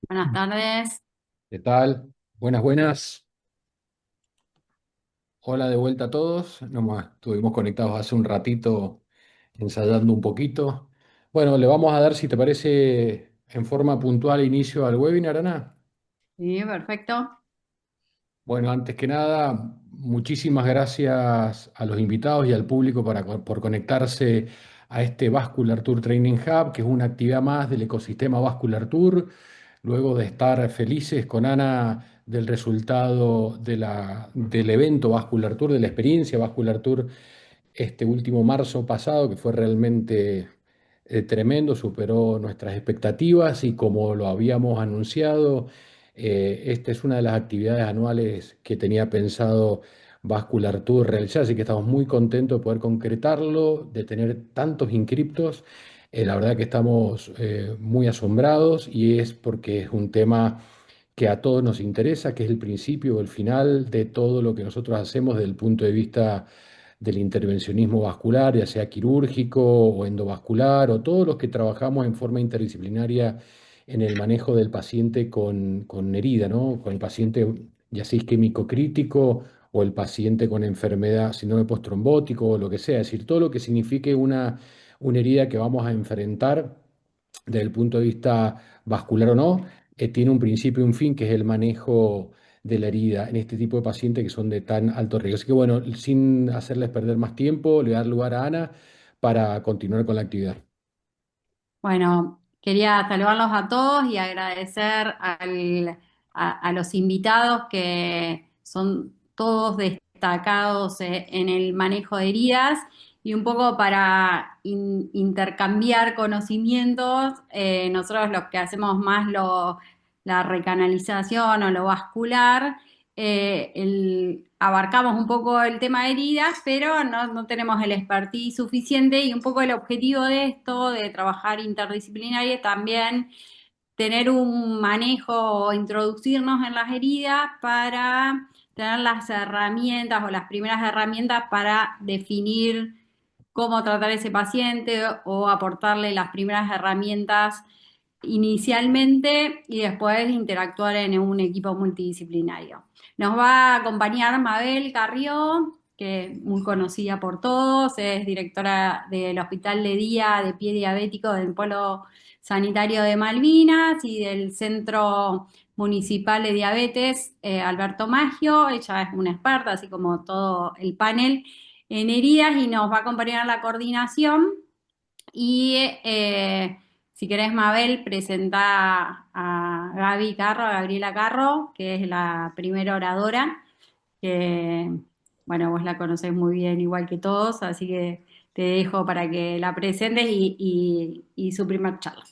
Buenas tardes. ¿Qué tal? Buenas, buenas. Hola de vuelta a todos. Nomás estuvimos conectados hace un ratito ensayando un poquito. Bueno, le vamos a dar, si te parece, en forma puntual inicio al webinar, Ana. Sí, perfecto. Bueno, antes que nada, muchísimas gracias a los invitados y al público por conectarse a este Vascular Tour Training Hub, que es una actividad más del ecosistema Vascular Tour. Luego de estar felices con Ana del resultado del evento Vascular Tour, de la experiencia Vascular Tour este último marzo pasado, que fue realmente tremendo, superó nuestras expectativas y como lo habíamos anunciado, esta es una de las actividades anuales que tenía pensado Vascular Tour realizar, así que estamos muy contentos de poder concretarlo, de tener tantos inscriptos. La verdad que estamos muy asombrados y es porque es un tema que a todos nos interesa, que es el principio o el final de todo lo que nosotros hacemos desde el punto de vista del intervencionismo vascular, ya sea quirúrgico o endovascular, o todos los que trabajamos en forma interdisciplinaria en el manejo del paciente con herida, ¿no? Con el paciente ya sea isquémico crítico o el paciente con enfermedad, síndrome postrombótico o lo que sea, es decir, todo lo que signifique una herida que vamos a enfrentar desde el punto de vista vascular o no, tiene un principio y un fin, que es el manejo de la herida en este tipo de pacientes que son de tan alto riesgo. Así que bueno, sin hacerles perder más tiempo, le voy a dar lugar a Ana para continuar con la actividad. Bueno, quería saludarlos a todos y agradecer a los invitados que son todos destacados en el manejo de heridas y un poco para intercambiar conocimientos. Nosotros los que hacemos más la recanalización o lo vascular, abarcamos un poco el tema de heridas, pero no tenemos el expertise suficiente y un poco el objetivo de esto, de trabajar interdisciplinario, es también tener un manejo o introducirnos en las heridas para tener las herramientas o las primeras herramientas para definir cómo tratar a ese paciente o aportarle las primeras herramientas inicialmente y después interactuar en un equipo multidisciplinario. Nos va a acompañar Mabel Carrió, que es muy conocida por todos, es directora del Hospital de Día de Pie Diabético del Polo Sanitario de Malvinas y del Centro Municipal de Diabetes Alberto Maggio. Ella es una experta, así como todo el panel en heridas y nos va a acompañar en la coordinación. Y si querés, Mabel, presenta a Gaby Carro, a Gabriela Carro, que es la primera oradora, que, bueno, vos la conocés muy bien, igual que todos, así que te dejo para que la presentes y su primer charla.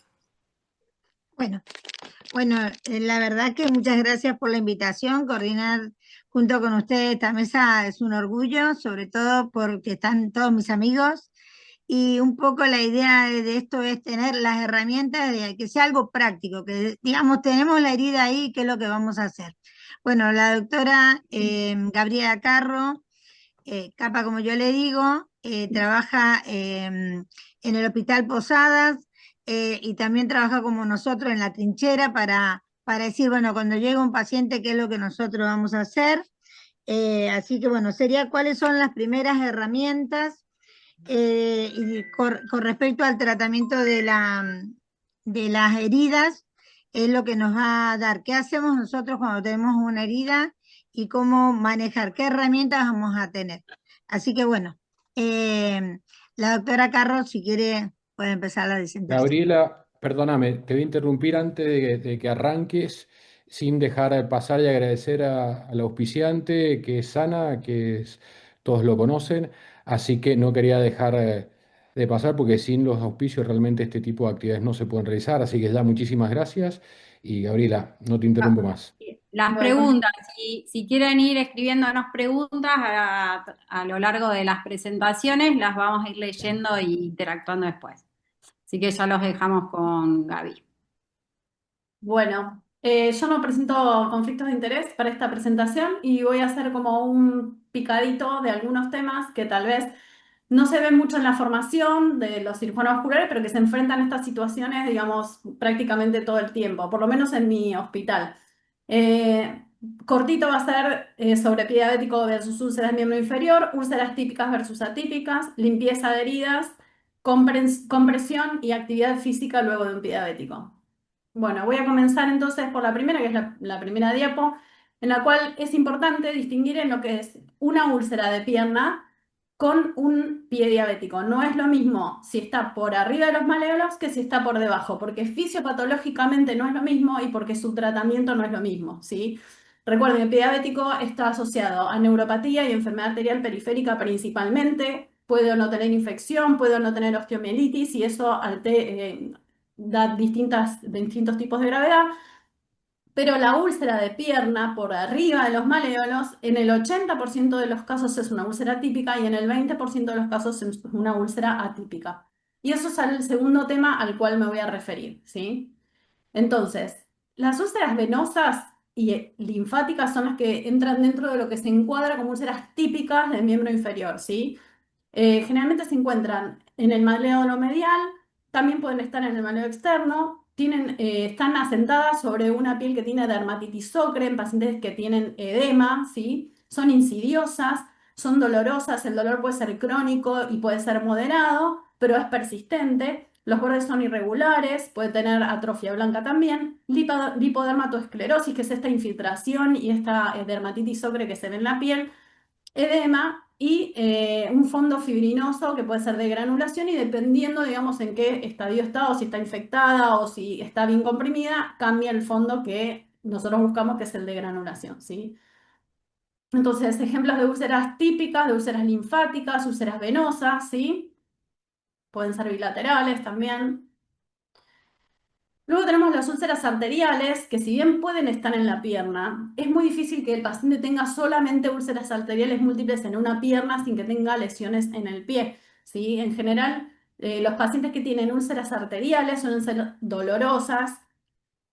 Bueno, bueno, la verdad que muchas gracias por la invitación. Coordinar junto con ustedes esta mesa es un orgullo, sobre todo porque están todos mis amigos. Y un poco la idea de esto es tener las herramientas de que sea algo práctico, que digamos, tenemos la herida ahí, ¿qué es lo que vamos a hacer? Bueno, la doctora Gabriela Carro, Capa como yo le digo, trabaja en el Hospital Posadas y también trabaja como nosotros en la trinchera para decir, bueno, cuando llega un paciente, ¿qué es lo que nosotros vamos a hacer? Así que bueno, sería cuáles son las primeras herramientas y con respecto al tratamiento de las heridas, es lo que nos va a dar. ¿Qué hacemos nosotros cuando tenemos una herida y cómo manejar? ¿Qué herramientas vamos a tener? Así que bueno, la doctora Carros, si quiere, puede empezar a disertación. Gabriela, perdóname, te voy a interrumpir antes de que arranques, sin dejar de pasar y agradecer al auspiciante, que es Ana, todos lo conocen, así que no quería dejar de pasar porque sin los auspicios realmente este tipo de actividades no se pueden realizar, así que ya muchísimas gracias y Gabriela, no te interrumpo más. Las Bueno, preguntas, si quieren ir escribiéndonos preguntas a lo largo de las presentaciones, las vamos a ir leyendo e interactuando después. Así que ya los dejamos con Gaby. Bueno, yo no presento conflictos de interés para esta presentación y voy a hacer como un picadito de algunos temas que tal vez no se ve mucho en la formación de los cirujanos vasculares, pero que se enfrentan a estas situaciones, digamos, prácticamente todo el tiempo, por lo menos en mi hospital. Eh, Cortito va a ser sobre pie diabético versus úlceras miembro inferior, úlceras típicas versus atípicas, limpieza de heridas, compresión y actividad física luego de un pie diabético. Bueno, voy a comenzar entonces por la primera, que es la primera diapo, en la cual es importante distinguir en lo que es una úlcera de pierna con un pie diabético. No es lo mismo si está por arriba de los maleolos que si está por debajo, porque fisiopatológicamente no es lo mismo y porque su tratamiento no es lo mismo, ¿sí? Recuerden, el pie diabético está asociado a neuropatía y enfermedad arterial periférica principalmente. Puede o no tener infección, puede o no tener osteomielitis y eso da distintos tipos de gravedad. Pero la úlcera de pierna por arriba de los maleolos, en el 80% de los casos es una úlcera típica y en el 20% de los casos es una úlcera atípica. Y eso es el segundo tema al cual me voy a referir, ¿sí? Entonces, las úlceras venosas y linfáticas son las que entran dentro de lo que se encuadra como úlceras típicas del miembro inferior, ¿sí? Generalmente se encuentran en el maleolo medial, también pueden estar en el maleolo externo, están asentadas sobre una piel que tiene dermatitis ocre en pacientes que tienen edema, ¿sí? Son insidiosas, son dolorosas, el dolor puede ser crónico y puede ser moderado, pero es persistente. Los bordes son irregulares, puede tener atrofia blanca también, lipodermatoesclerosis, que es esta infiltración y esta dermatitis ocre que se ve en la piel, edema y un fondo fibrinoso que puede ser de granulación y dependiendo, digamos, en qué estadio está o si está infectada o si está bien comprimida, cambia el fondo que nosotros buscamos, que es el de granulación, ¿sí? Entonces, ejemplos de úlceras típicas, de úlceras linfáticas, úlceras venosas, ¿sí? Pueden ser bilaterales también. Luego tenemos las úlceras arteriales, que si bien pueden estar en la pierna, es muy difícil que el paciente tenga solamente úlceras arteriales múltiples en una pierna sin que tenga lesiones en el pie, ¿sí? En general, los pacientes que tienen úlceras arteriales suelen ser dolorosas.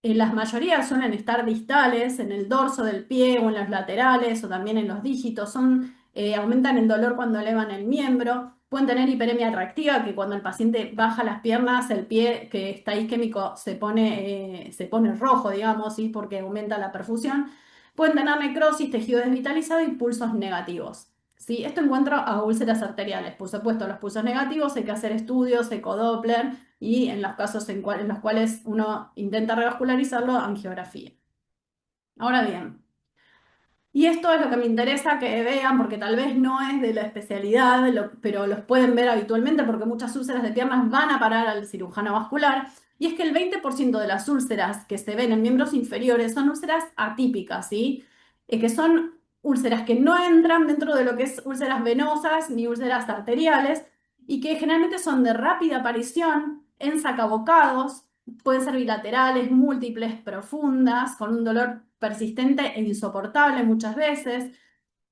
Las mayorías suelen estar distales, en el dorso del pie o en los laterales o también en los dígitos. Aumentan el dolor cuando elevan el miembro. Pueden tener hiperemia reactiva, que cuando el paciente baja las piernas, el pie que está isquémico se pone rojo, digamos, ¿sí? Porque aumenta la perfusión. Pueden tener necrosis, tejido desvitalizado y pulsos negativos. ¿Sí? Esto en cuanto a úlceras arteriales. Por supuesto, los pulsos negativos hay que hacer estudios, ecodoppler y en los casos en los cuales uno intenta revascularizarlo, angiografía. Ahora bien, y esto es lo que me interesa que vean, porque tal vez no es de la especialidad, pero los pueden ver habitualmente porque muchas úlceras de piernas van a parar al cirujano vascular. Y es que el 20% de las úlceras que se ven en miembros inferiores son úlceras atípicas, ¿sí? Que son úlceras que no entran dentro de lo que es úlceras venosas ni úlceras arteriales y que generalmente son de rápida aparición en sacabocados, pueden ser bilaterales, múltiples, profundas, con un dolor persistente e insoportable muchas veces,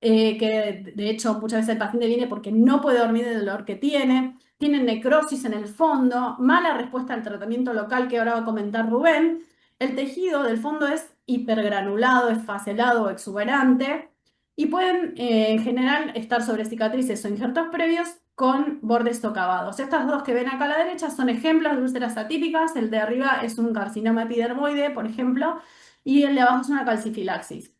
que de hecho muchas veces el paciente viene porque no puede dormir del dolor que tiene, tienen necrosis en el fondo, mala respuesta al tratamiento local que ahora va a comentar Rubén, el tejido del fondo es hipergranulado, esfacelado o exuberante y pueden en general estar sobre cicatrices o injertos previos con bordes socavados. Estas dos que ven acá a la derecha son ejemplos de úlceras atípicas, el de arriba es un carcinoma epidermoide, por ejemplo, y el de abajo es una calcifilaxis.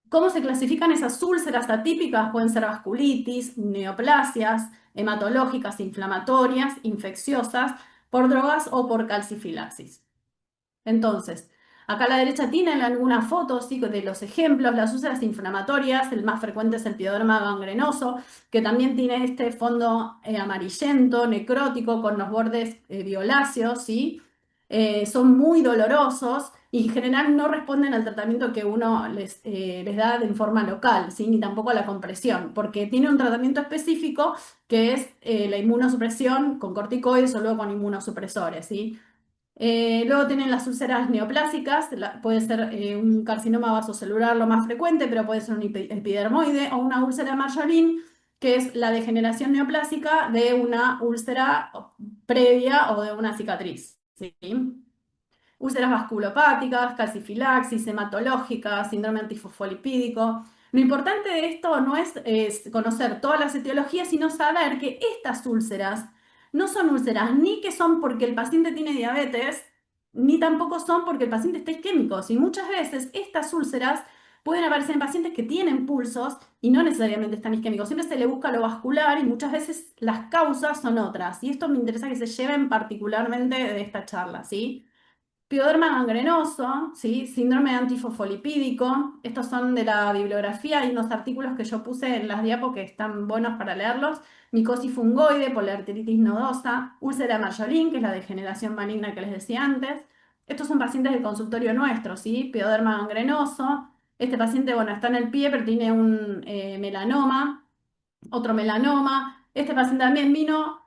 ¿Cómo se clasifican esas úlceras atípicas? Pueden ser vasculitis, neoplasias, hematológicas, inflamatorias, infecciosas, por drogas o por calcifilaxis. Entonces, acá a la derecha tienen algunas fotos, ¿sí?, de los ejemplos. Las úlceras inflamatorias, el más frecuente es el pioderma gangrenoso, que también tiene este fondo amarillento, necrótico, con los bordes violáceos, ¿sí? Son muy dolorosos y en general no responden al tratamiento que uno les da en forma local, ¿sí? Ni tampoco a la compresión, porque tiene un tratamiento específico que es la inmunosupresión con corticoides o luego con inmunosupresores, ¿sí? Luego tienen las úlceras neoplásicas, puede ser un carcinoma vasocelular lo más frecuente, pero puede ser un epidermoide o una úlcera de Marjolin, que es la degeneración neoplásica de una úlcera previa o de una cicatriz, ¿sí? Úlceras vasculopáticas, calcifilaxis, hematológicas, síndrome antifosfolipídico. Lo importante de esto no es conocer todas las etiologías, sino saber que estas úlceras no son úlceras ni que son porque el paciente tiene diabetes, ni tampoco son porque el paciente está isquémico. Y muchas veces estas úlceras pueden aparecer en pacientes que tienen pulsos y no necesariamente están isquémicos. Siempre se le busca lo vascular y muchas veces las causas son otras. Y esto me interesa que se lleven particularmente de esta charla, ¿sí? Pioderma gangrenoso, ¿sí? Síndrome antifosfolipídico. Estos son de la bibliografía. Hay unos artículos que yo puse en las diapos que están buenos para leerlos. Micosis fungoide, poliarteritis nodosa, úlcera de Marjolin, que es la degeneración maligna que les decía antes. Estos son pacientes del consultorio nuestro, ¿sí? Pioderma gangrenoso. Este paciente, bueno, está en el pie, pero tiene un melanoma, otro melanoma. Este paciente también vino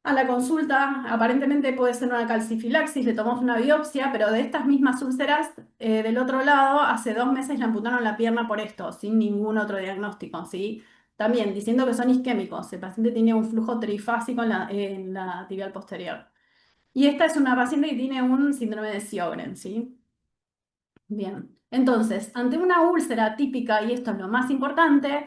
a la consulta, aparentemente puede ser una calcifilaxis, le tomamos una biopsia, pero de estas mismas úlceras, del otro lado, hace 2 meses le amputaron la pierna por esto, sin ningún otro diagnóstico, ¿sí? También diciendo que son isquémicos, el paciente tiene un flujo trifásico en la tibial posterior. Y esta es una paciente que tiene un síndrome de Sjögren, ¿sí? Bien, entonces, ante una úlcera típica, y esto es lo más importante,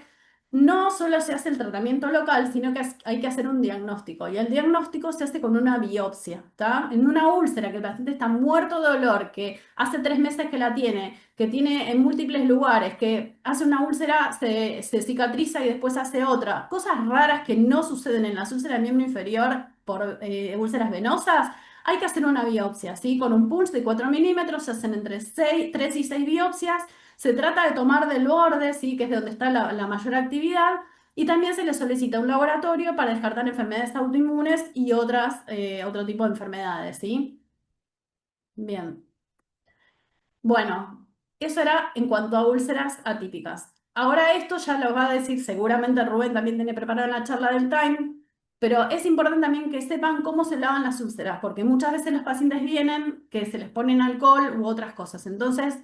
no solo se hace el tratamiento local, sino que hay que hacer un diagnóstico. Y el diagnóstico se hace con una biopsia, ¿está? En una úlcera que el paciente está muerto de dolor, que hace 3 meses que la tiene, que tiene en múltiples lugares, que hace una úlcera, se cicatriza y después hace otra. Cosas raras que no suceden en las úlceras del miembro inferior por úlceras venosas. Hay que hacer una biopsia, ¿sí? Con un pulse de 4 milímetros, se hacen entre 3 y 6 biopsias. Se trata de tomar del borde, ¿sí? Que es de donde está la mayor actividad. Y también se le solicita un laboratorio para descartar enfermedades autoinmunes y otro tipo de enfermedades, ¿sí? Bien. Bueno, eso era en cuanto a úlceras atípicas. Ahora esto ya lo va a decir seguramente Rubén, también tiene preparado en la charla del Time, pero es importante también que sepan cómo se lavan las úlceras, porque muchas veces los pacientes vienen que se les ponen alcohol u otras cosas. Entonces,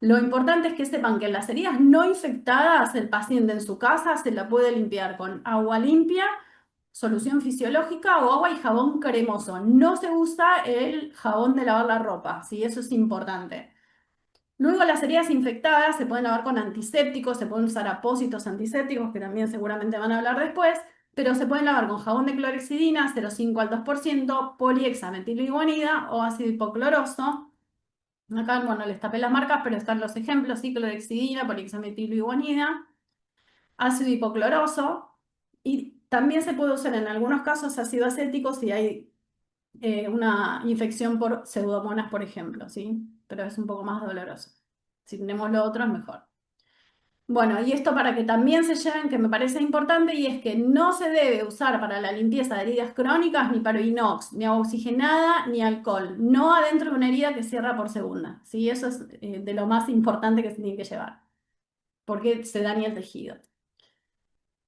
lo importante es que sepan que en las heridas no infectadas, el paciente en su casa se la puede limpiar con agua limpia, solución fisiológica o agua y jabón cremoso. No se usa el jabón de lavar la ropa, ¿sí? Eso es importante. Luego las heridas infectadas se pueden lavar con antisépticos, se pueden usar apósitos antisépticos, que también seguramente van a hablar después, pero se pueden lavar con jabón de clorexidina, 0,5 al 2%, polihexametiliguanida o ácido hipocloroso. Acá, bueno, les tapé las marcas, pero están los ejemplos, sí, clorexidina, polihexametiliguanida, ácido hipocloroso, y también se puede usar en algunos casos ácido acético si hay una infección por pseudomonas, por ejemplo, ¿sí? Pero es un poco más doloroso. Si tenemos lo otro es mejor. Bueno, y esto para que también se lleven, que me parece importante, y es que no se debe usar para la limpieza de heridas crónicas ni inox, ni agua oxigenada, ni alcohol. No adentro de una herida que cierra por segunda, ¿sí? Eso es de lo más importante que se tiene que llevar, porque se daña el tejido.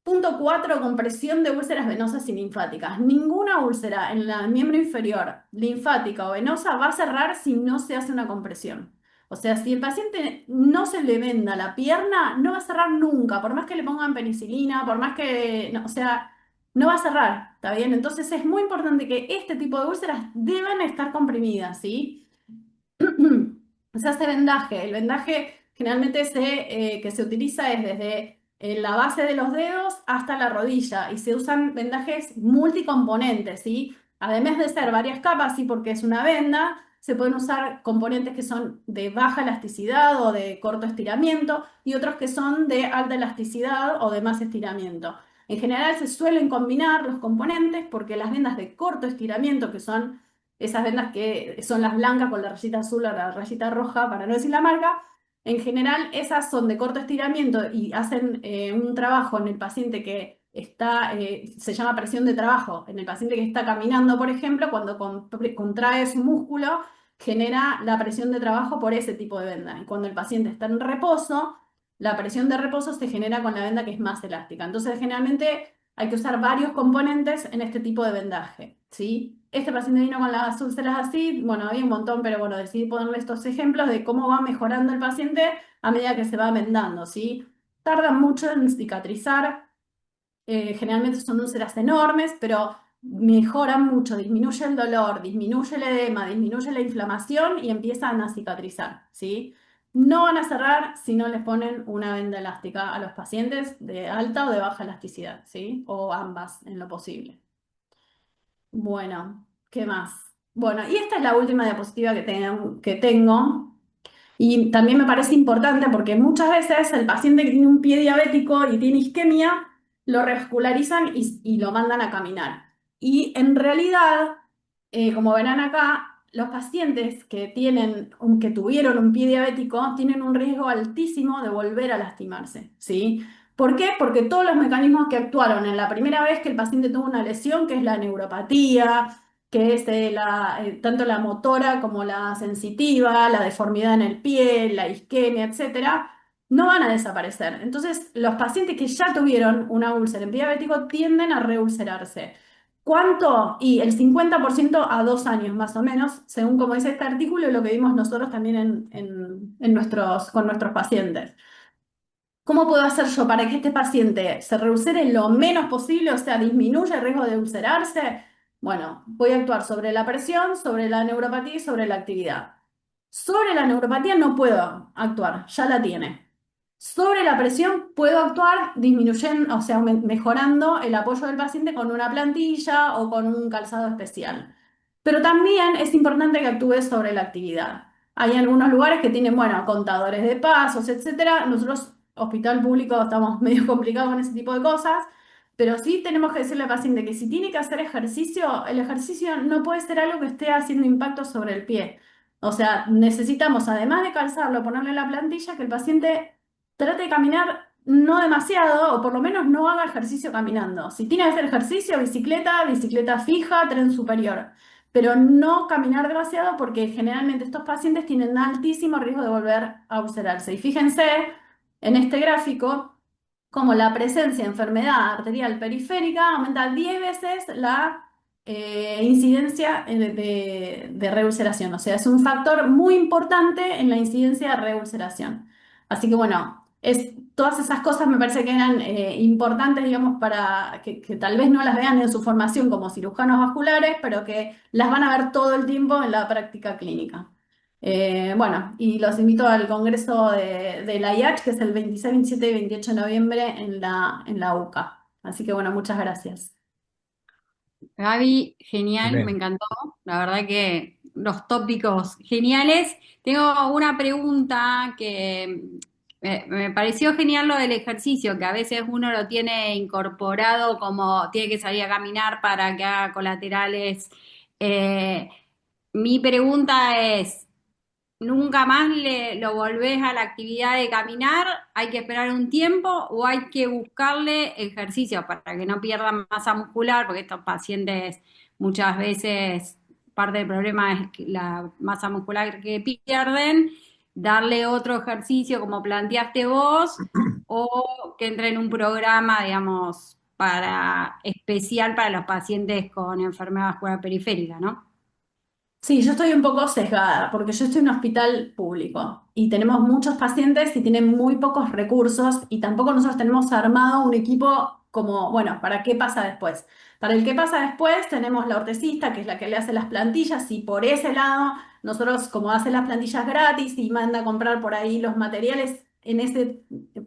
Punto 4, compresión de úlceras venosas y linfáticas. Ninguna úlcera en el miembro inferior, linfática o venosa, va a cerrar si no se hace una compresión. O sea, si el paciente no se le venda la pierna, no va a cerrar nunca, por más que le pongan penicilina, por más que, no, o sea, no va a cerrar, ¿está bien? Entonces es muy importante que este tipo de úlceras deban estar comprimidas, ¿sí? Se hace vendaje. El vendaje generalmente que se utiliza es desde la base de los dedos hasta la rodilla y se usan vendajes multicomponentes, ¿sí? Además de ser varias capas, sí, porque es una venda, se pueden usar componentes que son de baja elasticidad o de corto estiramiento y otros que son de alta elasticidad o de más estiramiento. En general se suelen combinar los componentes porque las vendas de corto estiramiento, que son esas vendas que son las blancas con la rayita azul o la rayita roja, para no decir la marca, en general esas son de corto estiramiento y hacen un trabajo en el paciente que está, se llama presión de trabajo, en el paciente que está caminando, por ejemplo, cuando contrae su músculo, genera la presión de trabajo por ese tipo de venda. Y cuando el paciente está en reposo, la presión de reposo se genera con la venda que es más elástica. Entonces, generalmente hay que usar varios componentes en este tipo de vendaje, ¿sí? Este paciente vino con las úlceras así, bueno, había un montón, pero bueno, decidí ponerle estos ejemplos de cómo va mejorando el paciente a medida que se va vendando, ¿sí? Tardan mucho en cicatrizar, generalmente son úlceras enormes, pero mejoran mucho, disminuye el dolor, disminuye el edema, disminuye la inflamación y empiezan a cicatrizar, ¿sí? no van a cerrar si no les ponen una venda elástica a los pacientes de alta o de baja elasticidad, ¿sí? O ambas en lo posible. Bueno, ¿qué más? Bueno, y esta es la última diapositiva que tengo. Y también me parece importante porque muchas veces el paciente que tiene un pie diabético y tiene isquemia, lo revascularizan y lo mandan a caminar. Y en realidad, como verán acá, los pacientes que tuvieron un pie diabético tienen un riesgo altísimo de volver a lastimarse, ¿sí? ¿Por qué? Porque todos los mecanismos que actuaron en la primera vez que el paciente tuvo una lesión, que es la neuropatía, que es tanto la motora como la sensitiva, la deformidad en el pie, la isquemia, etcétera, no van a desaparecer. Entonces, los pacientes que ya tuvieron una úlcera en pie diabético tienden a reulcerarse. ¿Cuánto? Y el 50% a 2 años más o menos, según como dice este artículo y lo que vimos nosotros también con nuestros pacientes. ¿Cómo puedo hacer yo para que este paciente se reulcere lo menos posible, o sea, disminuya el riesgo de ulcerarse? Bueno, voy a actuar sobre la presión, sobre la neuropatía y sobre la actividad. Sobre la neuropatía no puedo actuar, ya la tiene. Sobre la presión puedo actuar disminuyendo, o sea, mejorando el apoyo del paciente con una plantilla o con un calzado especial. Pero también es importante que actúe sobre la actividad. Hay algunos lugares que tienen, bueno, contadores de pasos, etcétera. Nosotros, hospital público, estamos medio complicados con ese tipo de cosas, pero sí tenemos que decirle al paciente que si tiene que hacer ejercicio, el ejercicio no puede ser algo que esté haciendo impacto sobre el pie. O sea, necesitamos, además de calzarlo, ponerle la plantilla, que el paciente trate de caminar no demasiado, o por lo menos no haga ejercicio caminando. Si tiene que hacer ejercicio, bicicleta, bicicleta fija, tren superior, pero no caminar demasiado porque generalmente estos pacientes tienen altísimo riesgo de volver a ulcerarse. Y fíjense en este gráfico como la presencia de enfermedad arterial periférica aumenta 10 veces la incidencia de reulceración. O sea, es un factor muy importante en la incidencia de reulceración. Así que bueno, todas esas cosas me parece que eran importantes, digamos, para que tal vez no las vean en su formación como cirujanos vasculares, pero que las van a ver todo el tiempo en la práctica clínica. Bueno, y los invito al congreso de la IACH, que es el 26, 27 y 28 de noviembre en la UCA. Así que bueno, muchas gracias. Gaby, genial, me Bien. encantó. La verdad que los tópicos geniales. Tengo una pregunta que me pareció genial lo del ejercicio, que a veces uno lo tiene incorporado como tiene que salir a caminar para que haga colaterales. Eh, Mi pregunta es, ¿nunca más lo volvés a la actividad de caminar? ¿Hay que esperar un tiempo o hay que buscarle ejercicios para que no pierdan masa muscular? Porque estos pacientes muchas veces parte del problema es que la masa muscular que pierden, darle otro ejercicio como planteaste vos o que entre en un programa, digamos, especial para los pacientes con enfermedad vascular periférica, ¿no? Sí, yo estoy un poco sesgada porque yo estoy en un hospital público y tenemos muchos pacientes y tienen muy pocos recursos y tampoco nosotros tenemos armado un equipo como, bueno, ¿para qué pasa después? Para el qué pasa después tenemos la ortesista, que es la que le hace las plantillas, y por ese lado nosotros como hace las plantillas gratis y manda a comprar por ahí los materiales, en ese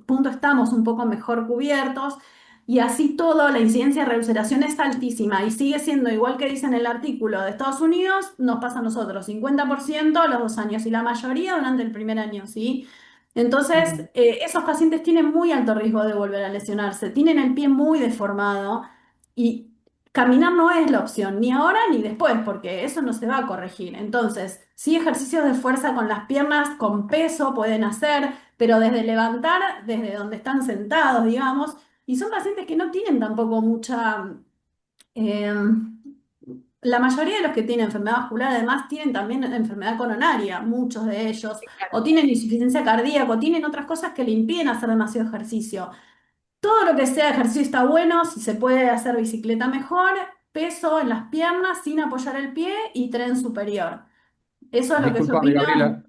punto estamos un poco mejor cubiertos. Y así todo, la incidencia de reulceración es altísima y sigue siendo igual que dice en el artículo de Estados Unidos, nos pasa a nosotros, 50% a los 2 años y la mayoría durante el primer año, ¿sí? Entonces, esos pacientes tienen muy alto riesgo de volver a lesionarse, tienen el pie muy deformado y caminar no es la opción, ni ahora ni después, porque eso no se va a corregir. Entonces, sí, ejercicios de fuerza con las piernas, con peso pueden hacer, pero desde levantar, desde donde están sentados, digamos, y son pacientes que no tienen tampoco mucha... eh, la mayoría de los que tienen enfermedad vascular además tienen también enfermedad coronaria, muchos de ellos, o tienen insuficiencia cardíaca, o tienen otras cosas que le impiden hacer demasiado ejercicio. Todo lo que sea ejercicio está bueno, si se puede hacer bicicleta mejor, peso en las piernas sin apoyar el pie y tren superior. Eso es lo que yo Discúlpame, opino. Gabriela.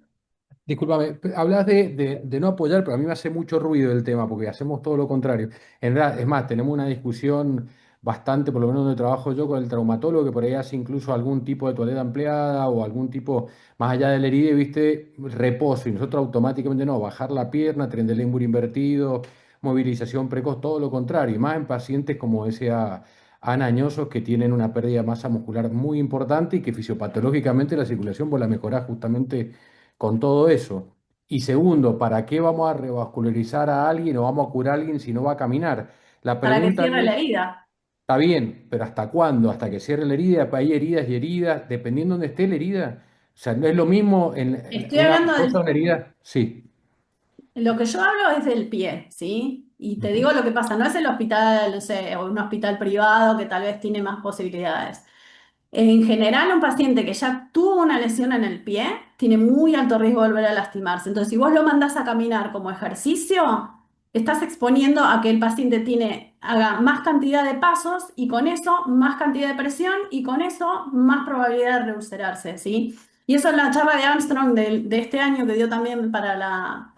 Discúlpame, hablas de no apoyar, pero a mí me hace mucho ruido el tema porque hacemos todo lo contrario. En realidad, es más, tenemos una discusión bastante, por lo menos donde trabajo yo, con el traumatólogo, que por ahí hace incluso algún tipo de toaleta ampliada o algún tipo, más allá de la herida, viste, reposo. Y nosotros automáticamente no, bajar la pierna, tren de Lengur invertido, movilización precoz, todo lo contrario. Y más en pacientes, como decía Ana, añosos que tienen una pérdida de masa muscular muy importante y que fisiopatológicamente la circulación vos la mejorás justamente con todo eso. Y segundo, ¿para qué vamos a revascularizar a alguien o vamos a curar a alguien si no va a caminar? La para que pregunta cierre la es, herida. está bien, pero ¿hasta cuándo? ¿Hasta que cierre la herida? Hay heridas y heridas, dependiendo de dónde esté la herida. O sea, no es lo mismo en Estoy una hablando cosa, del una herida. Sí. Lo que yo hablo es del pie, ¿sí? Y te Ujú. digo lo que pasa, no es el hospital, no sé, o un hospital privado que tal vez tiene más posibilidades. En general, un paciente que ya tuvo una lesión en el pie tiene muy alto riesgo de volver a lastimarse. Entonces, si vos lo mandás a caminar como ejercicio, estás exponiendo a que el paciente haga más cantidad de pasos y con eso más cantidad de presión y con eso más probabilidad de reulcerarse, ¿sí? Y eso en la charla de Armstrong de este año que dio también para la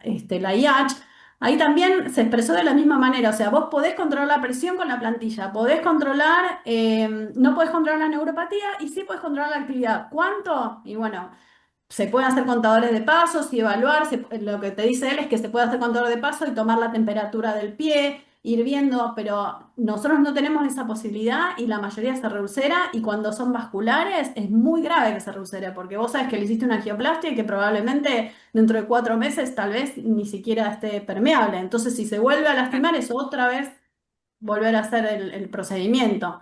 IH. Ahí también se expresó de la misma manera, o sea, vos podés controlar la presión con la plantilla, podés controlar, no podés controlar la neuropatía y sí podés controlar la actividad. ¿Cuánto? Y bueno, se pueden hacer contadores de pasos y evaluar, lo que te dice él es que se puede hacer contador de pasos y tomar la temperatura del pie, ir viendo, pero nosotros no tenemos esa posibilidad y la mayoría se reulcera y cuando son vasculares es muy grave que se reulcere porque vos sabes que le hiciste una angioplastia y que probablemente dentro de 4 meses tal vez ni siquiera esté permeable. Entonces si se vuelve a lastimar es otra vez volver a hacer el procedimiento.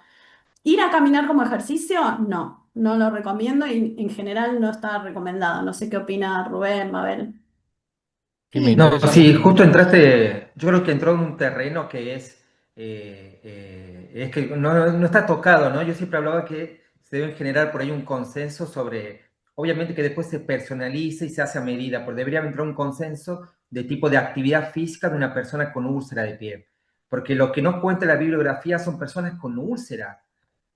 Ir a caminar como ejercicio, no, no lo recomiendo y en general no está recomendado. No sé qué opina Rubén, Mabel. Y me Sí, No, interesa sí, mucho. justo entraste, yo creo que entró en un terreno que es que no está tocado, ¿no? Yo siempre hablaba que se debe generar por ahí un consenso sobre, obviamente que después se personalice y se hace a medida, pero debería entrar un consenso de tipo de actividad física de una persona con úlcera de pie, porque lo que nos cuenta la bibliografía son personas con úlcera,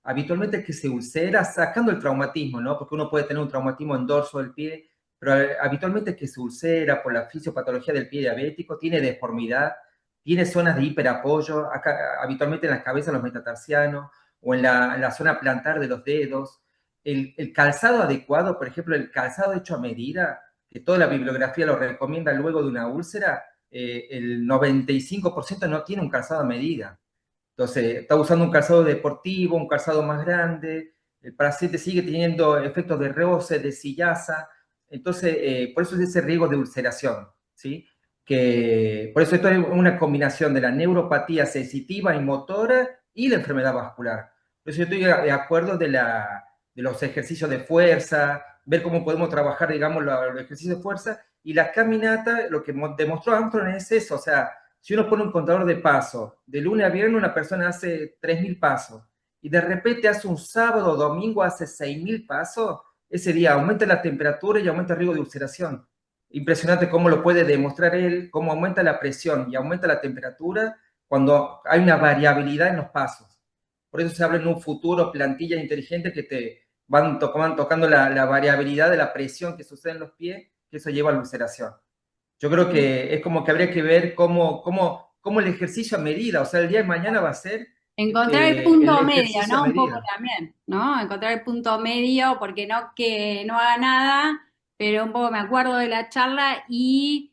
habitualmente que se ulcera sacando el traumatismo, ¿no? Porque uno puede tener un traumatismo en dorso del pie, pero habitualmente que se ulcera por la fisiopatología del pie diabético, tiene deformidad, tiene zonas de hiperapoyo, acá, habitualmente en las cabezas, los metatarsianos, o en la zona plantar de los dedos. El calzado adecuado, por ejemplo, el calzado hecho a medida, que toda la bibliografía lo recomienda luego de una úlcera, el 95% no tiene un calzado a medida. Entonces, está usando un calzado deportivo, un calzado más grande, el paciente sigue teniendo efectos de roce, de sillaza, entonces, por eso es ese riesgo de ulceración, ¿sí? Por eso esto es una combinación de la neuropatía sensitiva y motora y la enfermedad vascular. Por eso yo estoy de acuerdo de los ejercicios de fuerza, ver cómo podemos trabajar, digamos, los ejercicios de fuerza, y la caminata, lo que demostró Armstrong es eso, o sea, si uno pone un contador de pasos, de lunes a viernes una persona hace 3.000 pasos y de repente hace un sábado o domingo hace 6.000 pasos, ese día aumenta la temperatura y aumenta el riesgo de ulceración. Impresionante cómo lo puede demostrar él, cómo aumenta la presión y aumenta la temperatura cuando hay una variabilidad en los pasos. Por eso se habla en un futuro plantillas inteligentes que te van tocando la variabilidad de la presión que sucede en los pies, que eso lleva a la ulceración. Yo creo que es como que habría que ver cómo el ejercicio a medida, o sea, el día de mañana va a ser Encontrar el el punto medio, ejercicio a ¿no? Un poco medida. también, ¿no? Encontrar el punto medio, porque no que no haga nada, pero un poco me acuerdo de la charla y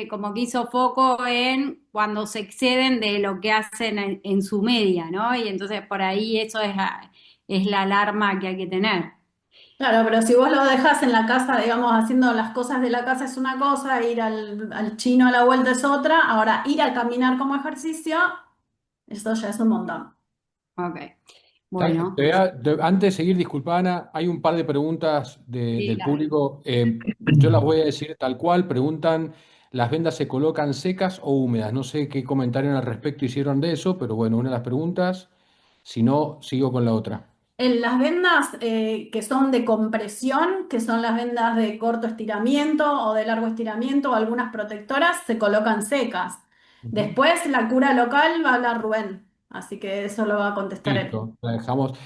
como que hizo foco en cuando se exceden de lo que hacen en su media, ¿no? Y entonces por ahí eso es la alarma que hay que tener. Claro, pero si vos lo dejás en la casa, digamos, haciendo las cosas de la casa es una cosa, ir al chino a la vuelta es otra, ahora ir a caminar como ejercicio, eso ya es un montón. Ok, bueno, Antes de seguir, disculpa Ana, hay un par de preguntas sí, del dale. público. Yo las voy a decir tal cual. Preguntan, ¿las vendas se colocan secas o húmedas? No sé qué comentario al respecto hicieron de eso, pero bueno, una de las preguntas. Si no, sigo con la otra. En las vendas que son de compresión, que son las vendas de corto estiramiento o de largo estiramiento o algunas protectoras, se colocan secas. Ujú. Después la cura local va a hablar Rubén, así que eso lo va a contestar él. Listo, la dejamos.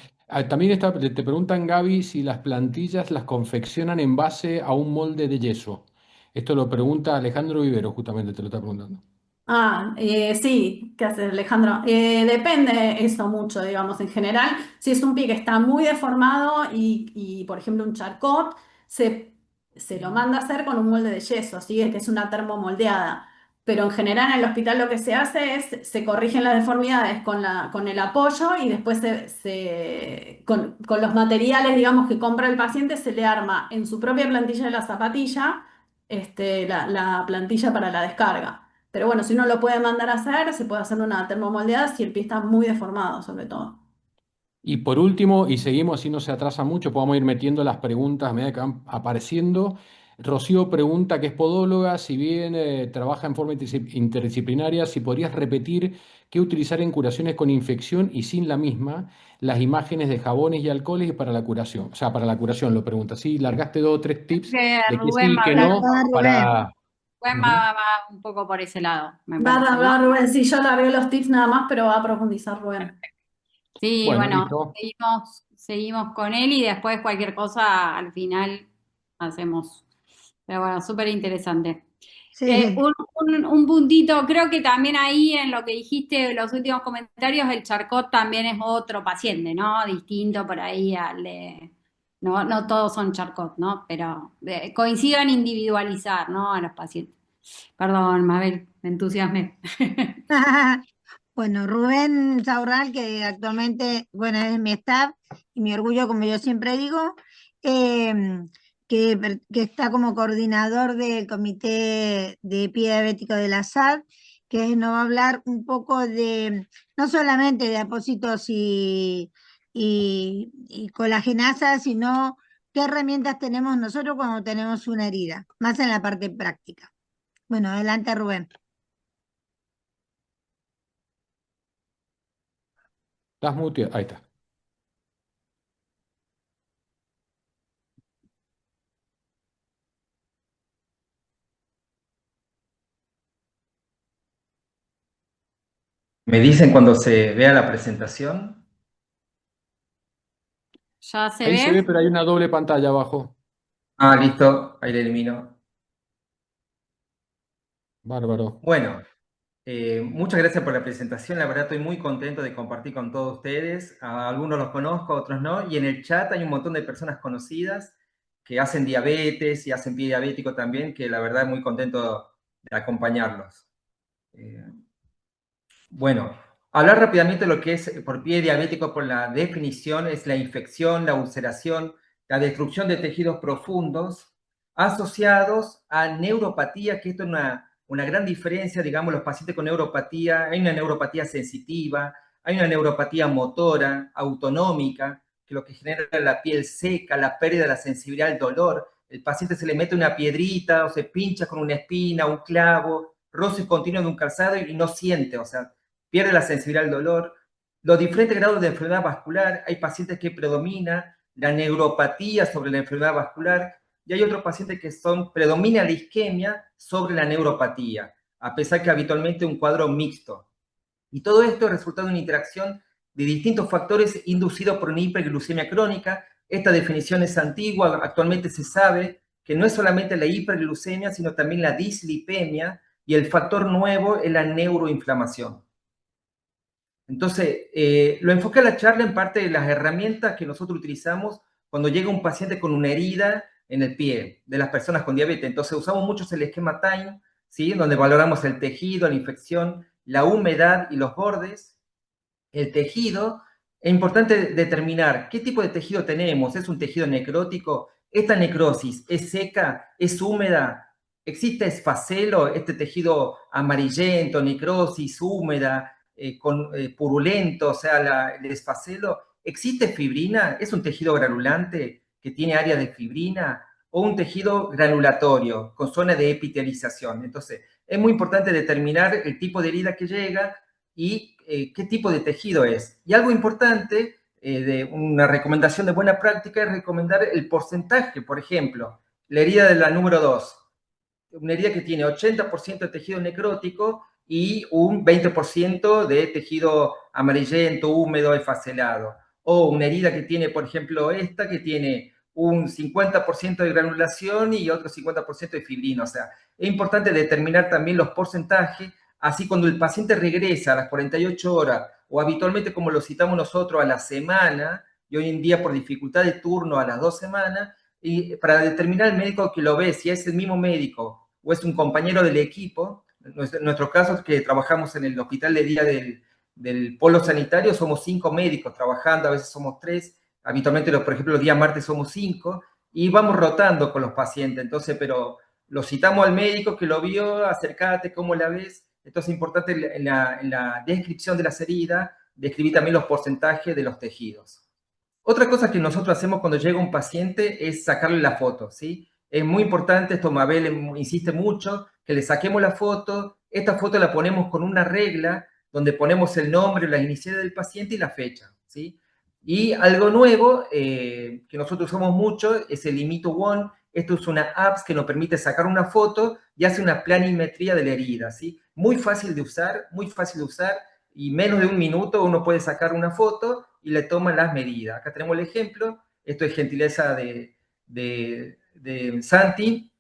También te preguntan, Gaby, si las plantillas las confeccionan en base a un molde de yeso. Esto lo pregunta Alejandro Vivero, justamente te lo está preguntando. Sí, ¿qué hace Alejandro? Depende eso mucho, digamos, en general. Si es un pie que está muy deformado por ejemplo, un charcot, se lo manda a hacer con un molde de yeso, ¿sí? Que es una termomoldeada. Pero en general en el hospital lo que se hace es, se corrigen las deformidades con el apoyo y después con los materiales, digamos, que compra el paciente, se le arma en su propia plantilla de la zapatilla, la plantilla para la descarga. Pero bueno, si uno lo puede mandar a hacer, se puede hacer una termomoldeada si el pie está muy deformado, sobre todo. Y por último, y seguimos así no se atrasa mucho, podemos ir metiendo las preguntas a medida que van apareciendo. Rocío pregunta, que es podóloga, si bien trabaja en forma interdisciplinaria, si podrías repetir qué utilizar en curaciones con infección y sin la misma, las imágenes de jabones y alcoholes para la curación. O sea, para la curación lo pregunta. Sí, largaste 2 o 3 tips Que de que Rubén sí, va a que hablar, no, Va Rubén. para... Rubén Ujú. va un poco por ese lado, me Va a parece, ¿no? hablar Rubén, sí, yo largué los tips nada más, pero va a profundizar Rubén. Sí, Bueno, bueno, listo. seguimos con él y después cualquier cosa al final hacemos. Pero bueno, súper interesante. Sí. Un puntito, creo que también ahí en lo que dijiste, en los últimos comentarios, el Charcot también es otro paciente, ¿no? Distinto por ahí al de... No, no todos son Charcot, ¿no? Pero coincido en individualizar, ¿no? A los pacientes. Perdón, Mabel, me entusiasmé. Bueno, Rubén Saurral, que actualmente, bueno, es mi staff y mi orgullo, como yo siempre digo, em, que está como coordinador del Comité de Pie Diabético de la SAD, que nos va a hablar un poco de, no solamente de apósitos y colagenasa, sino qué herramientas tenemos nosotros cuando tenemos una herida, más en la parte práctica. Bueno, adelante, Rubén. Estás muteado. Ahí está. Me dicen cuando se vea la presentación. ¿Ya se Ahí se ve, ve? pero hay una doble pantalla abajo. Ah, listo, ahí le elimino. Bárbaro. Bueno, muchas gracias por la presentación. La verdad estoy muy contento de compartir con todos ustedes. A algunos los conozco, a otros no. Y en el chat hay un montón de personas conocidas que hacen diabetes y hacen pie diabético también, que la verdad muy contento de acompañarlos. Eh, Bueno, hablar rápidamente de lo que es por pie diabético, por la definición, es la infección, la ulceración, la destrucción de tejidos profundos asociados a neuropatía, que esto es una gran diferencia, digamos, los pacientes con neuropatía, hay una neuropatía sensitiva, hay una neuropatía motora, autonómica, que lo que genera es la piel seca, la pérdida de la sensibilidad al dolor, el paciente se le mete una piedrita o se pincha con una espina, un clavo, roce continuo de un calzado y no siente, o sea, pierde la sensibilidad al dolor. Los diferentes grados de enfermedad vascular, hay pacientes que predomina la neuropatía sobre la enfermedad vascular y hay otros pacientes que predomina la isquemia sobre la neuropatía, a pesar que habitualmente un cuadro mixto. Y todo esto es resultado de una interacción de distintos factores inducidos por una hiperglucemia crónica. Esta definición es antigua, actualmente se sabe que no es solamente la hiperglucemia, sino también la dislipemia, y el factor nuevo es la neuroinflamación. Entonces, lo enfoqué a la charla en parte de las herramientas que nosotros utilizamos cuando llega un paciente con una herida en el pie de las personas con diabetes. Entonces, usamos mucho el esquema Time, ¿sí? Donde valoramos el tejido, la infección, la humedad y los bordes. El tejido, es importante determinar qué tipo de tejido tenemos. ¿Es un tejido necrótico? ¿Esta necrosis es seca? ¿Es húmeda? ¿Existe esfacelo, este tejido amarillento, necrosis húmeda, purulento, o sea, el esfacelo? ¿Existe fibrina? ¿Es un tejido granulante que tiene área de fibrina? ¿O un tejido granulatorio con zona de epitelización? Entonces, es muy importante determinar el tipo de herida que llega y qué tipo de tejido es. Y algo importante, de una recomendación de buena práctica, es recomendar el porcentaje. Por ejemplo, la herida de la número 2, una herida que tiene 80% de tejido necrótico y un 20% de tejido amarillento, húmedo, esfacelado. O una herida que tiene, por ejemplo, esta, que tiene un 50% de granulación y otro 50% de fibrina. O sea, es importante determinar también los porcentajes Así cuando el paciente regresa a las 48 horas o habitualmente como lo citamos nosotros a la semana, y hoy en día por dificultad de turno a las 2 semanas, y para determinar el médico que lo ve, si es el mismo médico o es un compañero del equipo, en nuestro caso es que trabajamos en el hospital de día del polo sanitario, somos 5 médicos trabajando, a veces somos 3, habitualmente, por ejemplo, los días martes somos 5, y vamos rotando con los pacientes, entonces, pero lo citamos al médico que lo vio, acércate, ¿cómo la ves? Entonces es importante en la descripción de las heridas, describir también los porcentajes de los tejidos. Otra cosa que nosotros hacemos cuando llega un paciente es sacarle la foto, ¿sí? Es muy importante, esto Mabel insiste mucho, que le saquemos la foto. Esta foto la ponemos con una regla donde ponemos el nombre, las iniciales del paciente y la fecha, ¿sí? Y algo nuevo que nosotros usamos mucho es el Imito-One. Esto es una app que nos permite sacar una foto y hace una planimetría de la herida, ¿sí? Muy fácil de usar, y menos de un minuto uno puede sacar una foto y le toman las medidas. Acá tenemos el ejemplo, esto es gentileza de Santi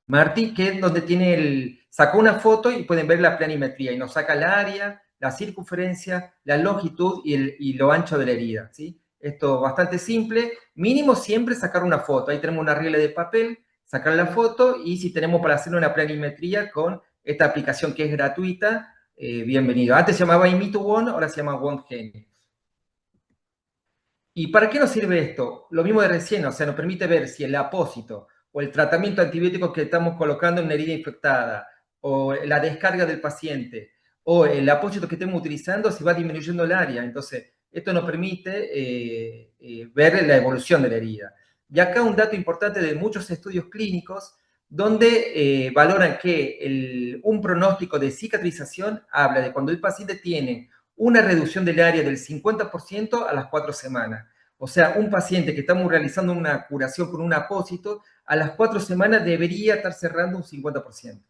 Martí, que es donde sacó una foto y pueden ver la planimetría y nos saca el área, la circunferencia, la longitud y lo ancho de la herida, ¿sí? Esto es bastante simple, mínimo siempre sacar una foto, ahí tenemos una regla de papel, sacar la foto y si tenemos para hacer una planimetría con esta aplicación que es gratuita, bienvenido. Antes se llamaba Imito-One, ahora se llama OneGenius. ¿Y para qué nos sirve esto? Lo mismo de recién, o sea, nos permite ver si el apósito o el tratamiento antibiótico que estamos colocando en una herida infectada, o la descarga del paciente, o el apósito que estemos utilizando, si va disminuyendo el área. Entonces, esto nos permite ver la evolución de la herida. Y acá un dato importante de muchos estudios clínicos, donde valoran que un pronóstico de cicatrización habla de cuando el paciente tiene una reducción del área del 50% a las 4 semanas. O sea, un paciente que estamos realizando una curación con un apósito, a las 4 semanas debería estar cerrando un 50%.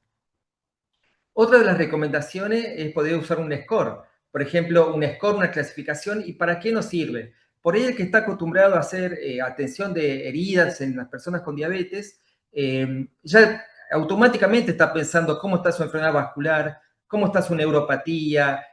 Otra de las recomendaciones es poder usar un score. Por ejemplo, un score, una clasificación. ¿Y para qué nos sirve? Por ahí el que está acostumbrado a hacer atención de heridas en las personas con diabetes, ya automáticamente está pensando cómo está su enfermedad vascular, cómo está su neuropatía,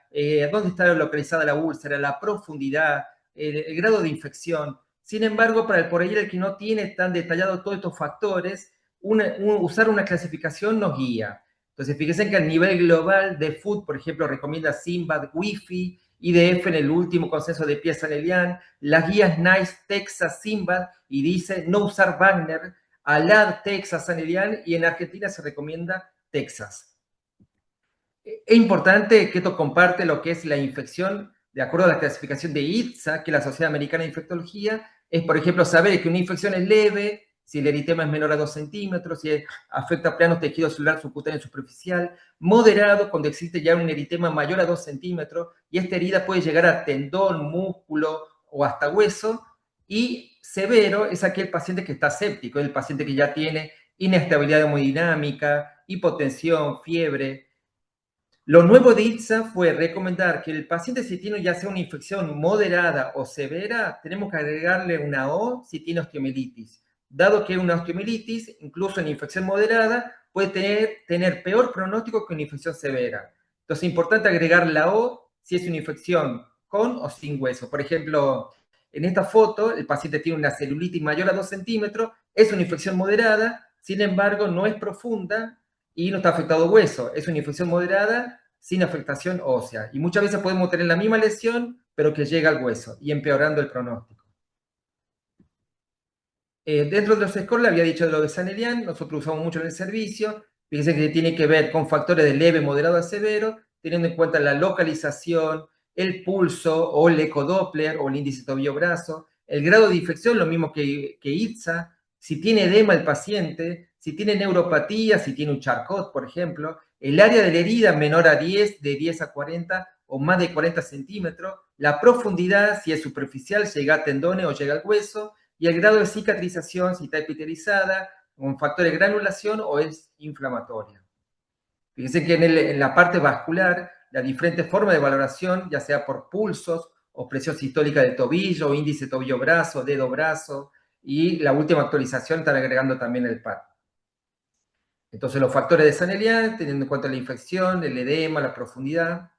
dónde está localizada la úlcera, la profundidad, el grado de infección. Sin embargo, por ahí el que no tiene tan detallado todos estos factores, usar una clasificación nos guía. Entonces, fíjense que a nivel global de Food, por ejemplo, recomienda Simbad, Wi-Fi, IDF en el último consenso de Piazza-Nelian, las guías NICE, Texas, Simbad, y dice no usar Wagner, ALAD, Texas, Sanelian, y en Argentina se recomienda Texas. Es importante que esto comparte lo que es la infección, de acuerdo a la clasificación de ITSA, que es la Sociedad Americana de Infectología, es, por ejemplo, saber que una infección es leve, si el eritema es menor a 2 centímetros, si afecta planos tejido celular subcutáneo superficial, moderado cuando existe ya un eritema mayor a 2 centímetros, y esta herida puede llegar a tendón, músculo o hasta hueso, y severo es aquel paciente que está séptico, es el paciente que ya tiene inestabilidad hemodinámica, hipotensión, fiebre. Lo nuevo de ITSA fue recomendar que el paciente, si tiene ya sea una infección moderada o severa, tenemos que agregarle una O si tiene osteomielitis, dado que una osteomielitis, incluso en infección moderada, puede tener peor pronóstico que una infección severa. Entonces es importante agregar la O si es una infección con o sin hueso. Por ejemplo, en esta foto, el paciente tiene una celulitis mayor a 2 centímetros, es una infección moderada, sin embargo, no es profunda y no está afectado hueso. Es una infección moderada sin afectación ósea. Y muchas veces podemos tener la misma lesión, pero que llega al hueso y empeorando el pronóstico. Dentro de los scores, le había dicho de lo de Sanelian, nosotros usamos mucho en el servicio. Fíjense que tiene que ver con factores de leve, moderado a severo, teniendo en cuenta la localización, el pulso o el ecodoppler o el índice tobillo-brazo, el grado de infección, lo mismo que ITSA, si tiene edema el paciente, si tiene neuropatía, si tiene un Charcot, por ejemplo, el área de la herida menor a 10, de 10 a 40 o más de 40 centímetros, la profundidad, si es superficial, llega a tendones o llega al hueso, y el grado de cicatrización, si está epitelizada, con factores de granulación o es inflamatoria. Fíjense que en la parte vascular, las diferentes formas de valoración, ya sea por pulsos o presión sistólica de tobillo, índice tobillo-brazo, dedo-brazo, y la última actualización están agregando también el PAT. Entonces los factores de San-Elian, teniendo en cuenta la infección, el edema, la profundidad,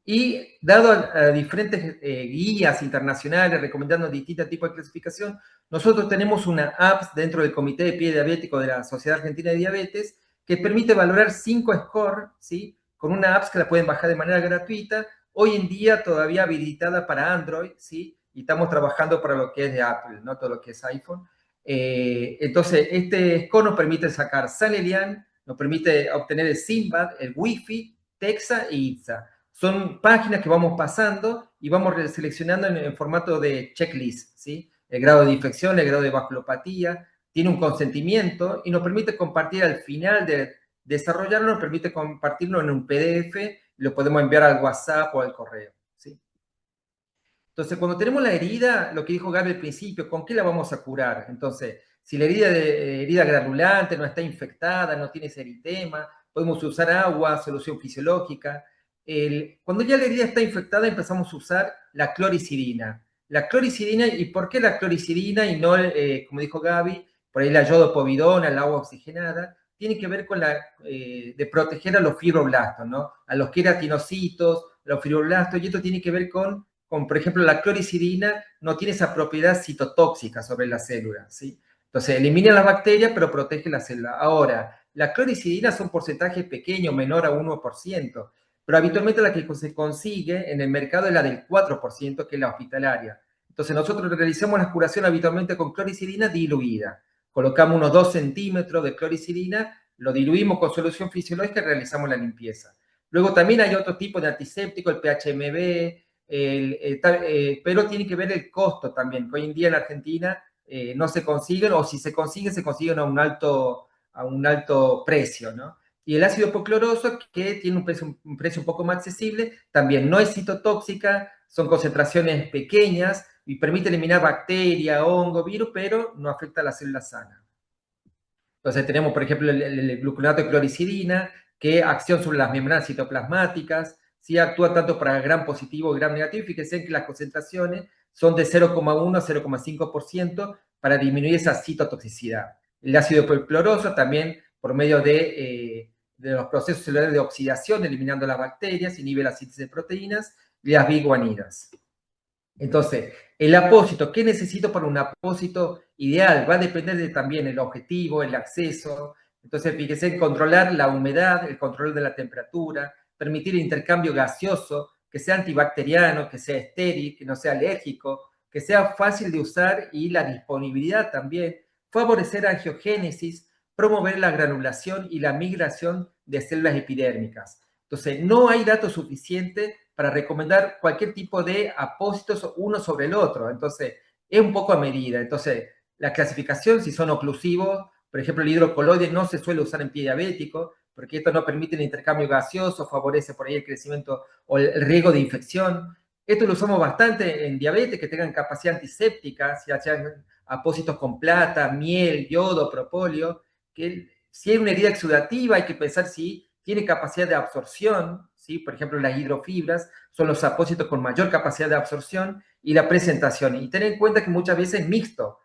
y dado a diferentes guías internacionales recomendando distintos tipos de clasificación, nosotros tenemos una app dentro del Comité de Pie Diabético de la Sociedad Argentina de Diabetes que permite valorar 5 scores, ¿sí? Con una app que la pueden bajar de manera gratuita, hoy en día todavía habilitada para Android, ¿sí? Y estamos trabajando para lo que es de Apple, ¿no? Todo lo que es iPhone. Entonces, este score nos permite sacar San-Elian, nos permite obtener el SYMBAD, el Wi-Fi, TEXA e ITSA. Son páginas que vamos pasando y vamos seleccionando en formato de checklist, ¿sí? El grado de infección, el grado de vasculopatía, tiene un consentimiento y nos permite compartir al final de desarrollarlo, nos permite compartirlo en un PDF, lo podemos enviar al WhatsApp o al correo, ¿sí? Entonces, cuando tenemos la herida, lo que dijo Gaby al principio, ¿con qué la vamos a curar? Entonces, si la herida granulante no está infectada, no tiene ese eritema, podemos usar agua, solución fisiológica. Cuando ya la herida está infectada, empezamos a usar la cloricidina. La cloricidina, ¿y por qué la cloricidina y no, como dijo Gaby, por ahí la yodopovidona, el agua oxigenada? Tiene que ver con de proteger a los fibroblastos, ¿no? A los queratinocitos, los fibroblastos, y esto tiene que ver con, por ejemplo, la cloricidina no tiene esa propiedad citotóxica sobre la célula, ¿sí? Entonces, elimina las bacterias, pero protege la célula. Ahora, la cloricidina es un porcentaje pequeño, menor a 1%, pero habitualmente la que se consigue en el mercado es la del 4%, que es la hospitalaria. Entonces, nosotros realizamos la curación habitualmente con cloricidina diluida. Colocamos unos 2 centímetros de cloricidina, lo diluimos con solución fisiológica y realizamos la limpieza. Luego también hay otro tipo de antiséptico, el PHMB, pero tiene que ver el costo también, que hoy en día en Argentina no se consiguen, o si se consiguen a un alto precio, ¿no? Y el ácido hipocloroso, que tiene un precio un poco más accesible, también no es citotóxica, son concentraciones pequeñas y permite eliminar bacteria, hongo, virus, pero no afecta a la célula sana. Entonces tenemos, por ejemplo, el gluconato de cloricidina, que acción sobre las membranas citoplasmáticas, ¿sí? Actúa tanto para gram positivo y gram negativo. Fíjense que las concentraciones son de 0,1 a 0,5% para disminuir esa citotoxicidad. El ácido hipocloroso también por medio de los procesos celulares de oxidación, eliminando las bacterias, inhibe la síntesis de proteínas y las biguanidas. Entonces, el apósito, ¿qué necesito para un apósito ideal? Va a depender también el objetivo, el acceso. Entonces, fíjese en controlar la humedad, el control de la temperatura, permitir el intercambio gaseoso, que sea antibacteriano, que sea estéril, que no sea alérgico, que sea fácil de usar y la disponibilidad también, favorecer angiogénesis, promover la granulación y la migración de células epidérmicas. Entonces, no hay datos suficientes para recomendar cualquier tipo de apósitos uno sobre el otro. Entonces, es un poco a medida. Entonces, la clasificación, si son oclusivos, por ejemplo, el hidrocoloide no se suele usar en pie diabético, porque esto no permite el intercambio gaseoso, favorece por ahí el crecimiento o el riesgo de infección. Esto lo usamos bastante en diabetes, que tengan capacidad antiséptica, si hacen apósitos con plata, miel, yodo, propóleo, que si hay una herida exudativa hay que pensar si tiene capacidad de absorción, ¿sí? Por ejemplo, las hidrofibras son los apósitos con mayor capacidad de absorción y la presentación. Y ten en cuenta que muchas veces es mixto,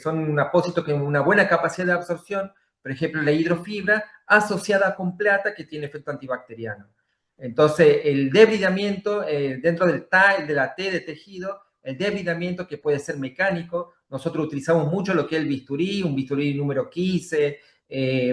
son un apósito con una buena capacidad de absorción, por ejemplo, la hidrofibra asociada con plata que tiene efecto antibacteriano. Entonces, el debridamiento dentro del TAE, de la T de tejido, el debridamiento que puede ser mecánico, nosotros utilizamos mucho lo que es el bisturí, un bisturí número 15,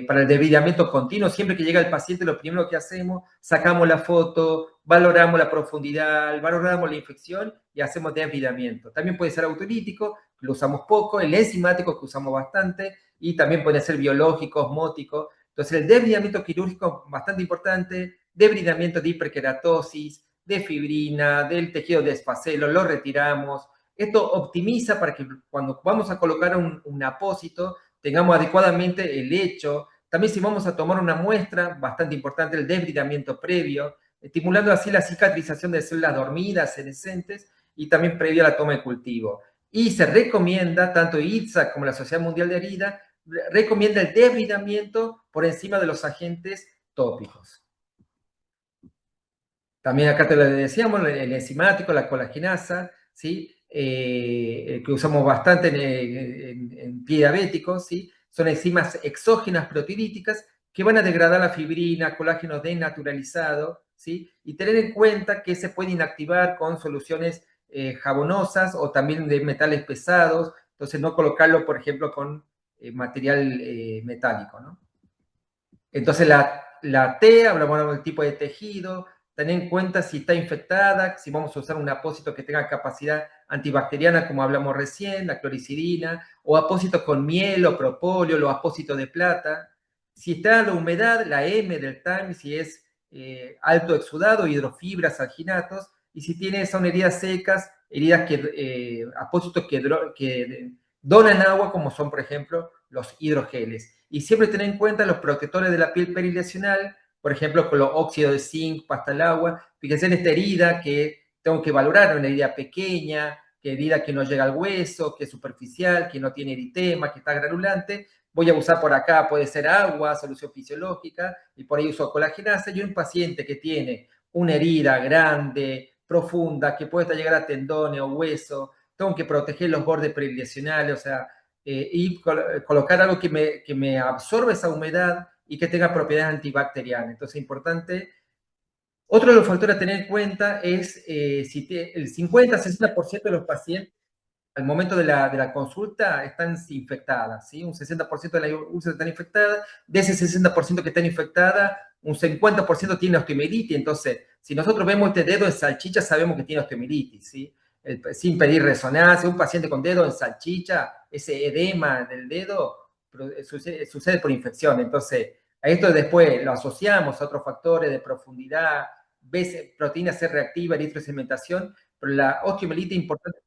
para el debridamiento continuo. Siempre que llega el paciente, lo primero que hacemos, sacamos la foto, valoramos la profundidad, valoramos la infección y hacemos debridamiento. También puede ser autolítico, que lo usamos poco, el enzimático, que usamos bastante, y también puede ser biológico, osmótico. Entonces, el debridamiento quirúrgico es bastante importante, debridamiento de hiperkeratosis, de fibrina, del tejido de espacelo, lo retiramos. Esto optimiza para que cuando vamos a colocar un apósito, tengamos adecuadamente el hecho. También si vamos a tomar una muestra, bastante importante el debridamiento previo, estimulando así la cicatrización de células dormidas, senescentes, y también previo a la toma de cultivo. Y se recomienda, tanto ITSA como la Sociedad Mundial de Herida, recomienda el debridamiento por encima de los agentes tópicos. También acá te lo decíamos, el enzimático, la colagenasa, ¿sí? Que usamos bastante en pie diabético, ¿sí? Son enzimas exógenas proteolíticas que van a degradar la fibrina, colágeno desnaturalizado, ¿sí? Y tener en cuenta que se puede inactivar con soluciones jabonosas o también de metales pesados, entonces no colocarlo, por ejemplo, con material metálico, ¿no? Entonces la T, hablamos del tipo de tejido, tener en cuenta si está infectada, si vamos a usar un apósito que tenga capacidad antibacteriana, como hablamos recién, la cloricidina, o apósitos con miel o propóleo, los apósitos de plata. Si está la humedad, la M del time, si es alto exudado, hidrofibras, alginatos, y si tiene, son heridas secas, heridas apósitos que donan agua, como son, por ejemplo, los hidrogeles. Y siempre tener en cuenta los protectores de la piel perilesional, por ejemplo, con los óxidos de zinc, pasta al agua. Fíjense en esta herida que tengo que valorar, una herida pequeña, que herida que no llega al hueso, que es superficial, que no tiene eritema, que está granulante. Voy a usar por acá, puede ser agua, solución fisiológica, y por ahí uso colagenasa. Y un paciente que tiene una herida grande, profunda, que puede llegar a tendones o hueso, tengo que proteger los bordes perilesionales, o sea, y colocar algo que me absorba esa humedad y que tenga propiedades antibacterianas. Entonces, es importante. Otro de los factores a tener en cuenta es si el 50-60% de los pacientes al momento de la consulta están infectadas, ¿sí? Un 60% de las úlceras están infectadas, de ese 60% que están infectadas, un 50% tiene osteomielitis. Entonces, si nosotros vemos este dedo en salchicha, sabemos que tiene osteomielitis, ¿sí? Sin pedir resonancia, un paciente con dedo en salchicha, ese edema del dedo sucede por infección. Entonces, a esto después lo asociamos a otros factores de profundidad, proteína C reactiva, eritrocementación, pero la osteomielitis es importante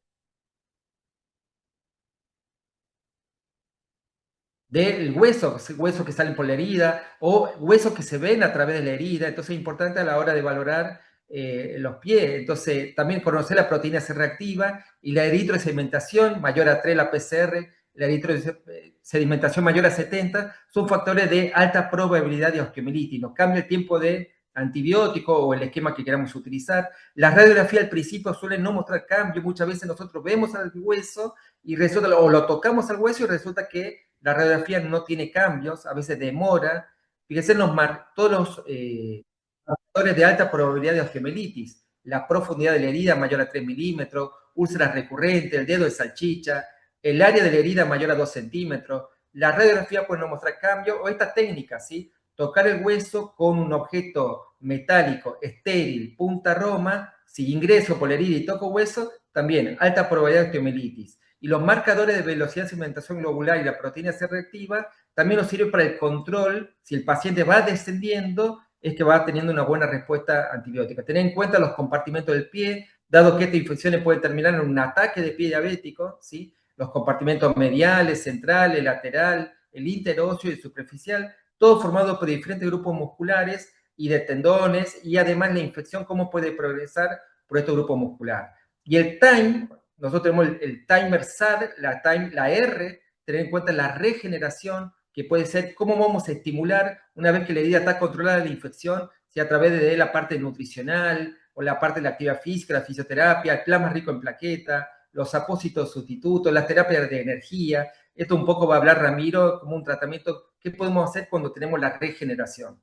del hueso que salen por la herida o huesos que se ven a través de la herida. Entonces es importante a la hora de valorar los pies. Entonces también conocer la proteína C reactiva y la eritrosedimentación mayor a 3, la PCR, la eritrosedimentación mayor a 70, son factores de alta probabilidad de osteomielitis. Nos cambia el tiempo de antibiótico o el esquema que queramos utilizar. La radiografía al principio suele no mostrar cambio. Muchas veces nosotros vemos al hueso y resulta, o lo tocamos al hueso y resulta que la radiografía no tiene cambios, a veces demora. Fíjense, todos los factores de alta probabilidad de osteomielitis, la profundidad de la herida mayor a 3 milímetros, úlceras recurrentes, el dedo de salchicha, el área de la herida mayor a 2 centímetros, la radiografía puede no mostrar cambio, o esta técnica, ¿sí? Tocar el hueso con un objeto metálico, estéril, punta roma, si ingreso por la herida y toco hueso, también alta probabilidad de osteomielitis. Y los marcadores de velocidad de segmentación globular y la proteína C reactiva también nos sirven para el control. Si el paciente va descendiendo, es que va teniendo una buena respuesta antibiótica. Tener en cuenta los compartimentos del pie, dado que estas infecciones pueden terminar en un ataque de pie diabético, ¿sí? Los compartimentos mediales, centrales, lateral, el interóseo y el superficial, todo formado por diferentes grupos musculares y de tendones, y además la infección, cómo puede progresar por estos grupos musculares. Y el time, nosotros tenemos el timer SAD, la R, tener en cuenta la regeneración, que puede ser cómo vamos a estimular una vez que la herida está controlada la infección, si a través de la parte nutricional o la parte de la actividad física, la fisioterapia, el plasma rico en plaqueta, los apósitos sustitutos, las terapias de energía. Esto un poco va a hablar Ramiro como un tratamiento que podemos hacer cuando tenemos la regeneración.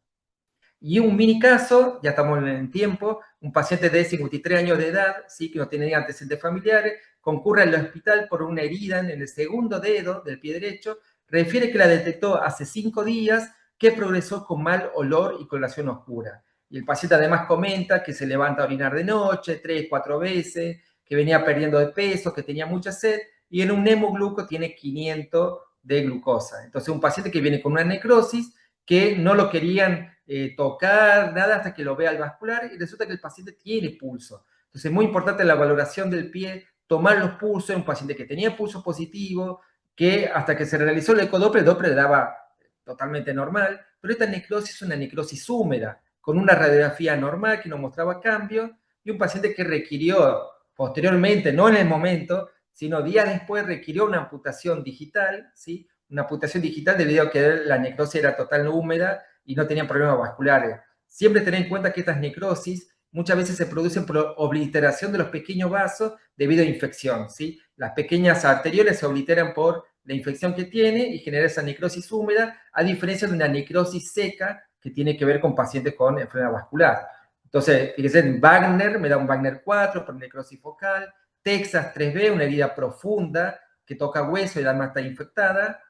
Y un mini caso, ya estamos en tiempo, un paciente de 53 años de edad, ¿sí? Que no tiene antecedentes familiares, concurre al hospital por una herida en el segundo dedo del pie derecho, refiere que la detectó hace 5 días, que progresó con mal olor y coloración oscura. Y el paciente además comenta que se levanta a orinar de noche, 3-4 veces, que venía perdiendo de peso, que tenía mucha sed, y en un hemogluco tiene 500 de glucosa. Entonces un paciente que viene con una necrosis, que no lo querían tocar, nada, hasta que lo vea al vascular, y resulta que el paciente tiene pulso. Entonces es muy importante la valoración del pie, tomar los pulsos en un paciente que tenía pulso positivo, que hasta que se realizó el ecodoppler, el Doppler daba totalmente normal, pero esta necrosis es una necrosis húmeda, con una radiografía normal que no mostraba cambio, y un paciente que requirió posteriormente, no en el momento, sino días después, requirió una amputación digital, ¿sí? Una amputación digital debido a que la necrosis era totalmente húmeda y no tenían problemas vasculares. Siempre tener en cuenta que estas necrosis muchas veces se producen por obliteración de los pequeños vasos debido a infección, ¿sí? Las pequeñas arterioles se obliteran por la infección que tiene y genera esa necrosis húmeda, a diferencia de una necrosis seca que tiene que ver con pacientes con enfermedad vascular. Entonces, fíjense, Wagner me da un Wagner 4 por necrosis focal, Texas 3B, una herida profunda que toca hueso y la alma está infectada,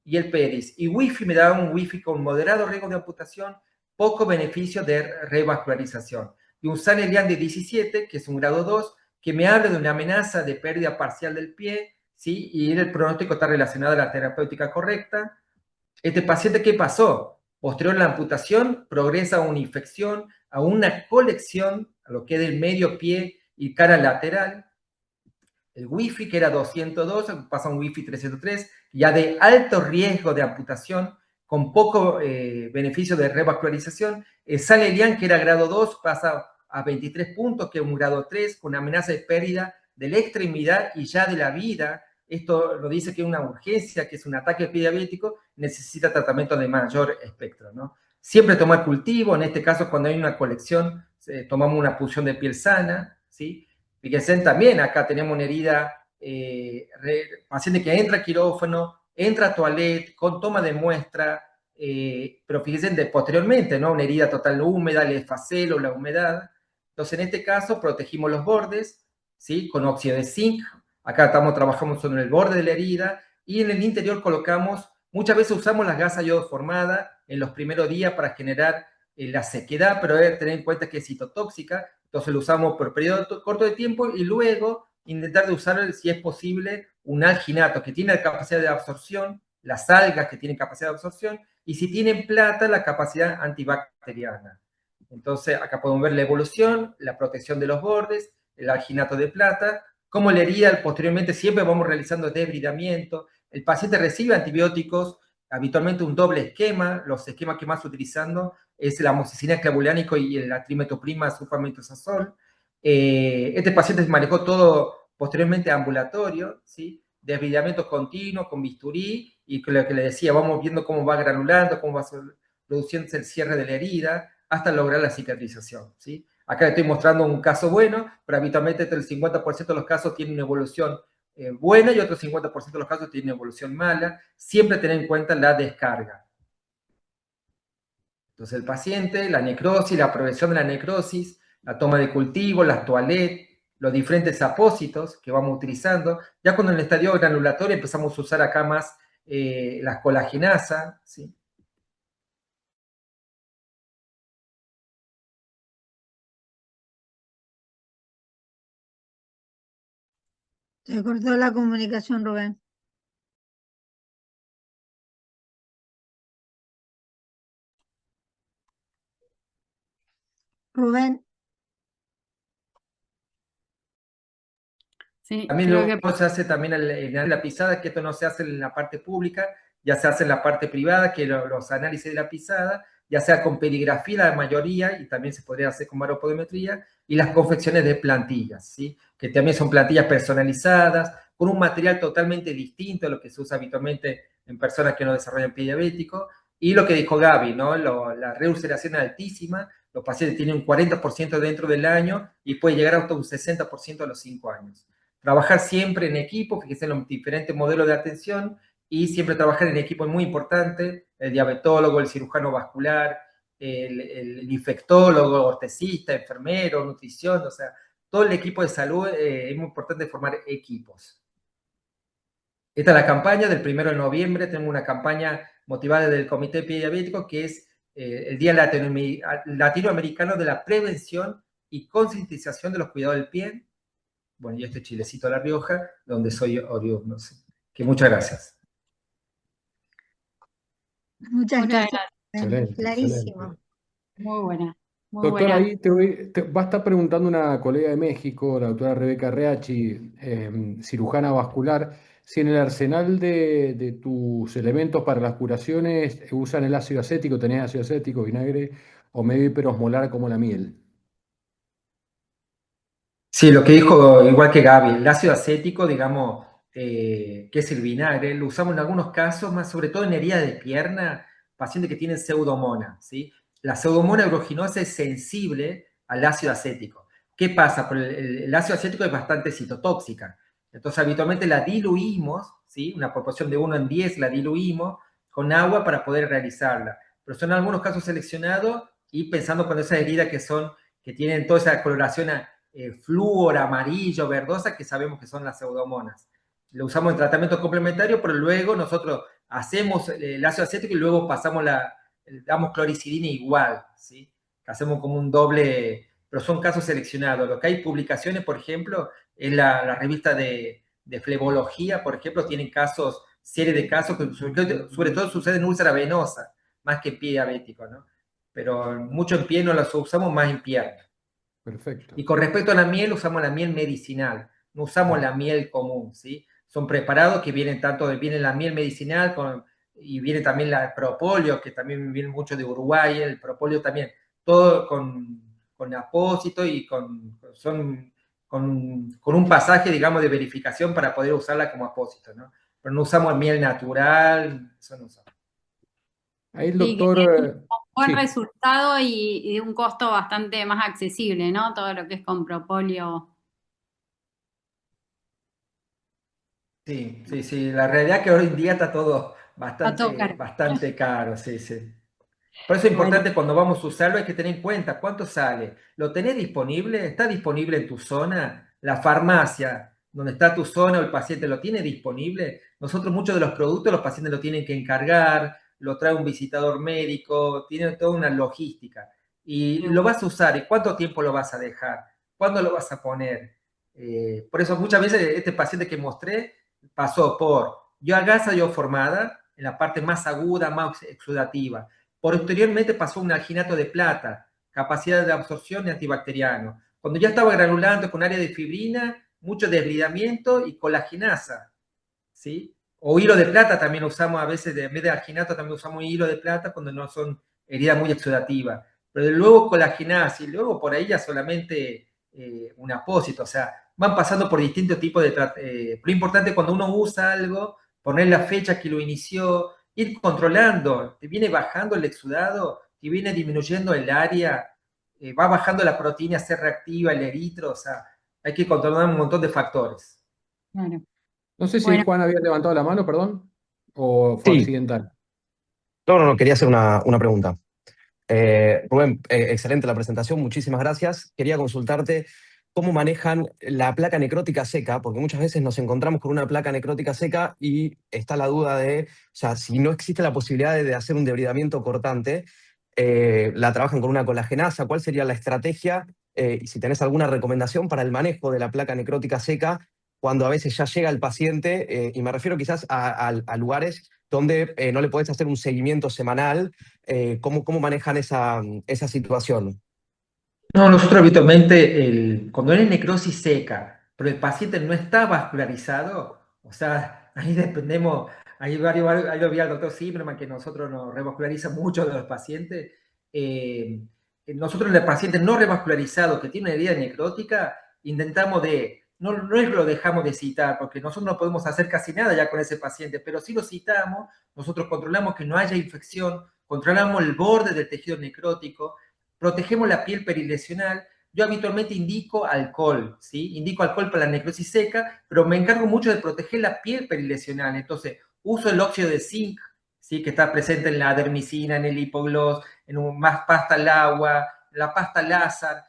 y el Pérez. Y Wi-Fi me da un Wi-Fi con moderado riesgo de amputación, poco beneficio de revascularización. Y un San Elian de 17, que es un grado 2, que me habla de una amenaza de pérdida parcial del pie, ¿sí? Y el pronóstico está relacionado a la terapéutica correcta. Este paciente, ¿qué pasó? Posterior a la amputación, progresa a una infección, a una colección, a lo que es del medio pie y cara lateral. El Wi-Fi, que era 202, pasa a un Wi-Fi 303, ya de alto riesgo de amputación, con poco beneficio de revascularización. El San Elian, que era grado 2, pasa a 23 puntos, que es un grado 3, con amenaza de pérdida de la extremidad y ya de la vida. Esto lo dice que es una urgencia, que es un ataque diabético, necesita tratamiento de mayor espectro, ¿no? Siempre tomar cultivo, en este caso cuando hay una colección, tomamos una punción de piel sana, ¿sí? Fíjense también, acá tenemos una herida, paciente que entra a quirófano, entra a toilet, con toma de muestra, pero fíjense posteriormente, ¿no? Una herida total húmeda, el esfacelo, la humedad. Entonces, en este caso, protegimos los bordes, ¿sí? Con óxido de zinc. Acá trabajamos sobre el borde de la herida, y en el interior colocamos, muchas veces usamos la gasa iodoformada en los primeros días para generar la sequedad, pero hay que tener en cuenta que es citotóxica. Entonces lo usamos por periodo corto de tiempo y luego intentar de usar, si es posible, un alginato que tiene la capacidad de absorción, las algas que tienen capacidad de absorción, y si tienen plata, la capacidad antibacteriana. Entonces acá podemos ver la evolución, la protección de los bordes, el alginato de plata, cómo la herida posteriormente siempre vamos realizando debridamiento. El paciente recibe antibióticos, habitualmente un doble esquema, los esquemas que más utilizando es la amoxicilina clavulánico y el trimetoprima sulfametosazol. Este paciente se manejó todo posteriormente ambulatorio, ¿sí? Debridamiento continuo con bisturí, y con lo que le decía, vamos viendo cómo va granulando, cómo va produciéndose el cierre de la herida, hasta lograr la cicatrización, ¿sí? Acá le estoy mostrando un caso bueno, pero habitualmente el 50% de los casos tienen una evolución buena y otro 50% de los casos tienen una evolución mala. Siempre tener en cuenta la descarga. Entonces el paciente, la necrosis, la progresión de la necrosis, la toma de cultivo, las toilettes, los diferentes apósitos que vamos utilizando. Ya cuando en el estadio granulatorio empezamos a usar acá más las colagenasas, ¿sí? Se cortó la comunicación, Rubén. Rubén, Sí, También creo luego que se hace también en la pisada, que esto no se hace en la parte pública, ya se hace en la parte privada, que los análisis de la pisada, ya sea con perigrafía la mayoría, y también se podría hacer con baropodometría, y las confecciones de plantillas, ¿sí? Que también son plantillas personalizadas, con un material totalmente distinto a lo que se usa habitualmente en personas que no desarrollan pie diabético, y lo que dijo Gaby, ¿no? La reulceración es altísima, los pacientes tienen un 40% dentro del año, y puede llegar hasta un 60% a los 5 años. Trabajar siempre en equipo, fíjense en los diferentes modelos de atención, y siempre trabajar en equipo es muy importante, el diabetólogo, el cirujano vascular, el infectólogo, ortesista, enfermero, nutrición, o sea, todo el equipo de salud, es muy importante formar equipos. Esta es la campaña del 1 de noviembre, tenemos una campaña motivada del Comité Diabético, que es el Día Latinoamericano de la Prevención y Concientización de los Cuidados del Pie. Bueno, y este chilecito a La Rioja, donde soy oriundo. ¿Sí? Que muchas gracias. muchas muchas gracias. gracias. Rubén. Excelente, Clarísimo. excelente. Muy buena, muy Doctora, buena. ahí va a estar preguntando una colega de México, la doctora Rebeca Reachi, cirujana vascular, si en el arsenal de tus elementos para las curaciones usan el ácido acético, tenés ácido acético, vinagre o medio hiperosmolar como la miel. Sí, lo que dijo, igual que Gaby, el ácido acético, digamos, que es el vinagre, lo usamos en algunos casos, más sobre todo en heridas de pierna, pacientes que tienen pseudomonas, ¿sí? La pseudomonas aeruginosa es sensible al ácido acético. ¿Qué pasa? Pues el ácido acético es bastante citotóxica. Entonces, habitualmente la diluimos, ¿sí? Una proporción de 1 en 10 la diluimos con agua para poder realizarla. Pero son algunos casos seleccionados y pensando con esas heridas que tienen toda esa coloración flúor, amarillo, verdosa, que sabemos que son las pseudomonas. Lo usamos en tratamiento complementario, pero luego nosotros hacemos el ácido acético y luego damos cloricidina igual, ¿sí? Hacemos como un doble, pero son casos seleccionados. Lo que hay publicaciones, por ejemplo, es la revista de flebología, por ejemplo, tienen serie de casos que sobre todo sucede en úlcera venosa, más que en pie diabético, ¿no? Pero mucho en pie no las usamos, más en pierna. Perfecto. Y con respecto a la miel, usamos la miel medicinal, no usamos la miel común, ¿sí? Son preparados que viene la miel medicinal y viene también la propóleo, que también viene mucho de Uruguay, el propóleo también, todo con apósito y con un pasaje, digamos, de verificación para poder usarla como apósito, ¿no? Pero no usamos miel natural, eso no usamos. Ahí el Sí, que doctor, tiene un buen sí. resultado y de un costo bastante más accesible, ¿no? Todo lo que es con propóleo. Sí, sí, sí. La realidad es que hoy en día está todo A todo bastante, caro. bastante caro, sí, sí. Por eso es Bueno, importante cuando vamos a usarlo, hay que tener en cuenta cuánto sale. ¿Lo tenés disponible? ¿Está disponible en tu zona? La farmacia donde está tu zona o el paciente lo tiene disponible. Nosotros muchos de los productos los pacientes lo tienen que encargar, lo trae un visitador médico, tiene toda una logística. Y lo vas a usar, ¿y cuánto tiempo lo vas a dejar? ¿Cuándo lo vas a poner? Por eso muchas veces este paciente que mostré pasó por gasa formada, en la parte más aguda, más exudativa. Posteriormente pasó un alginato de plata, capacidad de absorción y antibacteriano. Cuando ya estaba granulando con área de fibrina, mucho desbridamiento y colagenasa, ¿sí? O hilo de plata también usamos a veces, en vez de alginato también usamos hilo de plata cuando no son heridas muy exudativas. Pero luego colagenasa y luego por ahí ya solamente un apósito, o sea, van pasando por distintos tipos de lo importante cuando uno usa algo, poner la fecha que lo inició, ir controlando, te viene bajando el exudado, te viene disminuyendo el área, va bajando la proteína C reactiva, el eritro, o sea, hay que controlar un montón de factores. claro. No sé si Bueno, Juan había levantado la mano, perdón, o fue Sí, accidental. no, quería hacer una pregunta. Rubén, excelente la presentación, muchísimas gracias. Quería consultarte cómo manejan la placa necrótica seca, porque muchas veces nos encontramos con una placa necrótica seca y está la duda de, o sea, si no existe la posibilidad de hacer un debridamiento cortante, la trabajan con una colagenasa, ¿cuál sería la estrategia? Y si tenés alguna recomendación para el manejo de la placa necrótica seca cuando a veces ya llega el paciente, y me refiero quizás a lugares donde no le podés hacer un seguimiento semanal. ¿Cómo manejan esa situación? No, nosotros habitualmente, cuando hay necrosis seca, pero el paciente no está vascularizado, o sea, ahí dependemos, ahí lo vi al doctor Zimmerman, que nosotros nos revasculariza mucho de los pacientes. Nosotros en el paciente no revascularizado que tiene una herida necrótica, intentamos no es que lo dejamos de citar, porque nosotros no podemos hacer casi nada ya con ese paciente, pero si lo citamos, nosotros controlamos que no haya infección, controlamos el borde del tejido necrótico, protegemos la piel perilesional. Yo habitualmente indico alcohol, ¿sí? Indico alcohol para la necrosis seca, pero me encargo mucho de proteger la piel perilesional. Entonces, uso el óxido de zinc, ¿sí? Que está presente en la dermicina, en el hipogloss, más pasta al agua, la pasta Lázar.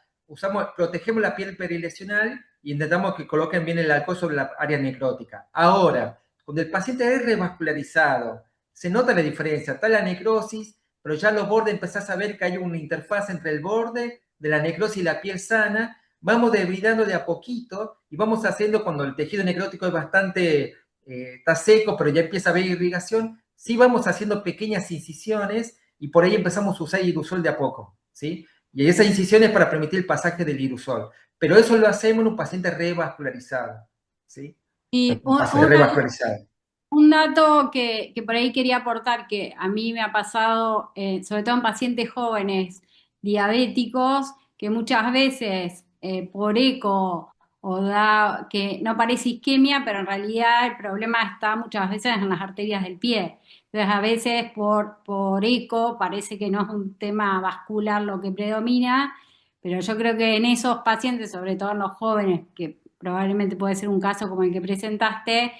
Protegemos la piel perilesional y intentamos que coloquen bien el alcohol sobre la área necrótica. Ahora, cuando el paciente es revascularizado, se nota la diferencia. Está la necrosis, pero ya los bordes empezás a ver que hay una interfaz entre el borde de la necrosis y la piel sana, vamos debridando de a poquito y vamos haciendo cuando el tejido necrótico es bastante, está seco, pero ya empieza a haber irrigación, sí vamos haciendo pequeñas incisiones y por ahí empezamos a usar irusol de a poco, ¿sí? Y esas incisiones para permitir el pasaje del irusol. Pero eso lo hacemos en un paciente revascularizado, ¿sí? y Un paciente revascularizado. un dato que por ahí quería aportar, que a mí me ha pasado, sobre todo en pacientes jóvenes diabéticos, que muchas veces por eco o da que no parece isquemia, pero en realidad el problema está muchas veces en las arterias del pie. Entonces a veces por eco parece que no es un tema vascular lo que predomina, pero yo creo que en esos pacientes, sobre todo en los jóvenes, que probablemente puede ser un caso como el que presentaste,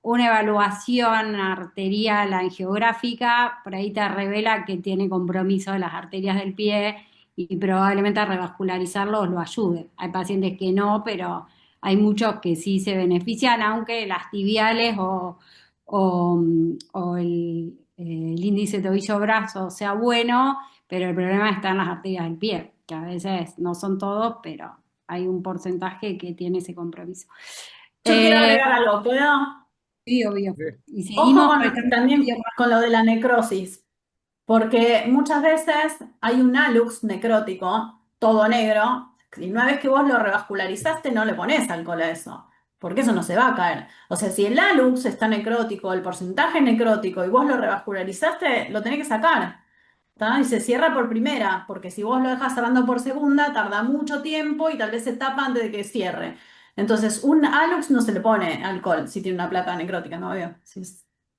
una evaluación arterial angiográfica, por ahí te revela que tiene compromiso de las arterias del pie y probablemente revascularizarlo lo ayude. Hay pacientes que no, pero hay muchos que sí se benefician, aunque las tibiales o el índice tobillo-brazo sea bueno, pero el problema está en las arterias del pie, que a veces no son todos, pero hay un porcentaje que tiene ese compromiso. Yo quiero agregar algo, ¿puedo? Sí, obvio. Sí. Y Ojo seguimos prestando también atención. con lo de la necrosis, porque muchas veces hay un hallux necrótico, todo negro, y una vez que vos lo revascularizaste no le pones alcohol a eso, porque eso no se va a caer. O sea, si el hallux está necrótico, el porcentaje es necrótico, y vos lo revascularizaste, lo tenés que sacar. ¿Tá? Y se cierra por primera, porque si vos lo dejas cerrando por segunda, tarda mucho tiempo y tal vez se tapa antes de que cierre. Entonces, un hallux no se le pone alcohol si tiene una placa necrótica, ¿no? Obvio.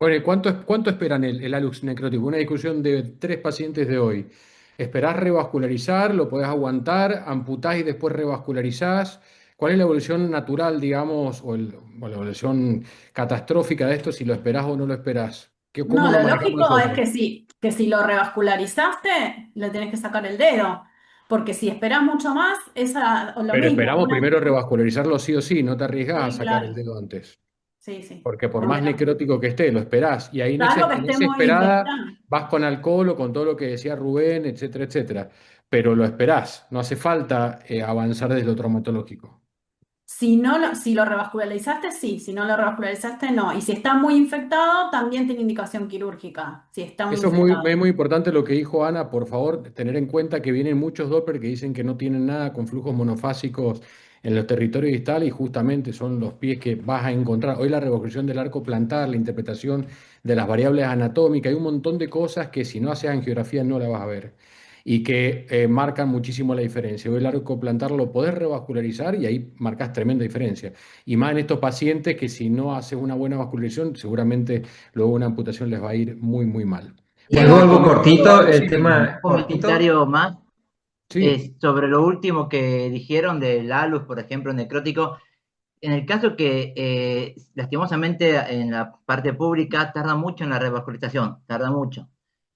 Bueno, ¿y cuánto esperan el hallux necrótico? Una discusión de 3 pacientes de hoy. ¿Esperás revascularizar? ¿Lo podés aguantar? ¿Amputás y después revascularizás? ¿Cuál es la evolución natural, digamos, o la evolución catastrófica de esto, si lo esperás o no lo esperás? ¿Cómo No, lo lo manejamos lógico es nosotros? que si lo revascularizaste, le tenés que sacar el dedo. Porque si esperás mucho más, o lo Pero mismo. esperamos primero revascularizarlo sí o sí, no te arriesgás Sí, a sacar el claro. dedo antes. Sí, sí. Porque por más Obvio. necrótico que esté, lo esperás. Y ahí Salvo que en esté esa muy esperada infectado. vas con alcohol o con todo lo que decía Rubén, etcétera, etcétera. Pero lo esperás. No hace falta avanzar desde lo traumatológico. Si lo revascularizaste, sí. Si no lo revascularizaste, no. Y si está muy infectado, también tiene indicación quirúrgica. Si está muy Eso infectado. es muy importante lo que dijo Ana, por favor, tener en cuenta que vienen muchos Doppler que dicen que no tienen nada con flujos monofásicos en los territorios distales y justamente son los pies que vas a encontrar. Hoy la revolución del arco plantar, la interpretación de las variables anatómicas, hay un montón de cosas que si no haces angiografía no la vas a ver y que marcan muchísimo la diferencia. Hoy el arco plantar lo podés revascularizar y ahí marcas tremenda diferencia. Y más en estos pacientes que si no haces una buena vascularización, seguramente luego una amputación les va a ir muy, muy mal. Y Bueno, algo listo. cortito, el Sí, tema Un cortito. comentario más sí, sobre lo último que dijeron del alus, por ejemplo, necrótico. En el caso que lastimosamente en la parte pública tarda mucho en la revascularización, tarda mucho.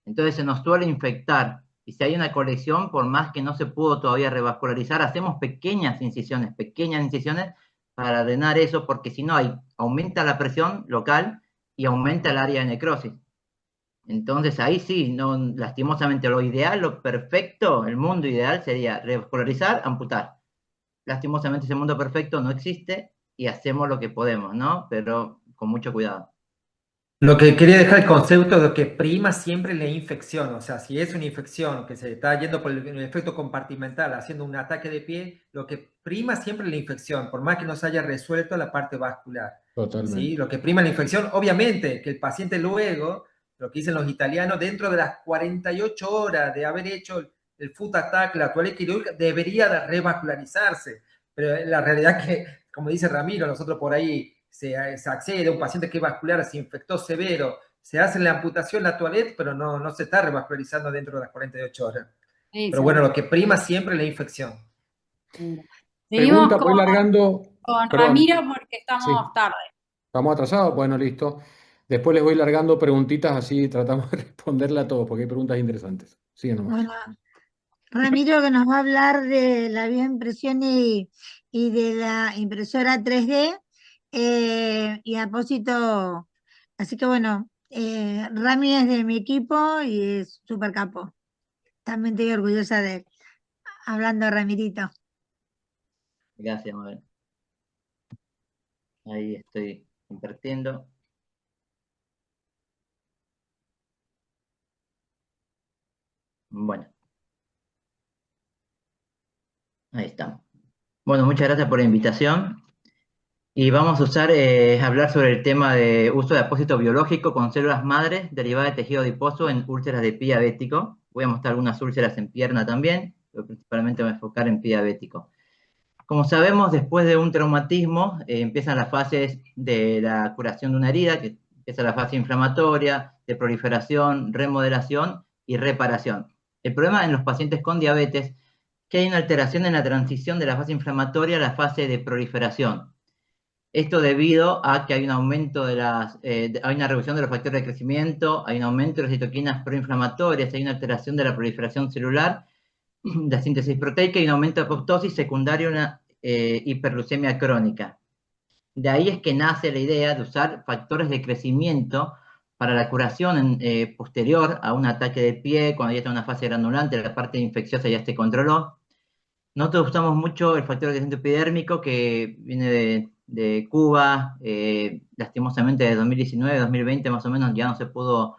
Entonces se nos suele infectar. Y si hay una colección, por más que no se pudo todavía revascularizar, hacemos pequeñas incisiones para drenar eso, porque si no aumenta la presión local y aumenta el área de necrosis. Entonces ahí sí, no, lastimosamente lo ideal, lo perfecto, el mundo ideal sería revascularizar, amputar. Lastimosamente ese mundo perfecto no existe y hacemos lo que podemos, ¿no? Pero con mucho cuidado. Lo que quería dejar el concepto de que prima siempre la infección, o sea, si es una infección que se está yendo por el efecto compartimental, haciendo un ataque de pie, lo que prima siempre es la infección, por más que no se haya resuelto la parte vascular. ¿Sí? totalmente. Lo que prima la infección, obviamente, que el paciente luego, lo que dicen los italianos, dentro de las 48 horas de haber hecho el foot attack, la toaleta quirúrgica, debería de revascularizarse. Pero la realidad que, como dice Ramiro, nosotros por ahí se accede a un paciente que es vascular, se infectó severo, se hace la amputación, la toaleta, pero no se está revascularizando dentro de las 48 horas. Sí, Pero bueno, seguro, lo que prima siempre es la infección. seguro. Seguimos Pregunta, voy largando. con Perdón, Ramiro porque estamos sí, tarde. estamos atrasados. Bueno, listo. Después les voy largando preguntitas, así tratamos de responderle a todos, porque hay preguntas interesantes. Sigan nomás. Bueno, Ramiro que nos va a hablar de la bioimpresión y de la impresora 3D y Apósito. Así que bueno, Rami es de mi equipo y es súper capo. También estoy orgullosa de él. Hablando Ramirito. Gracias, Mabel. Ahí estoy compartiendo. Bueno, ahí estamos. Bueno, muchas gracias por la invitación. Y vamos a hablar sobre el tema de uso de apósito biológico con células madres derivadas de tejido adiposo en úlceras de pie diabético. Voy a mostrar algunas úlceras en pierna también, pero principalmente voy a enfocar en pie diabético. Como sabemos, después de un traumatismo empiezan las fases de la curación de una herida, que empieza la fase inflamatoria, de proliferación, remodelación y reparación. El problema en los pacientes con diabetes es que hay una alteración en la transición de la fase inflamatoria a la fase de proliferación. Esto debido a que hay un aumento hay una reducción de los factores de crecimiento, hay un aumento de las citoquinas proinflamatorias, hay una alteración de la proliferación celular, la síntesis proteica y un aumento de apoptosis secundario a una hiperglucemia crónica. De ahí es que nace la idea de usar factores de crecimiento para la curación posterior a un ataque de pie, cuando ya está en una fase granulante, la parte infecciosa ya se controló. Nosotros usamos mucho el factor de crecimiento epidérmico que viene de Cuba, lastimosamente de 2019, 2020 más o menos ya no se pudo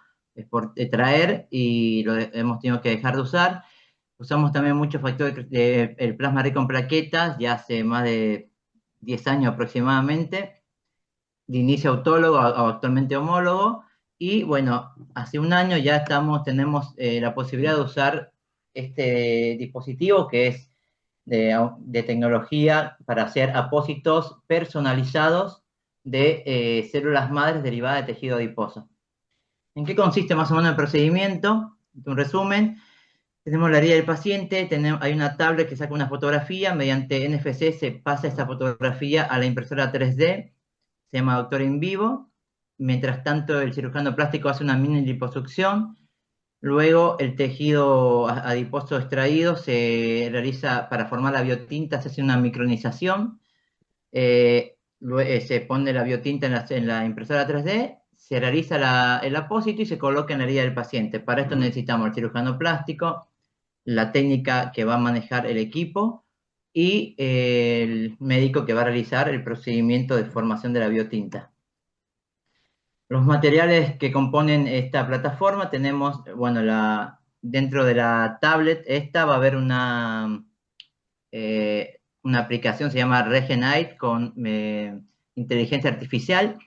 traer y lo hemos tenido que dejar de usar. Usamos también mucho factor el plasma rico en plaquetas, ya hace más de 10 años aproximadamente, de inicio autólogo o actualmente homólogo, y bueno, hace un año ya tenemos la posibilidad de usar este dispositivo que es de tecnología para hacer apósitos personalizados de células madres derivadas de tejido adiposo. ¿En qué consiste más o menos el procedimiento? Un resumen. Tenemos la herida del paciente, hay una tablet que saca una fotografía, mediante NFC se pasa esa fotografía a la impresora 3D, se llama Doctor in Vivo. Mientras tanto, el cirujano plástico hace una mini liposucción. Luego, el tejido adiposo extraído se realiza para formar la biotinta, se hace una micronización. Se pone la biotinta en la impresora 3D, se realiza el apósito y se coloca en la herida del paciente. Para esto necesitamos el cirujano plástico, la técnica que va a manejar el equipo y el médico que va a realizar el procedimiento de formación de la biotinta. Los materiales que componen esta plataforma tenemos, bueno, dentro de la tablet esta va a haber una aplicación, se llama Regenite, con inteligencia artificial,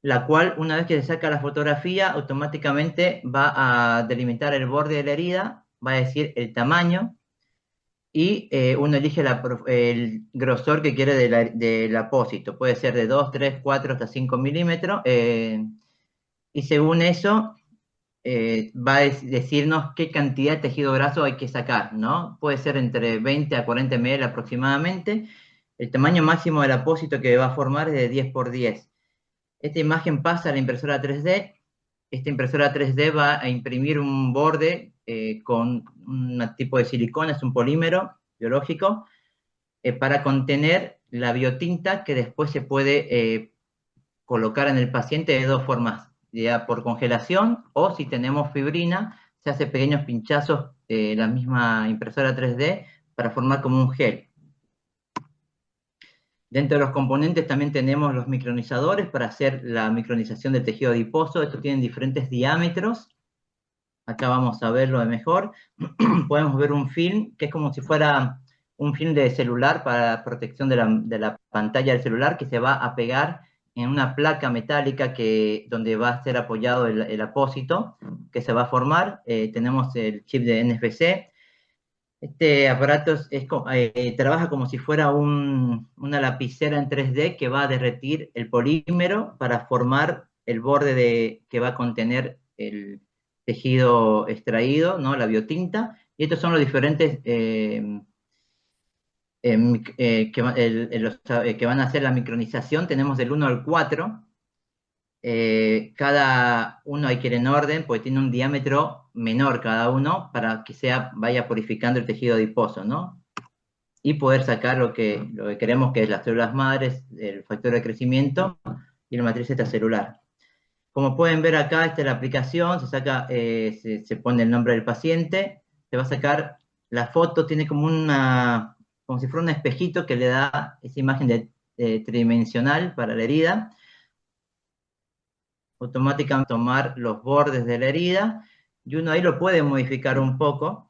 la cual una vez que se saca la fotografía automáticamente va a delimitar el borde de la herida, va a decir el tamaño, y uno elige el grosor que quiere del apósito. Puede ser de 2, 3, 4 hasta 5 milímetros. Y según eso, va a decirnos qué cantidad de tejido graso hay que sacar, ¿no? Puede ser entre 20 a 40 ml aproximadamente. El tamaño máximo del apósito que va a formar es de 10 por 10. Esta imagen pasa a la impresora 3D. Esta impresora 3D va a imprimir un borde con un tipo de silicona, es un polímero biológico, para contener la biotinta que después se puede colocar en el paciente de dos formas, ya por congelación o si tenemos fibrina, se hace pequeños pinchazos la misma impresora 3D para formar como un gel. Dentro de los componentes también tenemos los micronizadores para hacer la micronización del tejido adiposo. Estos tienen diferentes diámetros. Acá vamos a verlo de mejor. Podemos ver un film que es como si fuera un film de celular para protección de la pantalla del celular, que se va a pegar en una placa metálica donde va a ser apoyado el apósito que se va a formar. Tenemos el chip de NFC. Este aparato trabaja como si fuera una lapicera en 3D que va a derretir el polímero para formar el borde que va a contener el tejido extraído, ¿no? La biotinta. Y estos son los diferentes que van a hacer la micronización. Tenemos del 1 al 4. Cada uno hay que ir en orden, porque tiene un diámetro menor cada uno para que vaya purificando el tejido adiposo, ¿no? Y poder sacar lo que queremos, que es las células madres, el factor de crecimiento y la matriz extracelular. Como pueden ver acá, esta es la aplicación, se pone el nombre del paciente, se va a sacar la foto, tiene como si fuera un espejito que le da esa imagen tridimensional para la herida. Automáticamente tomar los bordes de la herida, y uno ahí lo puede modificar un poco,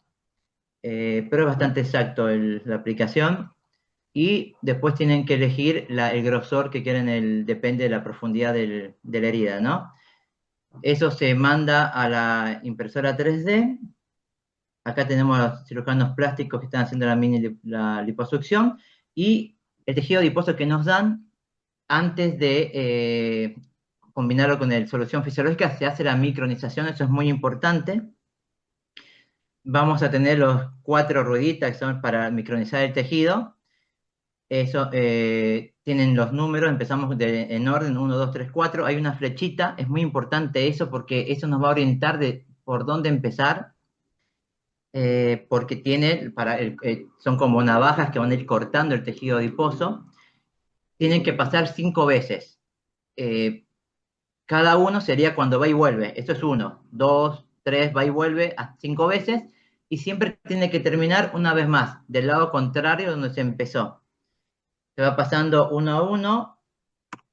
pero es bastante exacto la aplicación, y después tienen que elegir el grosor que quieren, depende de la profundidad de la herida, ¿no? Eso se manda a la impresora 3D. Acá tenemos a los cirujanos plásticos que están haciendo la liposucción, y el tejido adiposo que nos dan antes de combinarlo con la solución fisiológica, se hace la micronización, eso es muy importante. Vamos a tener los 4 rueditas que son para micronizar el tejido. Eso, tienen los números, empezamos en orden, 1, 2, 3, 4, hay una flechita, es muy importante eso porque eso nos va a orientar de por dónde empezar, porque son como navajas que van a ir cortando el tejido adiposo, tienen que pasar 5 veces. Cada uno sería cuando va y vuelve, esto es 1, 2, 3, va y vuelve 5 veces, y siempre tiene que terminar una vez más, del lado contrario donde se empezó. Se va pasando uno a uno,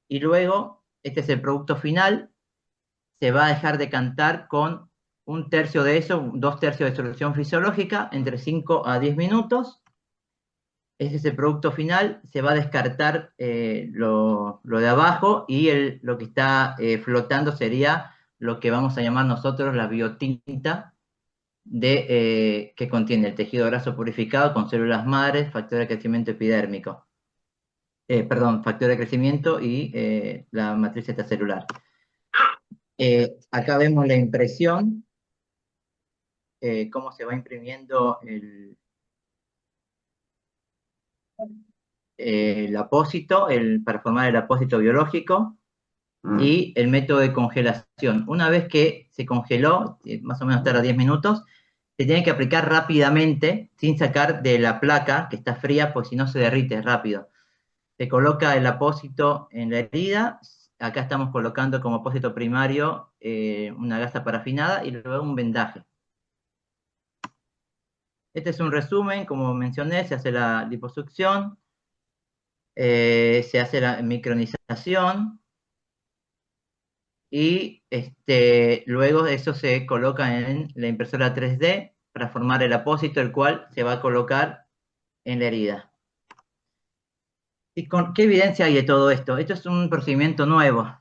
y luego, este es el producto final, se va a dejar decantar con 1/3 de eso, 2/3 de solución fisiológica, entre 5 a 10 minutos. Ese es el producto final, se va a descartar lo de abajo, y lo que está flotando sería lo que vamos a llamar nosotros la biotinta, que contiene el tejido graso purificado con células madres, factor de crecimiento epidérmico. Factor de crecimiento y la matriz extracelular. Acá vemos la impresión, cómo se va imprimiendo el apósito, para formar el apósito biológico, y el método de congelación. Una vez que se congeló, más o menos tarda 10 minutos, se tiene que aplicar rápidamente, sin sacar de la placa, que está fría, pues si no se derrite rápido. Se coloca el apósito en la herida. Acá estamos colocando como apósito primario una gasa parafinada y luego un vendaje. Este es un resumen, como mencioné, se hace la liposucción, se hace la micronización, y luego eso se coloca en la impresora 3D para formar el apósito, el cual se va a colocar en la herida. ¿Y qué evidencia hay de todo esto? Esto es un procedimiento nuevo.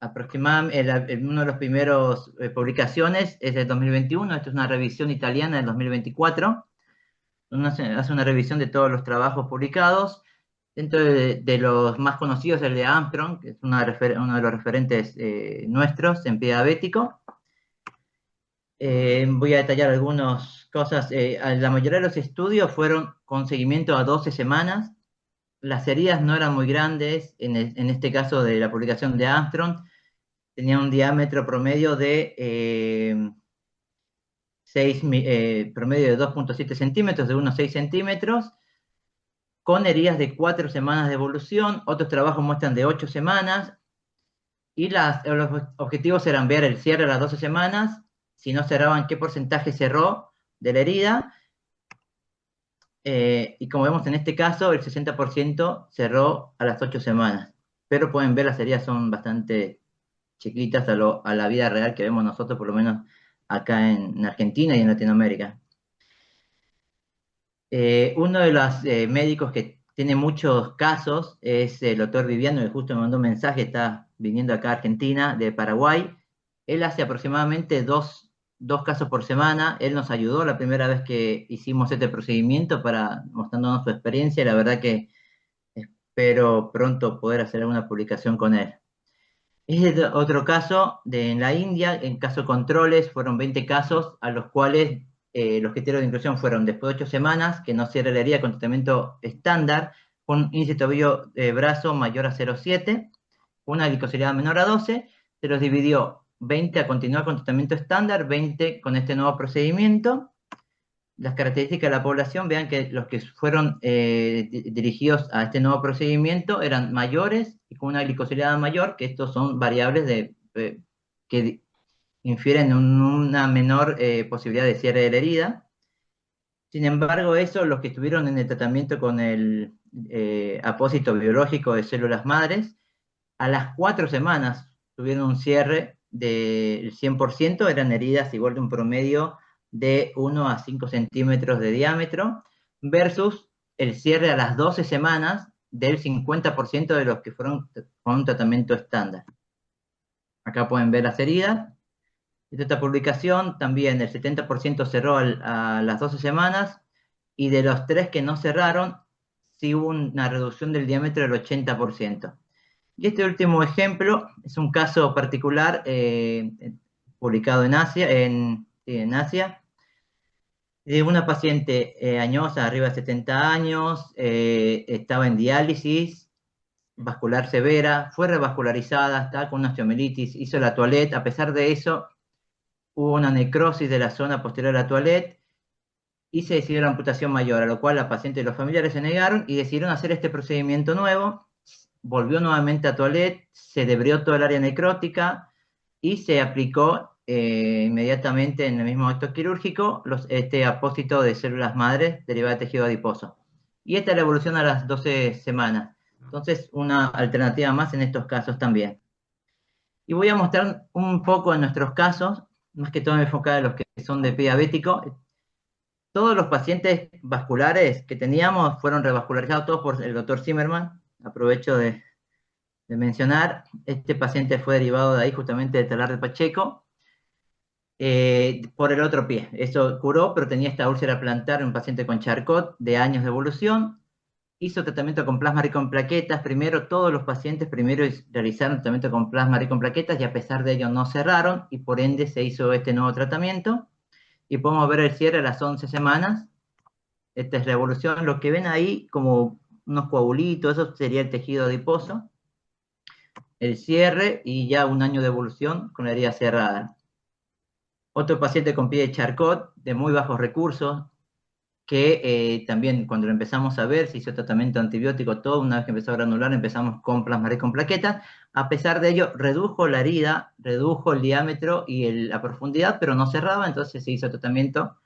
Aproximadamente, uno de los primeros publicaciones es del 2021, esto es una revisión italiana del 2024. Hace una revisión de todos los trabajos publicados. Dentro de los más conocidos, el de Armstrong, que es uno de los referentes nuestros en pie diabético. Voy a detallar algunas cosas. La mayoría de los estudios fueron con seguimiento a 12 semanas. Las heridas no eran muy grandes, en este caso de la publicación de Armstrong, tenía un diámetro promedio de 2.7 centímetros, de unos 6 centímetros, con heridas de 4 semanas de evolución. Otros trabajos muestran de 8 semanas, y los objetivos eran ver el cierre a las 12 semanas, si no cerraban, qué porcentaje cerró de la herida, y como vemos en este caso, el 60% cerró a las 8 semanas, pero pueden ver las heridas son bastante chiquitas a la vida real que vemos nosotros, por lo menos acá en Argentina y en Latinoamérica. Uno de los médicos que tiene muchos casos es el doctor Viviano, que justo me mandó un mensaje, está viniendo acá a Argentina, de Paraguay. Él hace aproximadamente dos casos por semana. Él nos ayudó la primera vez que hicimos este procedimiento, mostrándonos su experiencia, y la verdad que espero pronto poder hacer alguna publicación con él. Es otro caso en la India, en caso controles, fueron 20 casos a los cuales los criterios de inclusión fueron después de 8 semanas, que no cierre la herida con tratamiento estándar, con índice tobillo brazo mayor a 0,7, una glicosiridad menor a 12, se los dividió 20 a continuar con tratamiento estándar, 20 con este nuevo procedimiento. Las características de la población, vean que los que fueron dirigidos a este nuevo procedimiento eran mayores y con una glicosiridad mayor, que estos son variables que infieren una menor posibilidad de cierre de la herida. Sin embargo, los que estuvieron en el tratamiento con el apósito biológico de células madres, a las 4 semanas tuvieron un cierre del 100%, eran heridas igual de un promedio de 1 a 5 centímetros de diámetro, versus el cierre a las 12 semanas del 50% de los que fueron con un tratamiento estándar. Acá pueden ver las heridas. Esta publicación también el 70% cerró a las 12 semanas, y de los 3 que no cerraron, sí hubo una reducción del diámetro del 80%. Y este último ejemplo es un caso particular publicado en Asia, Una paciente añosa, arriba de 70 años, estaba en diálisis vascular severa, fue revascularizada, estaba con una osteomelitis, hizo la toilette. A pesar de eso, hubo una necrosis de la zona posterior a la toilette y se decidió la amputación mayor, a lo cual la paciente y los familiares se negaron y decidieron hacer este procedimiento nuevo. Volvió nuevamente a toilette, se debrió todo el área necrótica y se aplicó inmediatamente en el mismo acto quirúrgico este apósito de células madres derivadas de tejido adiposo. Y esta es la evolución a las 12 semanas. Entonces, una alternativa más en estos casos también. Y voy a mostrar un poco en nuestros casos, más que todo enfocado en los que son de pie diabético. Todos los pacientes vasculares que teníamos fueron revascularizados todos por el doctor Zimmerman. Aprovecho de mencionar, este paciente fue derivado de ahí justamente de Talar de Pacheco, por el otro pie. Eso curó, pero tenía esta úlcera plantar en un paciente con Charcot de años de evolución. Hizo tratamiento con plasma rico en plaquetas. Primero, todos los pacientes primero realizaron tratamiento con plasma rico en plaquetas y a pesar de ello no cerraron y por ende se hizo este nuevo tratamiento. Y podemos ver el cierre a las 11 semanas. Esta es la evolución. Lo que ven ahí como unos coagulitos, eso sería el tejido adiposo. El cierre y ya un año de evolución con la herida cerrada. Otro paciente con pie de Charcot, de muy bajos recursos, que también cuando lo empezamos a ver, se hizo tratamiento antibiótico, todo, una vez que empezó a granular, empezamos con plasma rico en plaquetas. A pesar de ello, redujo la herida, redujo el diámetro y la profundidad, pero no cerraba, entonces se hizo tratamiento,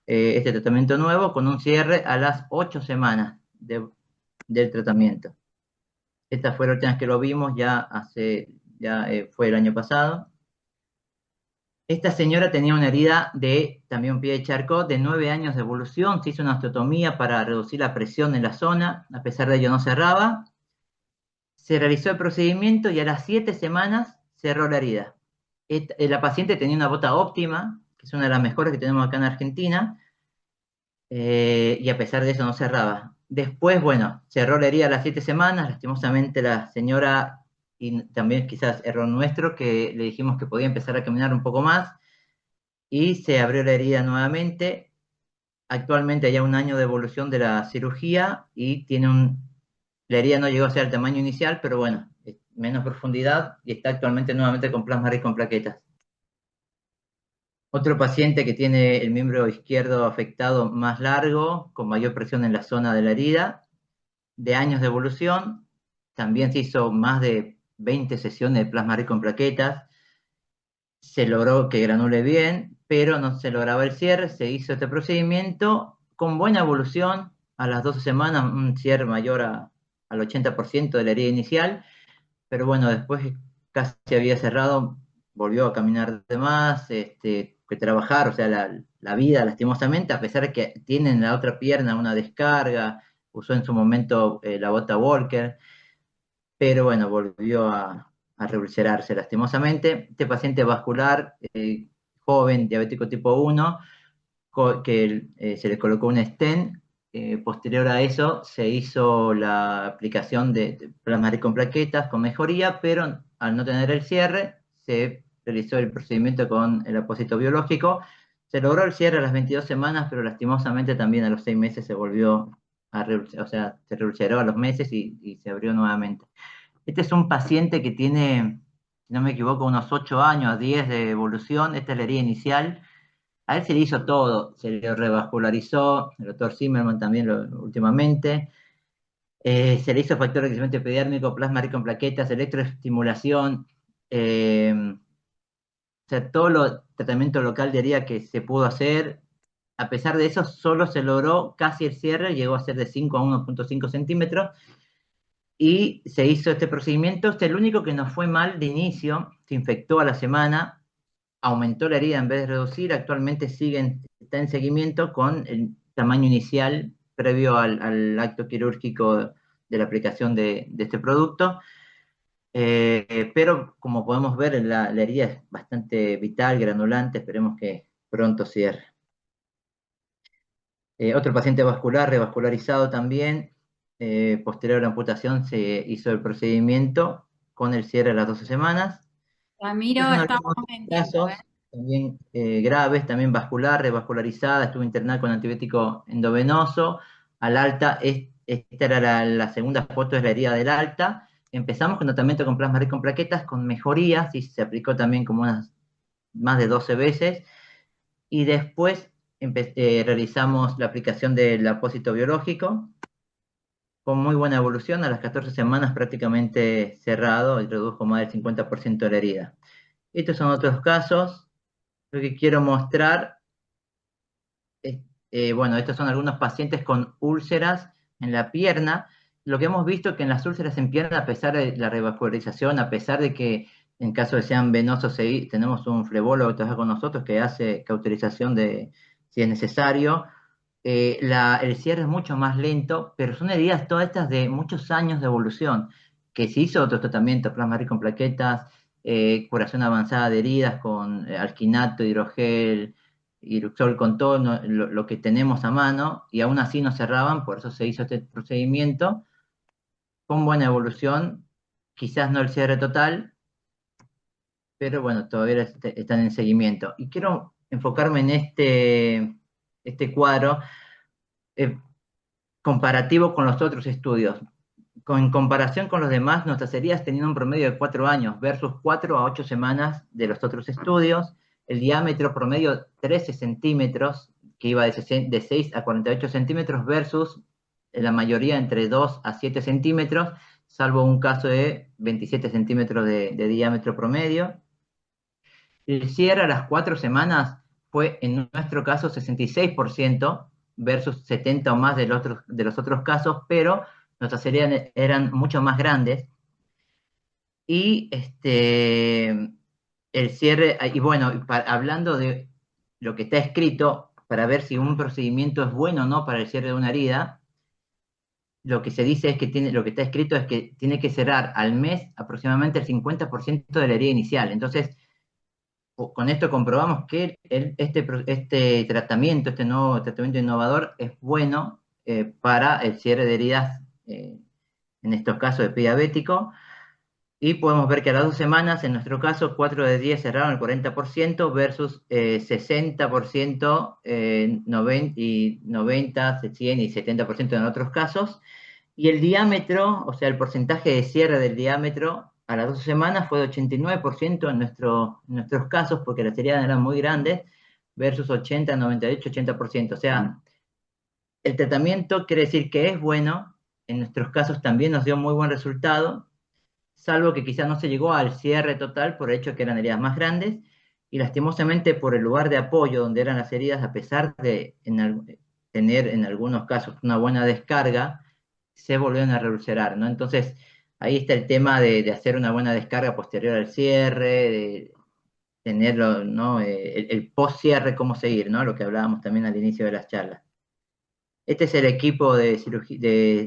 este tratamiento nuevo, con un cierre a las 8 semanas del tratamiento. Esta fue la última vez que lo vimos, fue el año pasado. Esta señora tenía una herida de también un pie de Charcot de 9 años de evolución. Se hizo una osteotomía para reducir la presión en la zona. A pesar de ello no cerraba. Se realizó el procedimiento y a las 7 semanas cerró la herida. La paciente tenía una bota óptima, que es una de las mejores que tenemos acá en Argentina, y a pesar de eso no cerraba. Después, bueno, cerró la herida a las 7 semanas. Lastimosamente la señora, y también quizás error nuestro, que le dijimos que podía empezar a caminar un poco más, y se abrió la herida nuevamente. Actualmente hay ya un año de evolución de la cirugía y la herida no llegó a ser el tamaño inicial, pero bueno, menos profundidad y está actualmente nuevamente con plasma rico en plaquetas. Otro paciente que tiene el miembro izquierdo afectado más largo, con mayor presión en la zona de la herida, de años de evolución. También se hizo más de 20 sesiones de plasma rico en plaquetas. Se logró que granule bien, pero no se lograba el cierre. Se hizo este procedimiento con buena evolución. A las 12 semanas, un cierre mayor al 80% de la herida inicial. Pero bueno, después casi había cerrado, volvió a caminar de más, que trabajar, o sea, la vida, lastimosamente, a pesar de que tiene en la otra pierna una descarga, usó en su momento la bota Walker, pero bueno, volvió a reulcerarse lastimosamente. Este paciente vascular, joven, diabético tipo 1, que se le colocó un stent. Posterior a eso se hizo la aplicación de plasma rico en plaquetas con mejoría, pero al no tener el cierre, se realizó el procedimiento con el apósito biológico. Se logró el cierre a las 22 semanas, pero lastimosamente también a los 6 meses se volvió o sea, se reulceró a los meses y se abrió nuevamente. Este es un paciente que tiene, si no me equivoco, unos 8 años, 10 de evolución. Esta es la herida inicial. A él se le hizo todo, se le revascularizó, el doctor Zimmerman también últimamente. Se le hizo factor de crecimiento epidérmico, plasma rico en plaquetas, electroestimulación, o sea, todo el tratamiento local de herida que se pudo hacer. A pesar de eso, solo se logró casi el cierre, llegó a ser de 5 a 1.5 centímetros, y se hizo este procedimiento. Este es el único que nos fue mal de inicio, se infectó a la semana, aumentó la herida en vez de reducir. Actualmente está en seguimiento con el tamaño inicial previo al acto quirúrgico de la aplicación de este producto. Pero como podemos ver, la herida es bastante vital, granulante, esperemos que pronto cierre. Otro paciente vascular, revascularizado también, posterior a la amputación se hizo el procedimiento con el cierre a las 12 semanas. Ramiro, Es uno de estamos los en tiempo, casos. ¿eh? también graves, también vascular, revascularizada, estuvo internada con antibiótico endovenoso. Al alta, esta era la segunda foto de la herida del alta. Empezamos con tratamiento con plasma rico en plaquetas, con mejorías, y se aplicó también como unas más de 12 veces. Y después realizamos la aplicación del apósito biológico, con muy buena evolución. A las 14 semanas prácticamente cerrado y redujo más del 50% de la herida. Estos son otros casos. Lo que quiero mostrar es, bueno, estos son algunos pacientes con úlceras en la pierna. Lo que hemos visto es que en las úlceras en pierna, a pesar de la revascularización, a pesar de que en caso de sean venosos, tenemos un flebólogo que trabaja con nosotros que hace cauterización de si es necesario. El cierre es mucho más lento, pero son heridas todas estas de muchos años de evolución, que se hizo otro tratamiento, plasma rico en plaquetas, curación avanzada de heridas con alquinato, hidrogel, Iruxol, con todo lo que tenemos a mano, y aún así no cerraban. Por eso se hizo este procedimiento con buena evolución, quizás no el cierre total, pero bueno, todavía están en seguimiento. Y quiero enfocarme en este cuadro eh, comparativo con los otros estudios. En comparación con los demás, nuestras heridas tenían un promedio de 4 años versus 4 a 8 semanas de los otros estudios. El diámetro promedio 13 centímetros, que iba de 6 a 48 centímetros, versus la mayoría entre 2 a 7 centímetros, salvo un caso de 27 centímetros de diámetro promedio. El cierre a las 4 semanas fue, en nuestro caso, 66% versus 70 o más de los otros casos, pero nuestras heridas eran mucho más grandes. Y el cierre, y bueno, hablando de lo que está escrito, para ver si un procedimiento es bueno o no para el cierre de una herida, lo que se dice es que lo que está escrito es que tiene que cerrar al mes aproximadamente el 50% de la herida inicial. Entonces, con esto comprobamos que este tratamiento, este nuevo tratamiento innovador, es bueno para el cierre de heridas, en estos casos de pie diabético. Y podemos ver que a las 2 semanas, en nuestro caso, 4 de 10 cerraron el 40% versus 60%, 90, 100 y 70% en otros casos. Y el diámetro, o sea, el porcentaje de cierre del diámetro a las 12 semanas fue de 89% en nuestros casos, porque las heridas eran muy grandes, versus 80, 98, 80%. O sea, el tratamiento quiere decir que es bueno. En nuestros casos también nos dio muy buen resultado, salvo que quizás no se llegó al cierre total por el hecho que eran heridas más grandes, y lastimosamente por el lugar de apoyo donde eran las heridas, a pesar de tener en algunos casos una buena descarga, se volvieron a reulcerar, ¿no? Entonces, ahí está el tema de hacer una buena descarga posterior al cierre, de tenerlo, ¿no? El post-cierre, cómo seguir, ¿no? Lo que hablábamos también al inicio de las charlas. Este es el equipo de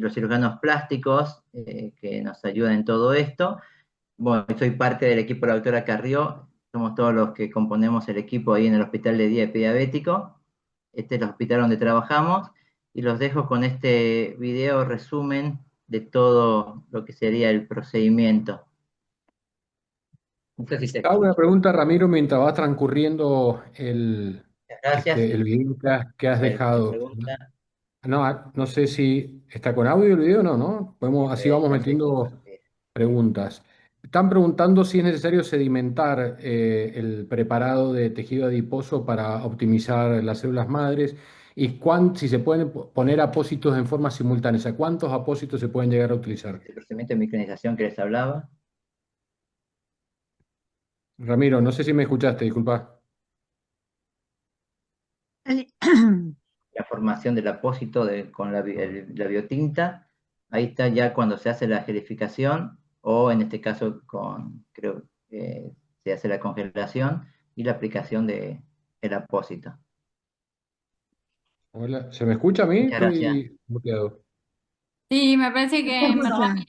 los cirujanos plásticos que nos ayudan en todo esto. Bueno, soy parte del equipo de la doctora Carrió, somos todos los que componemos el equipo ahí en el Hospital de Día de Diabético. Este es el hospital donde trabajamos, y los dejo con este video resumen de todo lo que sería el procedimiento. No sé si se Hago una escucha. pregunta, Ramiro, mientras va transcurriendo Gracias. el video que has A ver, ¿alguna dejado. pregunta? No, no sé si está con audio el video o no, ¿no? Así vamos Ya te metiendo compartí. preguntas. Están preguntando si es necesario sedimentar el preparado de tejido adiposo para optimizar las células madres y si se pueden poner apósitos en forma simultánea. O sea, ¿cuántos apósitos se pueden llegar a utilizar? Este procedimiento de micronización que les hablaba, Ramiro, no sé si me escuchaste, disculpa. la formación del apósito con la biotinta. Ahí está ya cuando se hace la gelificación, o en este caso creo que se hace la congelación y la aplicación del apósito. Hola, ¿se me escucha a mí? Muchas gracias. Estoy muteado. Sí, me parece Se que Ramiro escucha.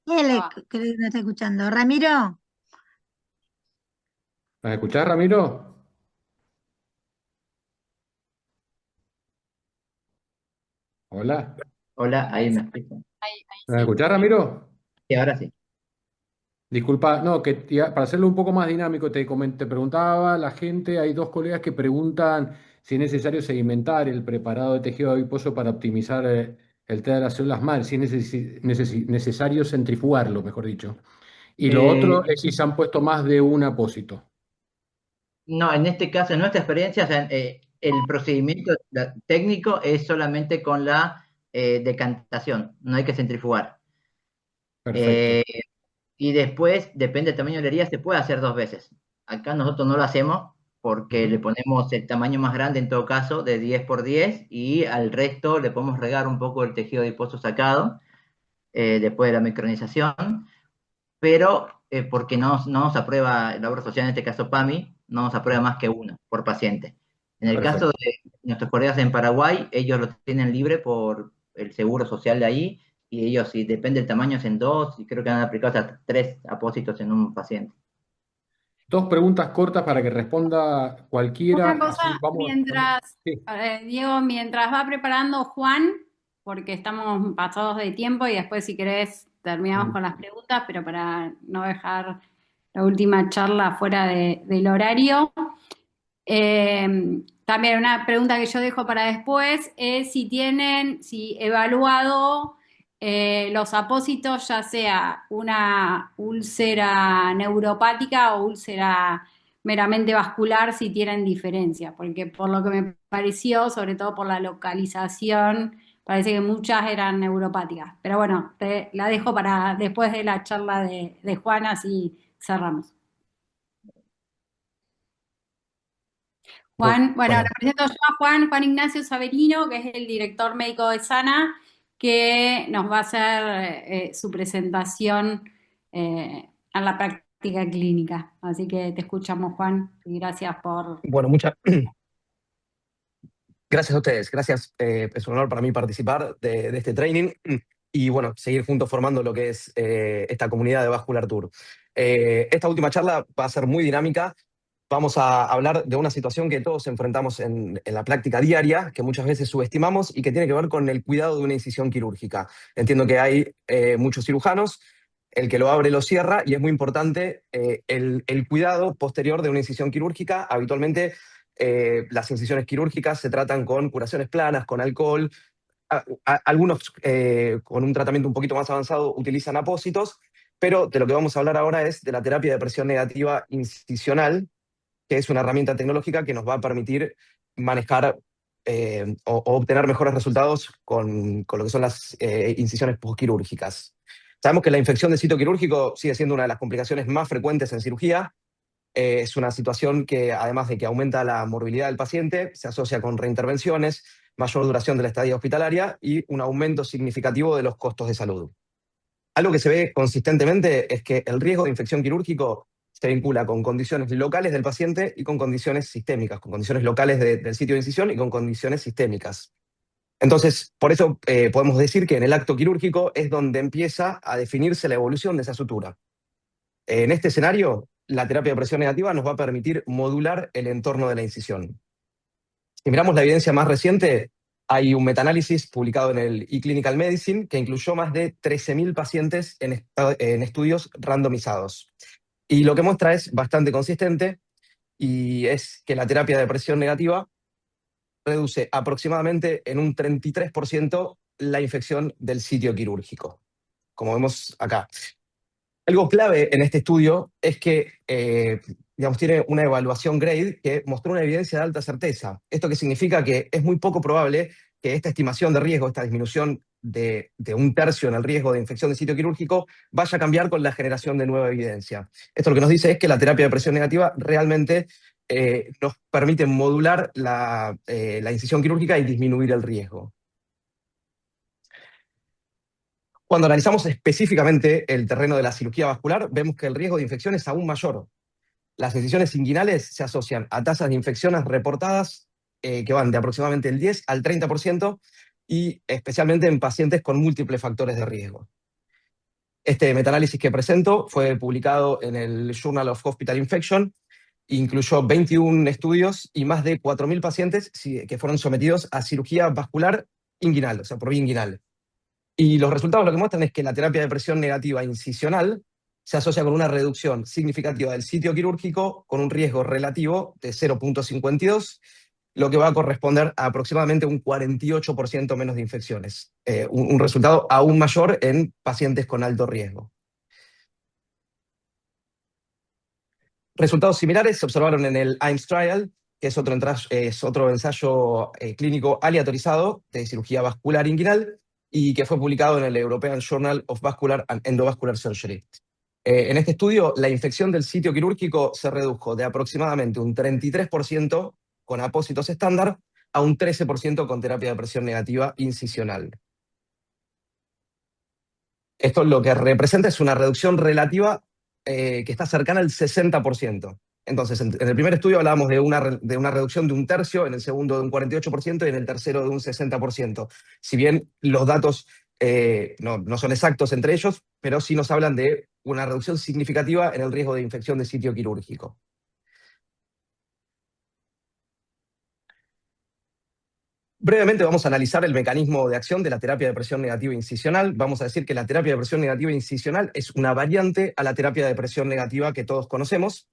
Él estaba. creo que no está escuchando. Ramiro, ¿Me escuchás, Ramiro? Hola. Hola, ahí Ahí, me escuchan. ahí ¿Me sí. escuchás, Ramiro? Sí, ahora sí. Disculpa, no, para hacerlo un poco más dinámico, te preguntaba la gente, hay dos colegas que preguntan si es necesario sedimentar el preparado de tejido adiposo para optimizar el tema de las células madre, si es necesario centrifugarlo, mejor dicho. Y lo Eh, otro es si se han puesto más de un apósito. no, en este caso, en nuestra experiencia, o sea, el procedimiento técnico es solamente con la decantación, no hay que centrifugar. Perfecto. Eh, y después, depende del tamaño de la herida, se puede hacer 2 veces. Acá nosotros no lo hacemos porque Ujú. le ponemos el tamaño más grande en todo caso, de 10 por 10, y al resto le podemos regar un poco el tejido adiposo sacado después de la micronización, pero porque no nos aprueba la obra social, en este caso PAMI, no nos aprueba más que una por paciente. En el caso Perfecto. de nuestros colegas en Paraguay, ellos lo tienen libre por el seguro social de ahí, y ellos, si depende del tamaño, hacen 2, y creo que han aplicado hasta 3 apósitos en un paciente. Dos preguntas cortas para que responda cualquiera, Una cosa, así vamos. Sí. Diego, mientras va preparando Juan, porque estamos pasados de tiempo y después si querés terminamos Mm. con las preguntas, pero para no dejar la última charla fuera del horario. También una pregunta que yo dejo para después es si evaluado los apósitos, ya sea una úlcera neuropática o úlcera meramente vascular, si tienen diferencia, porque por lo que me pareció, sobre todo por la localización, parece que muchas eran neuropáticas. Pero bueno, te la dejo para después de la charla de Juan, así cerramos. Juan, bueno, Bueno, le presento yo a Juan Ignacio Saverino, que es el director médico de Sana, que nos va a hacer su presentación en la práctica clínica. Así que te escuchamos, Juan, y gracias por... bueno, gracias a ustedes. Gracias. Es un honor para mí participar de este training y bueno, seguir juntos formando lo que es esta comunidad de Vascular Tour. Esta última charla va a ser muy dinámica. Vamos a hablar de una situación que todos enfrentamos en la práctica diaria, que muchas veces subestimamos y que tiene que ver con el cuidado de una incisión quirúrgica. Entiendo que hay muchos cirujanos, el que lo abre lo cierra, y es muy importante el cuidado posterior de una incisión quirúrgica. Habitualmente las incisiones quirúrgicas se tratan con curaciones planas, con alcohol. Algunos con un tratamiento un poquito más avanzado utilizan apósitos, pero de lo que vamos a hablar ahora es de la terapia de presión negativa incisional, que es una herramienta tecnológica que nos va a permitir manejar o obtener mejores resultados con lo que son las incisiones postquirúrgicas. Sabemos que la infección de sitio quirúrgico sigue siendo una de las complicaciones más frecuentes en cirugía. Es una situación que, además de que aumenta la morbilidad del paciente, se asocia con reintervenciones, mayor duración de la estadía hospitalaria y un aumento significativo de los costos de salud. Algo que se ve consistentemente es que el riesgo de infección quirúrgico se vincula con condiciones locales del paciente y con condiciones sistémicas, con condiciones locales del sitio de incisión y con condiciones sistémicas. Entonces, por eso podemos decir que en el acto quirúrgico es donde empieza a definirse la evolución de esa sutura. En este escenario, la terapia de presión negativa nos va a permitir modular el entorno de la incisión. Si miramos la evidencia más reciente, hay un metaanálisis publicado en el eClinical Medicine que incluyó más de 13.000 pacientes en estudios randomizados. Y lo que muestra es bastante consistente, y es que la terapia de presión negativa reduce aproximadamente en un 33% la infección del sitio quirúrgico, como vemos acá. Algo clave en este estudio es que digamos, tiene una evaluación GRADE que mostró una evidencia de alta certeza. ¿Esto qué significa? Que es muy poco probable que esta estimación de riesgo, esta disminución de un tercio en el riesgo de infección de sitio quirúrgico, vaya a cambiar con la generación de nueva evidencia. Esto lo que nos dice es que la terapia de presión negativa realmente nos permite modular la incisión quirúrgica y disminuir el riesgo. Cuando analizamos específicamente el terreno de la cirugía vascular, vemos que el riesgo de infección es aún mayor. Las incisiones inguinales se asocian a tasas de infecciones reportadas que van de aproximadamente el 10 al 30%, y especialmente en pacientes con múltiples factores de riesgo. Este metaanálisis que presento fue publicado en el Journal of Hospital Infection, incluyó 21 estudios y más de 4.000 pacientes que fueron sometidos a cirugía vascular inguinal, o sea, por vía inguinal. Y los resultados lo que muestran es que la terapia de presión negativa incisional se asocia con una reducción significativa del sitio quirúrgico con un riesgo relativo de 0,52, lo que va a corresponder a aproximadamente un 48% menos de infecciones. Un resultado aún mayor en pacientes con alto riesgo. Resultados similares se observaron en el AIMS Trial, que es otro ensayo clínico aleatorizado de cirugía vascular inguinal y que fue publicado en el European Journal of Vascular and Endovascular Surgery. En este estudio, la infección del sitio quirúrgico se redujo de aproximadamente un 33% con apósitos estándar a un 13% con terapia de presión negativa incisional. Esto lo que representa es una reducción relativa que está cercana al 60%. Entonces, en el primer estudio hablábamos de una reducción de un tercio, en el segundo de un 48% y en el tercero de un 60%. Si bien los datos no son exactos entre ellos, pero sí nos hablan de una reducción significativa en el riesgo de infección de sitio quirúrgico. Brevemente vamos a analizar el mecanismo de acción de la terapia de presión negativa incisional. Vamos a decir que la terapia de presión negativa incisional es una variante a la terapia de presión negativa que todos conocemos.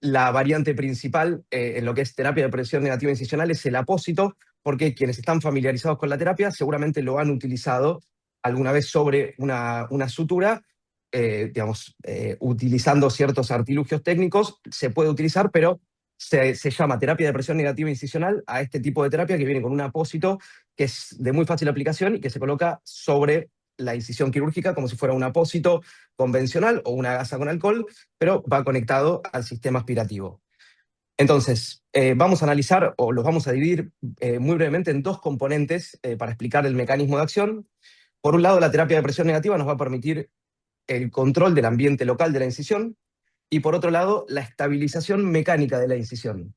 La variante principal en lo que es terapia de presión negativa incisional es el apósito, porque quienes están familiarizados con la terapia seguramente lo han utilizado alguna vez sobre una sutura, utilizando ciertos artilugios técnicos. Se puede utilizar, pero se llama terapia de presión negativa incisional a este tipo de terapia que viene con un apósito que es de muy fácil aplicación y que se coloca sobre la incisión quirúrgica como si fuera un apósito convencional o una gasa con alcohol, pero va conectado al sistema aspirativo. Entonces, vamos a analizar, o los vamos a dividir muy brevemente en dos componentes para explicar el mecanismo de acción. Por un lado, la terapia de presión negativa nos va a permitir el control del ambiente local de la incisión, y por otro lado, la estabilización mecánica de la incisión.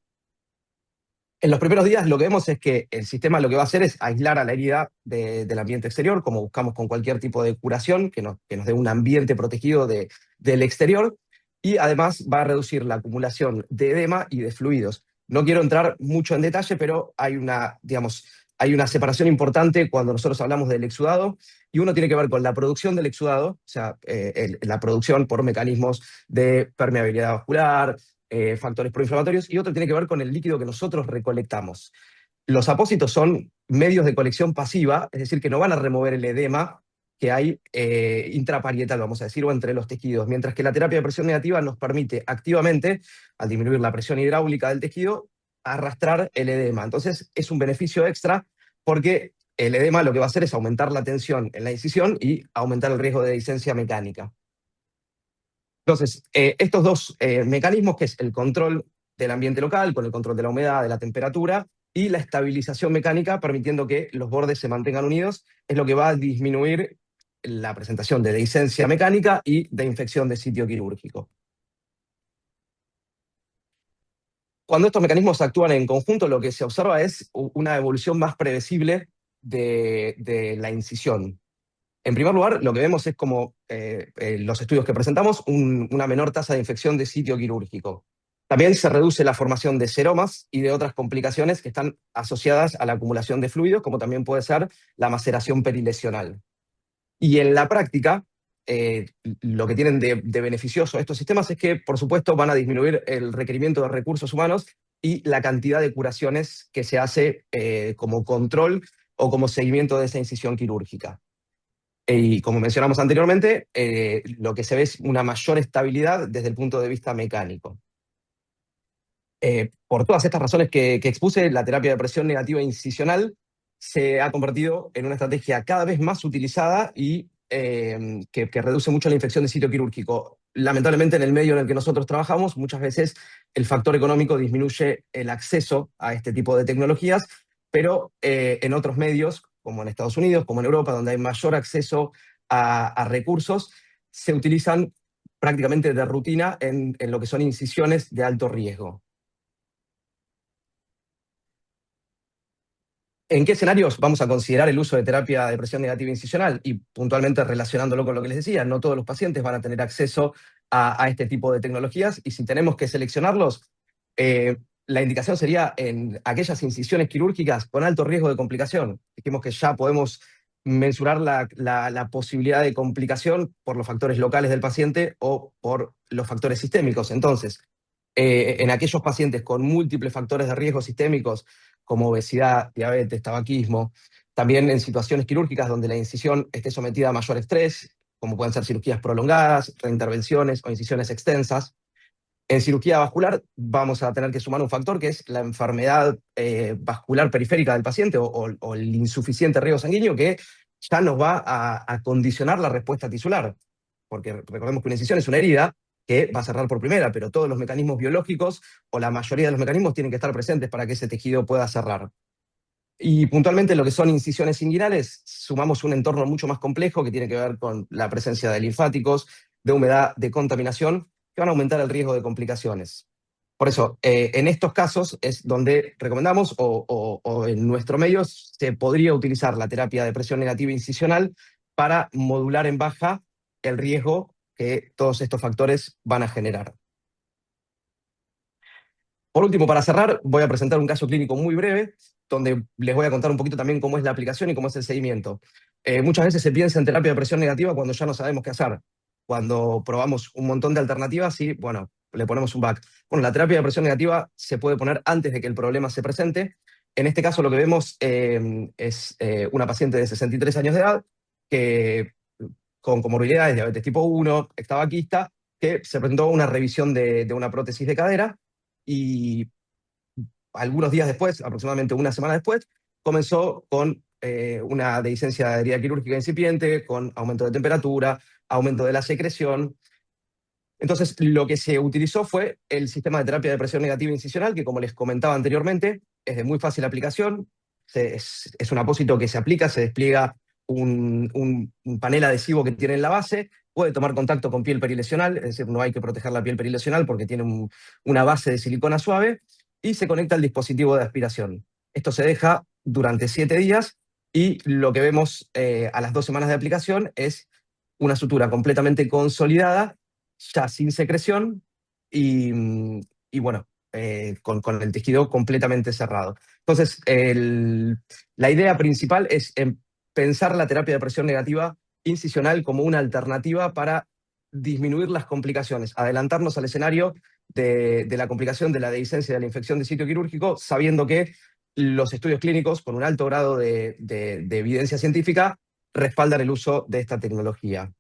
En los primeros días lo que vemos es que el sistema lo que va a hacer es aislar a la herida del ambiente exterior, como buscamos con cualquier tipo de curación, que nos dé un ambiente protegido del exterior, y además va a reducir la acumulación de edema y de fluidos. No quiero entrar mucho en detalle, pero hay una separación importante cuando nosotros hablamos del exudado, y uno tiene que ver con la producción del exudado, o sea, la producción por mecanismos de permeabilidad vascular, factores proinflamatorios, y otro tiene que ver con el líquido que nosotros recolectamos. Los apósitos son medios de colección pasiva, es decir, que no van a remover el edema que hay intraparietal, vamos a decir, o entre los tejidos, mientras que la terapia de presión negativa nos permite activamente, al disminuir la presión hidráulica del tejido, arrastrar el edema. Entonces es un beneficio extra porque el edema lo que va a hacer es aumentar la tensión en la incisión y aumentar el riesgo de dehiscencia mecánica. Entonces, estos dos mecanismos, que es el control del ambiente local, con el control de la humedad, de la temperatura, y la estabilización mecánica, permitiendo que los bordes se mantengan unidos, es lo que va a disminuir la presentación de dehiscencia mecánica y de infección de sitio quirúrgico. Cuando estos mecanismos actúan en conjunto, lo que se observa es una evolución más previsible de la incisión. En primer lugar, lo que vemos es como los estudios que presentamos, una menor tasa de infección de sitio quirúrgico. También se reduce la formación de seromas y de otras complicaciones que están asociadas a la acumulación de fluidos, como también puede ser la maceración perilesional. Y en la práctica, lo que tienen de beneficioso estos sistemas es que, por supuesto, van a disminuir el requerimiento de recursos humanos y la cantidad de curaciones que se hace como control o como seguimiento de esa incisión quirúrgica. Y como mencionamos anteriormente, lo que se ve es una mayor estabilidad desde el punto de vista mecánico. Por todas estas razones que expuse, la terapia de presión negativa incisional se ha convertido en una estrategia cada vez más utilizada y que reduce mucho la infección de sitio quirúrgico. Lamentablemente, en el medio en el que nosotros trabajamos, muchas veces el factor económico disminuye el acceso a este tipo de tecnologías, pero en otros medios, como en Estados Unidos, como en Europa, donde hay mayor acceso a recursos, se utilizan prácticamente de rutina en lo que son incisiones de alto riesgo. ¿En qué escenarios vamos a considerar el uso de terapia de presión negativa incisional? Y puntualmente relacionándolo con lo que les decía, no todos los pacientes van a tener acceso a este tipo de tecnologías, y si tenemos que seleccionarlos, la indicación sería en aquellas incisiones quirúrgicas con alto riesgo de complicación. Dijimos que ya podemos mensurar la posibilidad de complicación por los factores locales del paciente o por los factores sistémicos. Entonces, en aquellos pacientes con múltiples factores de riesgo sistémicos, como obesidad, diabetes, tabaquismo, también en situaciones quirúrgicas donde la incisión esté sometida a mayor estrés, como pueden ser cirugías prolongadas, reintervenciones o incisiones extensas. En cirugía vascular vamos a tener que sumar un factor que es la enfermedad vascular periférica del paciente o el insuficiente riego sanguíneo, que ya nos va a condicionar la respuesta tisular. Porque recordemos que una incisión es una herida que va a cerrar por primera, pero todos los mecanismos biológicos o la mayoría de los mecanismos tienen que estar presentes para que ese tejido pueda cerrar. Y puntualmente lo que son incisiones inguinales, sumamos un entorno mucho más complejo que tiene que ver con la presencia de linfáticos, de humedad, de contaminación, que van a aumentar el riesgo de complicaciones. Por eso, en estos casos es donde recomendamos, o en nuestro medio, se podría utilizar la terapia de presión negativa incisional para modular en baja el riesgo que todos estos factores van a generar. Por último, para cerrar, voy a presentar un caso clínico muy breve, donde les voy a contar un poquito también cómo es la aplicación y cómo es el seguimiento. Muchas veces se piensa en terapia de presión negativa cuando ya no sabemos qué hacer. Cuando probamos un montón de alternativas y, bueno, le ponemos un back. Bueno, la terapia de presión negativa se puede poner antes de que el problema se presente. En este caso lo que vemos es una paciente de 63 años de edad que, con comorbilidades, diabetes tipo 1, tabaquista, que se presentó a una revisión de una prótesis de cadera y algunos días después, aproximadamente una semana después, comenzó con una dehiscencia de herida quirúrgica incipiente, con aumento de temperatura, aumento de la secreción. Entonces, lo que se utilizó fue el sistema de terapia de presión negativa incisional, que como les comentaba anteriormente, es de muy fácil aplicación. Es un apósito que se aplica, se despliega un panel adhesivo que tiene en la base, puede tomar contacto con piel perilesional, es decir, no hay que proteger la piel perilesional porque tiene una base de silicona suave, y se conecta al dispositivo de aspiración. Esto se deja durante 7 días y lo que vemos a las 2 semanas de aplicación es una sutura completamente consolidada, ya sin secreción y bueno, con el tejido completamente cerrado. Entonces, la idea principal es pensar la terapia de presión negativa incisional como una alternativa para disminuir las complicaciones, adelantarnos al escenario de la complicación de la dehiscencia de la infección de sitio quirúrgico, sabiendo que los estudios clínicos con un alto grado de evidencia científica respaldan el uso de esta tecnología.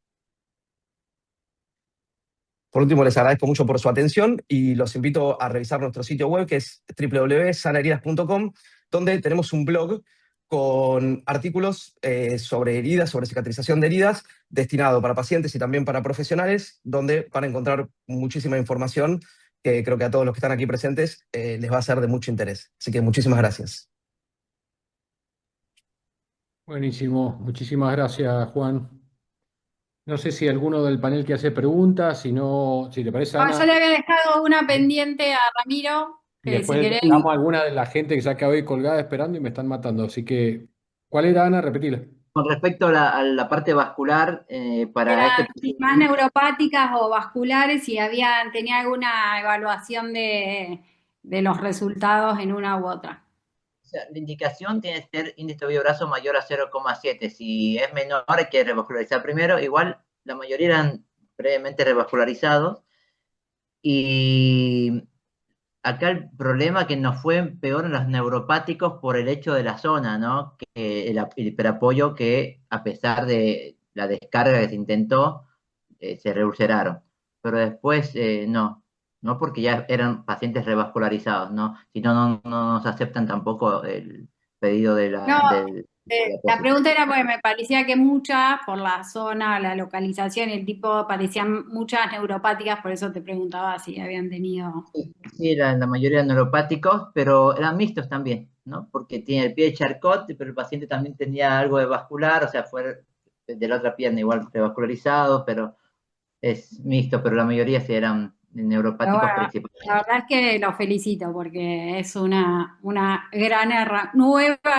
Por último, les agradezco mucho por su atención y los invito a revisar nuestro sitio web, que es www.sanaheridas.com, donde tenemos un blog con artículos sobre heridas, sobre cicatrización de heridas, destinado para pacientes y también para profesionales, donde van a encontrar muchísima información que creo que a todos los que están aquí presentes les va a ser de mucho interés. Así que muchísimas gracias. Buenísimo, muchísimas gracias, Juan. No sé si alguno del panel que hace preguntas, si no, si te parece, Ana, Yo le había dejado una pendiente a Ramiro, y que si después querés. damos a alguna de la gente que ya acabé hoy colgada esperando y me están matando. Así que, ¿cuál era, Ana? Repetila. Con respecto a la parte vascular, para este Si más neuropáticas o vasculares, si tenía alguna evaluación de los resultados en una u otra. o sea, la indicación tiene que ser índice de brazo mayor a 0,7. Si es menor, hay que revascularizar primero. Igual, la mayoría eran previamente revascularizados. Y acá el problema que nos fue peor en los neuropáticos por el hecho de la zona, ¿no? Que el hiperapoyo que, a pesar de la descarga que se intentó, se reulceraron. Pero después no porque ya eran pacientes revascularizados, ¿no? Si no, no nos aceptan tampoco el pedido de No, del la pregunta era porque me parecía que muchas, por la zona, la localización y el tipo, parecían muchas neuropáticas, por eso te preguntaba si habían tenido. Sí, la mayoría eran neuropáticos, pero eran mixtos también, ¿no? Porque tiene el pie de Charcot, pero el paciente también tenía algo de vascular, o sea, fue de la otra pierna igual revascularizado, pero es mixto, pero la mayoría sí eran Pero neuropáticos bueno, principales. la verdad es que los felicito porque es una nueva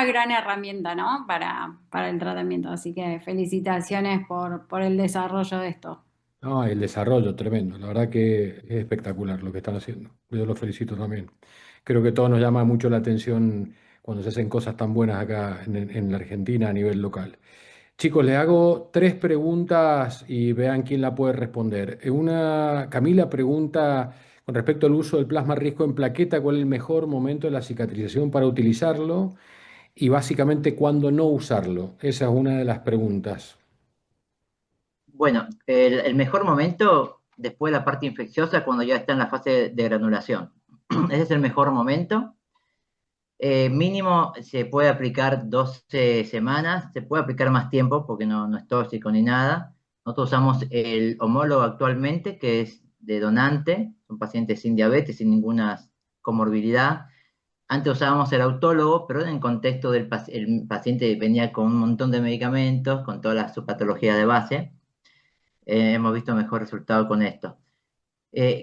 gran herramienta, ¿no? Para el tratamiento. Así que felicitaciones por el desarrollo de esto. No, el desarrollo, tremendo. La verdad que es espectacular lo que están haciendo. Yo los felicito también. Creo que todo nos llama mucho la atención cuando se hacen cosas tan buenas acá en la Argentina a nivel local. Chicos, les hago 3 preguntas y vean quién la puede responder. Camila pregunta con respecto al uso del plasma riesgo en plaqueta, ¿cuál es el mejor momento de la cicatrización para utilizarlo? Y básicamente, ¿cuándo no usarlo? Esa es una de las preguntas. Bueno, el mejor momento después de la parte infecciosa cuando ya está en la fase de granulación. Ese es el mejor momento. Mínimo se puede aplicar 12 semanas, se puede aplicar más tiempo porque no es tóxico ni nada. Nosotros usamos el homólogo actualmente, que es de donante, son pacientes sin diabetes, sin ninguna comorbilidad. Antes usábamos el autólogo, pero en contexto el paciente venía con un montón de medicamentos, con toda su patología de base. Hemos visto mejor resultado con esto.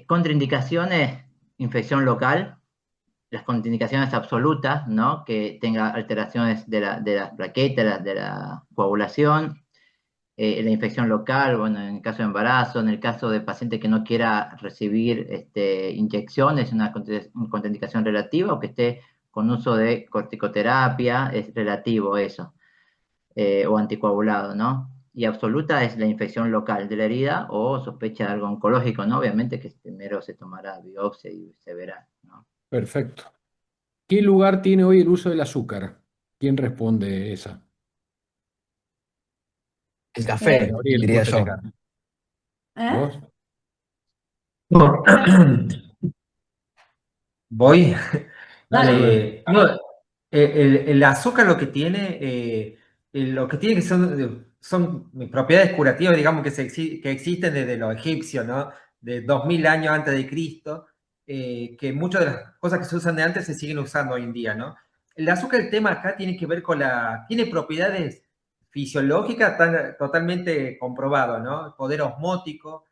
Contraindicaciones, infección local, las contraindicaciones absolutas, ¿no? Que tenga alteraciones de las plaquetas, de la coagulación, la infección local, bueno, en el caso de embarazo, en el caso de paciente que no quiera recibir inyecciones, una contraindicación relativa, o que esté con uso de corticoterapia, es relativo eso, o anticoagulado, ¿no? Y absoluta es la infección local de la herida o sospecha de algo oncológico, ¿no? Obviamente que primero se tomará biopsia y se verá, ¿no? Perfecto. ¿Qué lugar tiene hoy el uso del azúcar? ¿Quién responde esa? El café, Gabriel, diría vos tenés yo. ganas. ¿Eh? ¿Vos? No. Voy. Dale, Rubén. No, el azúcar lo que tiene que son propiedades curativas, digamos, que existen desde los egipcios, ¿no? De 2000 años antes de Cristo, que muchas de las cosas que se usan de antes se siguen usando hoy en día, ¿no? El azúcar, el tema acá tiene que ver tiene propiedades fisiológicas totalmente comprobado, ¿no? Poder osmótico,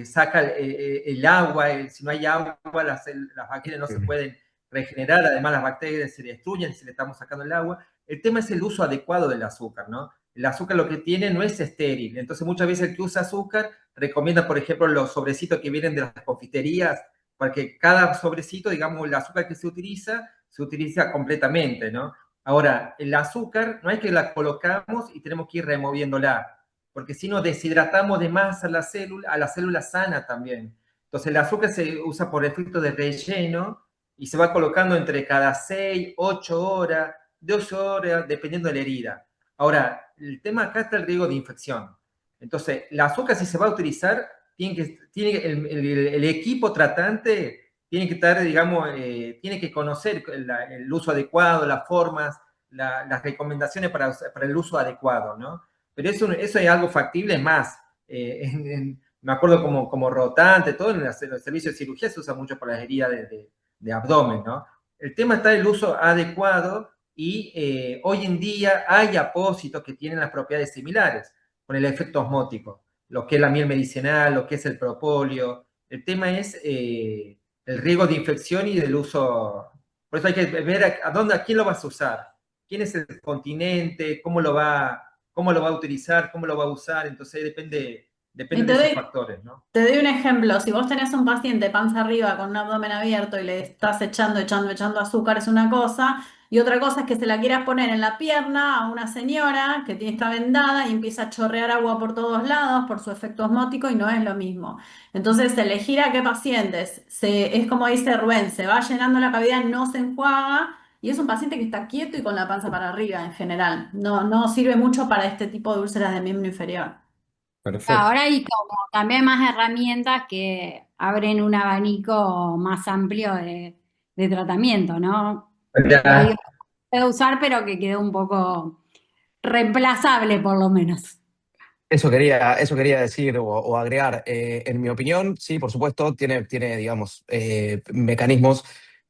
saca el agua, si no hay agua, las bacterias no se pueden regenerar, además las bacterias se destruyen si le estamos sacando el agua. El tema es el uso adecuado del azúcar, ¿no? El azúcar lo que tiene no es estéril, entonces muchas veces el que usa azúcar recomienda, por ejemplo, los sobrecitos que vienen de las confiterías, porque cada sobrecito, digamos, el azúcar que se utiliza completamente, ¿no? Ahora, el azúcar no es que la colocamos y tenemos que ir removiéndola, porque si no deshidratamos de más a la célula sana también. Entonces el azúcar se usa por efecto de relleno y se va colocando entre cada 6, 8 horas, 12 horas, dependiendo de la herida. Ahora, el tema acá está el riesgo de infección. Entonces, el azúcar, si se va a utilizar, el equipo tratante tiene que estar, digamos, tiene que conocer el uso adecuado, las formas, las recomendaciones para el uso adecuado, ¿no? Pero eso es algo factible, es más. Me acuerdo como rotante, todo en los servicios de cirugía se usa mucho para las heridas de abdomen, ¿no? El tema está en el uso adecuado y hoy en día hay apósitos que tienen las propiedades similares con el efecto osmótico, lo que es la miel medicinal, lo que es el propóleo. El tema es el riesgo de infección y del uso. Por eso hay que ver a quién lo vas a usar, quién es el continente, cómo lo va a utilizar, cómo lo va a usar. Entonces depende Y de esos factores, ¿no? te doy un ejemplo. Si vos tenés un paciente panza arriba con un abdomen abierto y le estás echando azúcar, es una cosa. Y otra cosa es que se la quieras poner en la pierna a una señora que está vendada y empieza a chorrear agua por todos lados por su efecto osmótico y no es lo mismo. Entonces, elegir a qué pacientes, es como dice Rubén, se va llenando la cavidad, no se enjuaga y es un paciente que está quieto y con la panza para arriba en general. No sirve mucho para este tipo de úlceras de miembro inferior. Perfecto. Ahora hay como también más herramientas que abren un abanico más amplio de tratamiento, ¿no? No digo Ya. que se puede usar, pero que quedó un poco reemplazable por lo menos. Eso quería decir o agregar. En mi opinión, sí, por supuesto, tiene digamos, mecanismos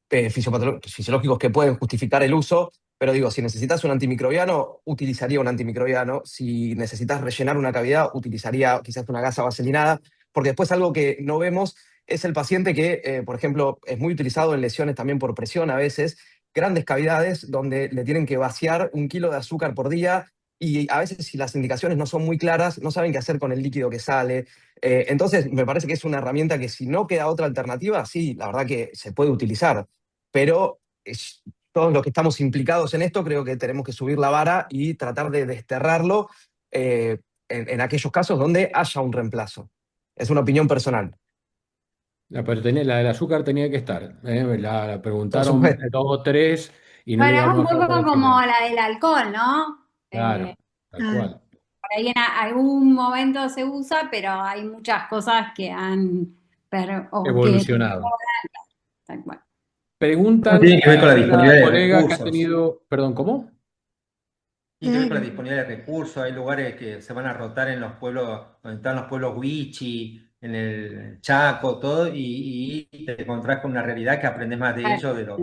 fisiológicos que pueden justificar el uso, pero digo, si necesitas un antimicrobiano, utilizaría un antimicrobiano. Si necesitas rellenar una cavidad, utilizaría quizás una gasa vaselinada, porque después algo que no vemos es el paciente que, por ejemplo, es muy utilizado en lesiones también por presión a veces, grandes cavidades donde le tienen que vaciar 1 kilo de azúcar por día y a veces si las indicaciones no son muy claras, no saben qué hacer con el líquido que sale. Entonces, me parece que es una herramienta que si no queda otra alternativa, sí, la verdad que se puede utilizar, pero todos los que estamos implicados en esto creo que tenemos que subir la vara y tratar de desterrarlo, en aquellos casos donde haya un reemplazo. Es una opinión personal. La del azúcar tenía que estar. La Por preguntaron supuesto. 2 o 3 y no le Bueno, es íbamos un a dejar poco para el como final. la del alcohol, ¿no? Claro, tal Ah, cual. Por ahí en algún momento se usa, pero hay muchas cosas que han, o que, Evolucionado. tal cual. Bueno, tiene Preguntan que ver con la una disponibilidad de colega que ha recursos. tenido, perdón, ¿cómo? Tiene que ver con la disponibilidad de recursos. Hay lugares que se van a rotar en los pueblos, donde están los pueblos Wichi, en el Chaco, todo, y te encontrás con una realidad que aprendes más de ellos, de los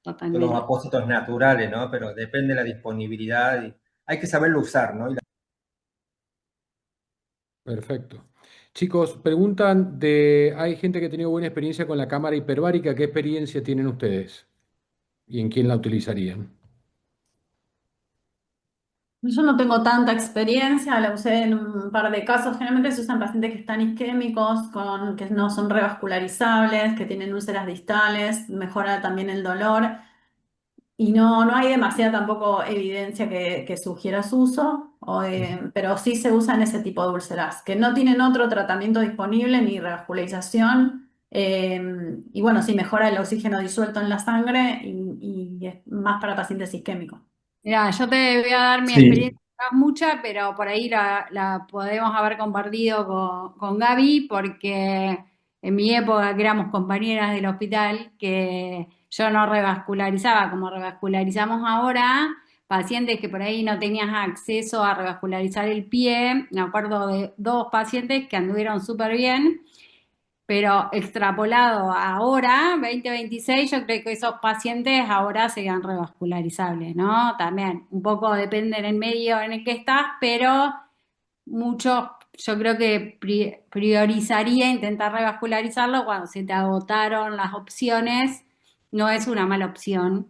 Totalmente. apósitos naturales, ¿no? Pero depende de la disponibilidad. Hay que saberlo usar, ¿no? Perfecto. Chicos, hay gente que ha tenido buena experiencia con la cámara hiperbárica. ¿Qué experiencia tienen ustedes? ¿Y en quién la utilizarían? Yo no tengo tanta experiencia, la usé en un par de casos. Generalmente se usan pacientes que están isquémicos, que no son revascularizables, que tienen úlceras distales, mejora también el dolor. Y no hay demasiada tampoco evidencia que sugiera su uso, pero sí se usa en ese tipo de úlceras, que no tienen otro tratamiento disponible ni revascularización. Y bueno, sí mejora el oxígeno disuelto en la sangre y es más para pacientes isquémicos. Mira, yo te voy a dar mi Sí. experiencia, no es mucha, pero por ahí la podemos haber compartido con Gaby, porque en mi época que éramos compañeras del hospital, que yo no revascularizaba como revascularizamos ahora, pacientes que por ahí no tenías acceso a revascularizar el pie, me acuerdo de 2 pacientes que anduvieron súper bien. Pero extrapolado a ahora, 2026, yo creo que esos pacientes ahora serían revascularizables, ¿no? También un poco depende del medio en el que estás, pero muchos, yo creo que priorizaría intentar revascularizarlo cuando se te agotaron las opciones. No es una mala opción,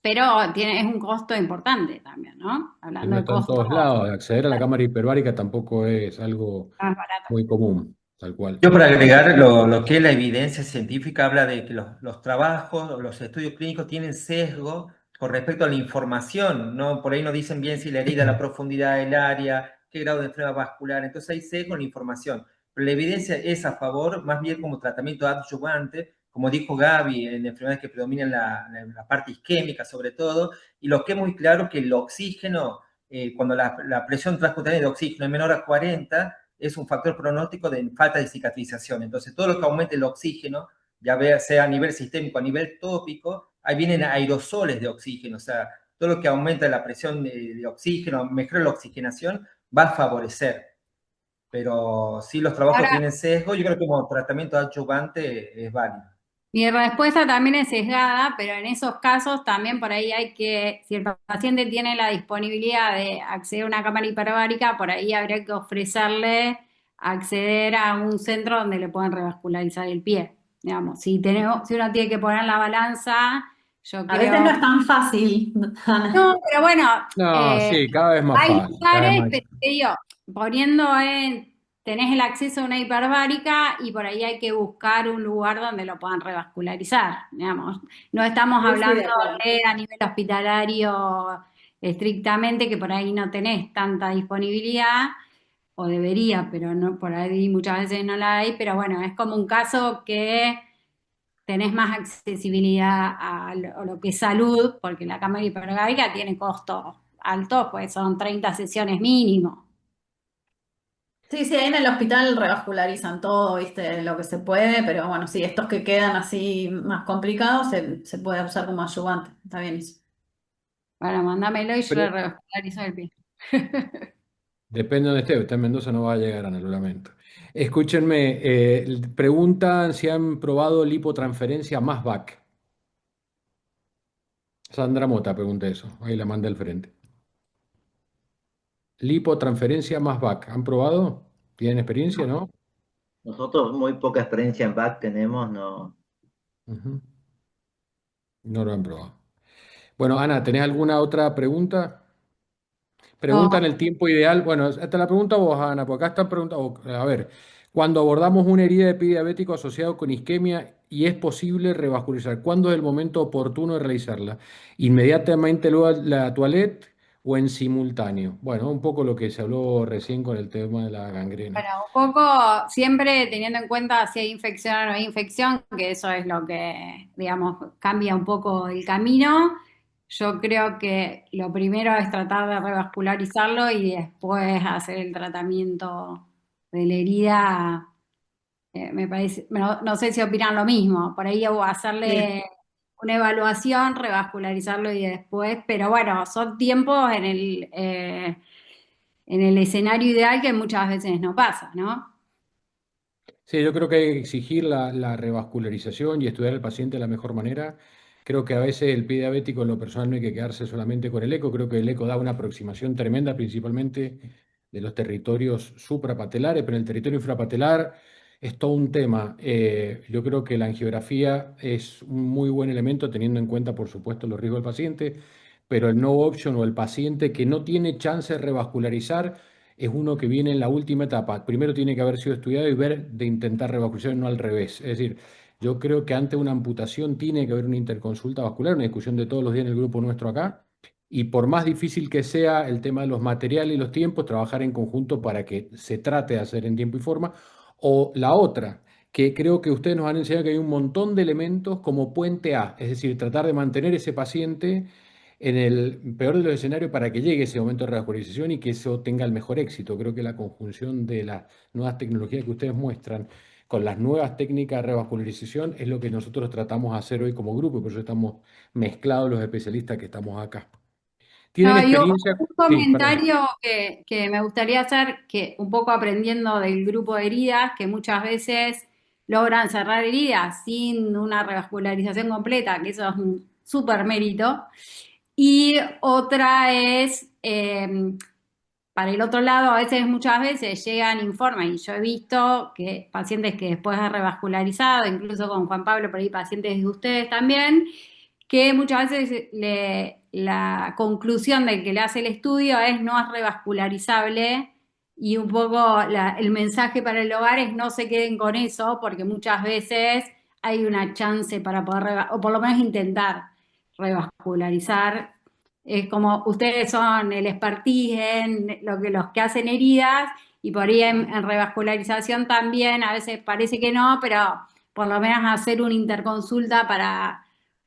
pero es un costo importante también, ¿no? Que Hablando no de está en costo, todos lados. Acceder a la cámara hiperbárica tampoco es algo más barato. muy común, tal cual. Yo para agregar lo que es la evidencia científica, habla de que los trabajos o los estudios clínicos tienen sesgo con respecto a la información, ¿no? Por ahí no dicen bien si la herida, la profundidad del área, qué grado de enfermedad vascular, entonces hay sesgo en la información. Pero la evidencia es a favor, más bien como tratamiento adyuvante, como dijo Gaby, en enfermedades que predominan la parte isquémica sobre todo, y lo que es muy claro que el oxígeno, cuando la presión transcutánea de oxígeno es menor a 40, es un factor pronóstico de falta de cicatrización. Entonces, todo lo que aumente el oxígeno, ya sea a nivel sistémico, a nivel tópico, ahí vienen aerosoles de oxígeno, o sea, todo lo que aumenta la presión de oxígeno, mejora la oxigenación, va a favorecer. Pero si los trabajos Ahora, tienen sesgo, yo creo que como tratamiento adyuvante es válido. mi respuesta también es sesgada, pero en esos casos también por ahí hay que, si el paciente tiene la disponibilidad de acceder a una cámara hiperbárica, por ahí habría que ofrecerle acceder a un centro donde le puedan revascularizar el pie. Digamos, si uno tiene que poner la balanza, yo A veces no creo. es tan fácil, Ana. No, pero bueno, No, sí, cada vez más hay fácil, cada vez lugares, más. pero te digo, tenés el acceso a una hiperbárica y por ahí hay que buscar un lugar donde lo puedan revascularizar, digamos. No estamos Sí, sí, hablando de acuerdo. de a nivel hospitalario estrictamente, que por ahí no tenés tanta disponibilidad, o debería, pero no, por ahí muchas veces no la hay, pero bueno, es como un caso que tenés más accesibilidad a lo que es salud, porque la cámara hiperbárica tiene costos altos, pues son 30 sesiones mínimo. Sí, sí, ahí en el hospital revascularizan todo, viste, lo que se puede, pero bueno, sí, estos que quedan así más complicados se puede usar como ayudante, está bien eso. Bueno, mándamelo y yo le Pre- revascularizo el pie. Depende de donde esté, usted en Mendoza no va a llegar, Ana, lo lamento. Escúchenme, preguntan si han probado lipotransferencia más VAC. Sandra Mota pregunta eso, ahí la mandé al frente. Lipotransferencia más VAC, ¿han probado? ¿Tienen experiencia, no? Nosotros muy poca experiencia en back tenemos, no. Ujú. No lo han probado. Bueno, Ana, ¿tenés alguna otra pregunta? Preguntan No, el tiempo ideal. Bueno, esta la pregunta vos, Ana, porque acá están preguntando. A ver, cuando abordamos una herida de pie diabético asociado con isquemia y es posible revascularizar, ¿cuándo es el momento oportuno de realizarla? ¿Inmediatamente luego la toilette o en simultáneo? Bueno, un poco lo que se habló recién con el tema de la gangrena. Bueno, un poco siempre teniendo en cuenta si hay infección o no hay infección, que eso es lo que, digamos, cambia un poco el camino. Yo creo que lo primero es tratar de revascularizarlo y después hacer el tratamiento de la herida. Me parece, no sé si opinan lo mismo, por ahí o Sí, hacerle una evaluación, revascularizarlo y después, pero bueno, son tiempos en el escenario ideal que muchas veces no pasa, ¿no? Sí, yo creo que hay que exigir la revascularización y estudiar al paciente de la mejor manera. Creo que a veces el pie diabético en lo personal no hay que quedarse solamente con el eco. Creo que el eco da una aproximación tremenda, principalmente de los territorios suprapatelares, pero en el territorio infrapatelar es todo un tema. Yo creo que la angiografía es un muy buen elemento, teniendo en cuenta, por supuesto, los riesgos del paciente, pero el no option o el paciente que no tiene chance de revascularizar es uno que viene en la última etapa. Primero tiene que haber sido estudiado y ver de intentar revascularizar, no al revés. Es decir, yo creo que ante una amputación tiene que haber una interconsulta vascular, una discusión de todos los días en el grupo nuestro acá. Y por más difícil que sea el tema de los materiales y los tiempos, trabajar en conjunto para que se trate de hacer en tiempo y forma. O la otra, que creo que ustedes nos han enseñado que hay un montón de elementos como puente A, es decir, tratar de mantener ese paciente en el peor de los escenarios para que llegue ese momento de revascularización y que eso tenga el mejor éxito. Creo que la conjunción de las nuevas tecnologías que ustedes muestran con las nuevas técnicas de revascularización es lo que nosotros tratamos de hacer hoy como grupo y por eso estamos mezclados los especialistas que estamos acá. ¿Tienen No, y experiencia? un Sí, perdón. comentario que me gustaría hacer, que un poco aprendiendo del grupo de heridas, que muchas veces logran cerrar heridas sin una revascularización completa, que eso es un súper mérito. Y otra es, para el otro lado, a veces, muchas veces llegan informes, y yo he visto que pacientes que después de revascularizado, incluso con Juan Pablo, por ahí pacientes de ustedes también, que muchas veces la conclusión del que le hace el estudio es no es revascularizable y un poco el mensaje para el hogar es no se queden con eso porque muchas veces hay una chance para poder, o por lo menos intentar revascularizar. Es como ustedes son el expertise en lo que los que hacen heridas y por ahí en revascularización también, a veces parece que no, pero por lo menos hacer una interconsulta para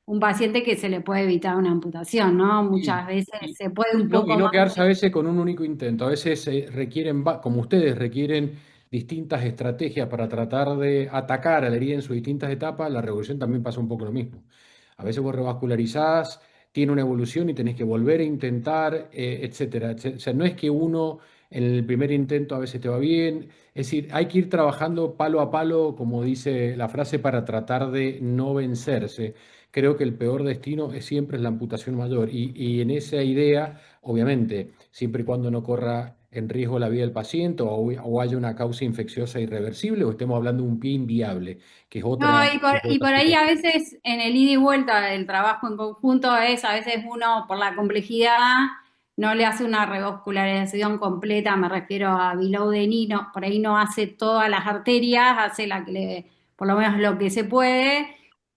un paciente que se le puede evitar una amputación, ¿no? Sí. Muchas veces Y, se puede y un no, y poco no más. quedarse a veces con un único intento. A veces requieren, como ustedes requieren distintas estrategias para tratar de atacar a la herida en sus distintas etapas, la revolución también pasa un poco lo mismo. A veces vos revascularizás, tiene una evolución y tenés que volver a intentar, etcétera, etcétera. O sea, no es que uno en el primer intento a veces te va bien. Es decir, hay que ir trabajando palo a palo, como dice la frase, para tratar de no vencerse. Creo que el peor destino siempre es la amputación mayor. Y en esa idea, obviamente, siempre y cuando no corra en riesgo la vida del paciente o haya una causa infecciosa irreversible o estemos hablando de un pie inviable, que es No, otra, que es y otra por ahí a situación. veces en el ida y vuelta del trabajo en conjunto es, a veces uno por la complejidad no le hace una revascularización completa, me refiero a below the knee, por ahí no hace todas las arterias, hace por lo menos lo que se puede,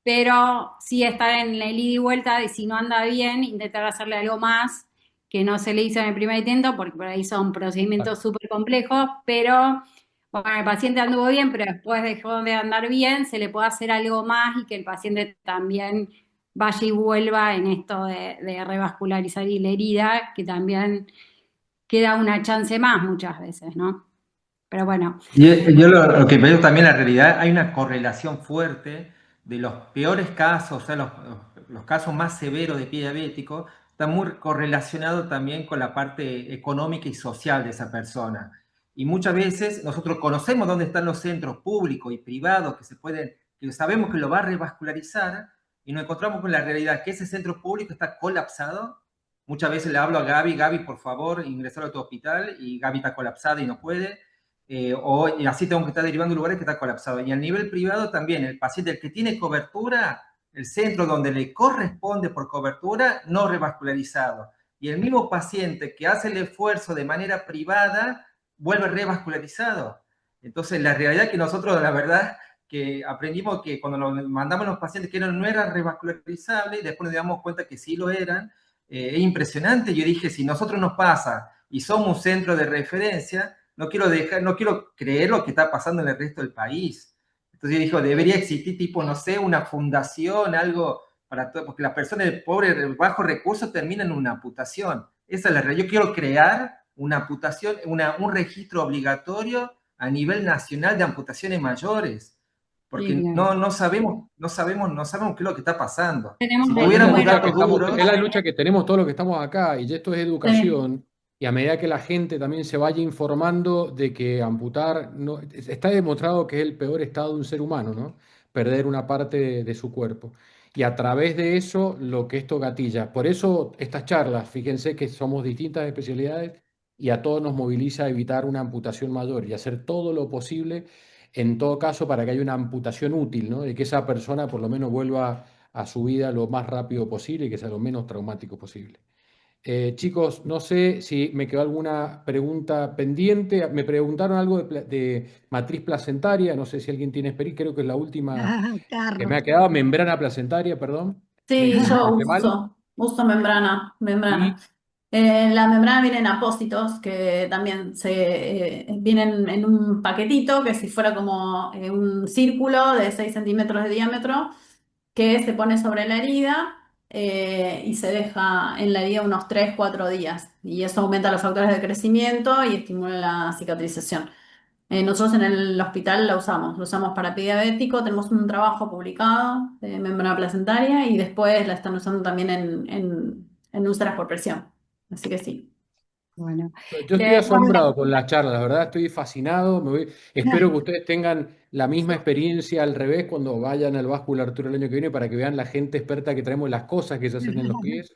pero sí estar en el ida y vuelta de si no anda bien, intentar hacerle algo más que no se le hizo en el primer intento, porque por ahí son procedimientos súper complejos, pero bueno, el paciente anduvo bien, pero después dejó de andar bien, se le puede hacer algo más y que el paciente también vaya y vuelva en esto de revascularizar y la herida, que también queda una chance más muchas veces, ¿no? Pero bueno, Yo lo que veo también en la realidad, hay una correlación fuerte de los peores casos, o sea, los casos más severos de pie diabético, está muy correlacionado también con la parte económica y social de esa persona. Y muchas veces nosotros conocemos dónde están los centros públicos y privados que se pueden, que sabemos que lo va a revascularizar y nos encontramos con la realidad que ese centro público está colapsado. Muchas veces le hablo a Gaby, Gaby, por favor, ingresar a tu hospital, y Gaby está colapsada y no puede. Y así tengo que estar derivando lugares que están colapsados. Y a nivel privado también, el paciente, el que tiene cobertura, el centro donde le corresponde por cobertura, no revascularizado. Y el mismo paciente que hace el esfuerzo de manera privada, vuelve revascularizado. Entonces, la realidad es que nosotros, la verdad, que aprendimos que cuando nos mandamos a los pacientes que no eran revascularizables, después nos damos cuenta que sí lo eran, es impresionante. Yo dije, si nosotros nos pasa y somos un centro de referencia, no quiero creer lo que está pasando en el resto del país. Entonces yo dije, debería existir tipo, no sé, una fundación, algo para todo, porque las personas de pobres, de bajos recursos terminan en una amputación. Esa es la realidad. Yo quiero crear una amputación, un registro obligatorio a nivel nacional de amputaciones mayores, porque Sí, claro. no sabemos qué es lo que está pasando. Tenemos Si que, Es la tuviéramos bueno, lucha que datos estamos, duros, es la lucha que tenemos todos los que estamos acá, y esto es Sí. educación, y a medida que la gente también se vaya informando de que amputar no, está demostrado que es el peor estado de un ser humano, ¿no? Perder una parte de su cuerpo. Y a través de eso, lo que esto gatilla. Por eso estas charlas, fíjense que somos distintas especialidades y a todos nos moviliza a evitar una amputación mayor y hacer todo lo posible, en todo caso, para que haya una amputación útil, ¿no? De que esa persona por lo menos vuelva a su vida lo más rápido posible y que sea lo menos traumático posible. Chicos, no sé si me quedó alguna pregunta pendiente. Me preguntaron algo de matriz placentaria, no sé si alguien tiene experiencia, creo que es la última que me Carlos. ha quedado, membrana placentaria, perdón. Sí, Me yo expresé mal. uso membrana. Y La membrana viene en apósitos que también vienen en un paquetito que si fuera como un círculo de 6 centímetros de diámetro que se pone sobre la herida y se deja en la herida unos 3, 4 días. Y eso aumenta los factores de crecimiento y estimula la cicatrización. Nosotros en el hospital la usamos para pie diabético, tenemos un trabajo publicado de membrana placentaria y después la están usando también en úlceras por presión. Así que sí. bueno. yo estoy asombrado con la charla, la verdad estoy fascinado. Espero que ustedes tengan la misma experiencia al revés cuando vayan al Vascular Tour el año que viene para que vean la gente experta que traemos, las cosas que se hacen en los pies,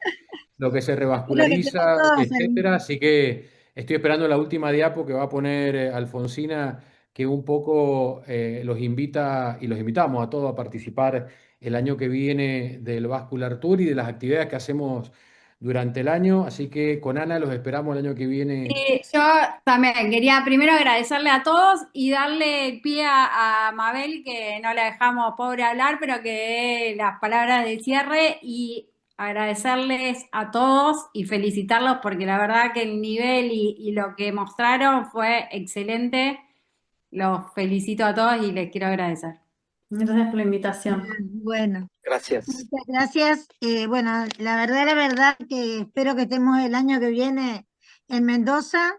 lo que se Espero que estemos revasculariza, todos etcétera. Así que estoy esperando la última diapo que va a poner Alfonsina, que un poco los invita y los invitamos a todos a participar el año que viene del Vascular Tour y de las actividades que hacemos durante el año. Así que con Ana los esperamos el año que viene. Sí, yo también quería primero agradecerle a todos y darle el pie a Mabel, que no la dejamos pobre hablar, pero que dé las palabras de cierre y agradecerles a todos y felicitarlos porque la verdad que el nivel y lo que mostraron fue excelente. Los felicito a todos y les quiero agradecer. Gracias por la invitación. Bueno, Gracias. muchas gracias. Bueno, la verdad que espero que estemos el año que viene en Mendoza.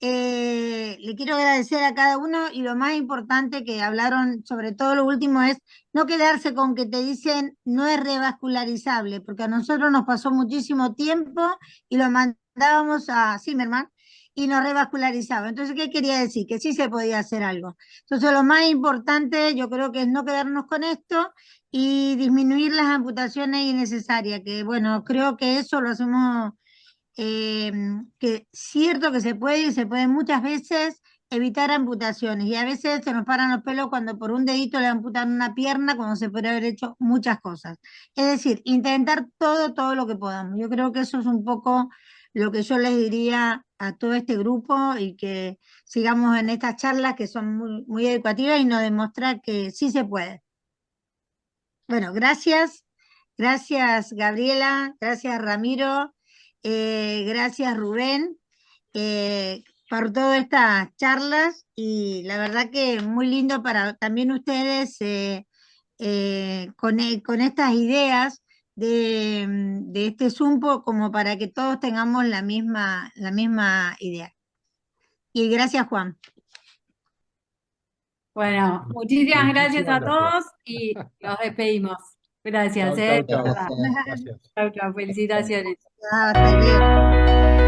Le quiero agradecer a cada uno y lo más importante que hablaron, sobre todo lo último, es no quedarse con que te dicen no es revascularizable, porque a nosotros nos pasó muchísimo tiempo y lo mandábamos a Zimmerman y nos revascularizaba. Entonces, ¿qué quería decir? Que sí se podía hacer algo. Entonces, lo más importante yo creo que es no quedarnos con esto y disminuir las amputaciones innecesarias, que bueno, creo que eso lo hacemos, que cierto que se puede y se puede muchas veces evitar amputaciones y a veces se nos paran los pelos cuando por un dedito le amputan una pierna cuando se podría haber hecho muchas cosas. Es decir, intentar todo lo que podamos. Yo creo que eso es un poco lo que yo les diría a todo este grupo y que sigamos en estas charlas que son muy educativas y nos demuestran que sí se puede. Bueno, gracias Gabriela, gracias Ramiro, gracias Rubén por todas estas charlas y la verdad que muy lindo para también ustedes con estas ideas de este Zoom como para que todos tengamos la misma idea. Y gracias Juan. Bueno, muchísimas gracias Muchísimas a gracias. todos y los despedimos. Gracias, Chau, chau, chau. verdad. Gracias. Chau, chau, felicitaciones. Hasta luego.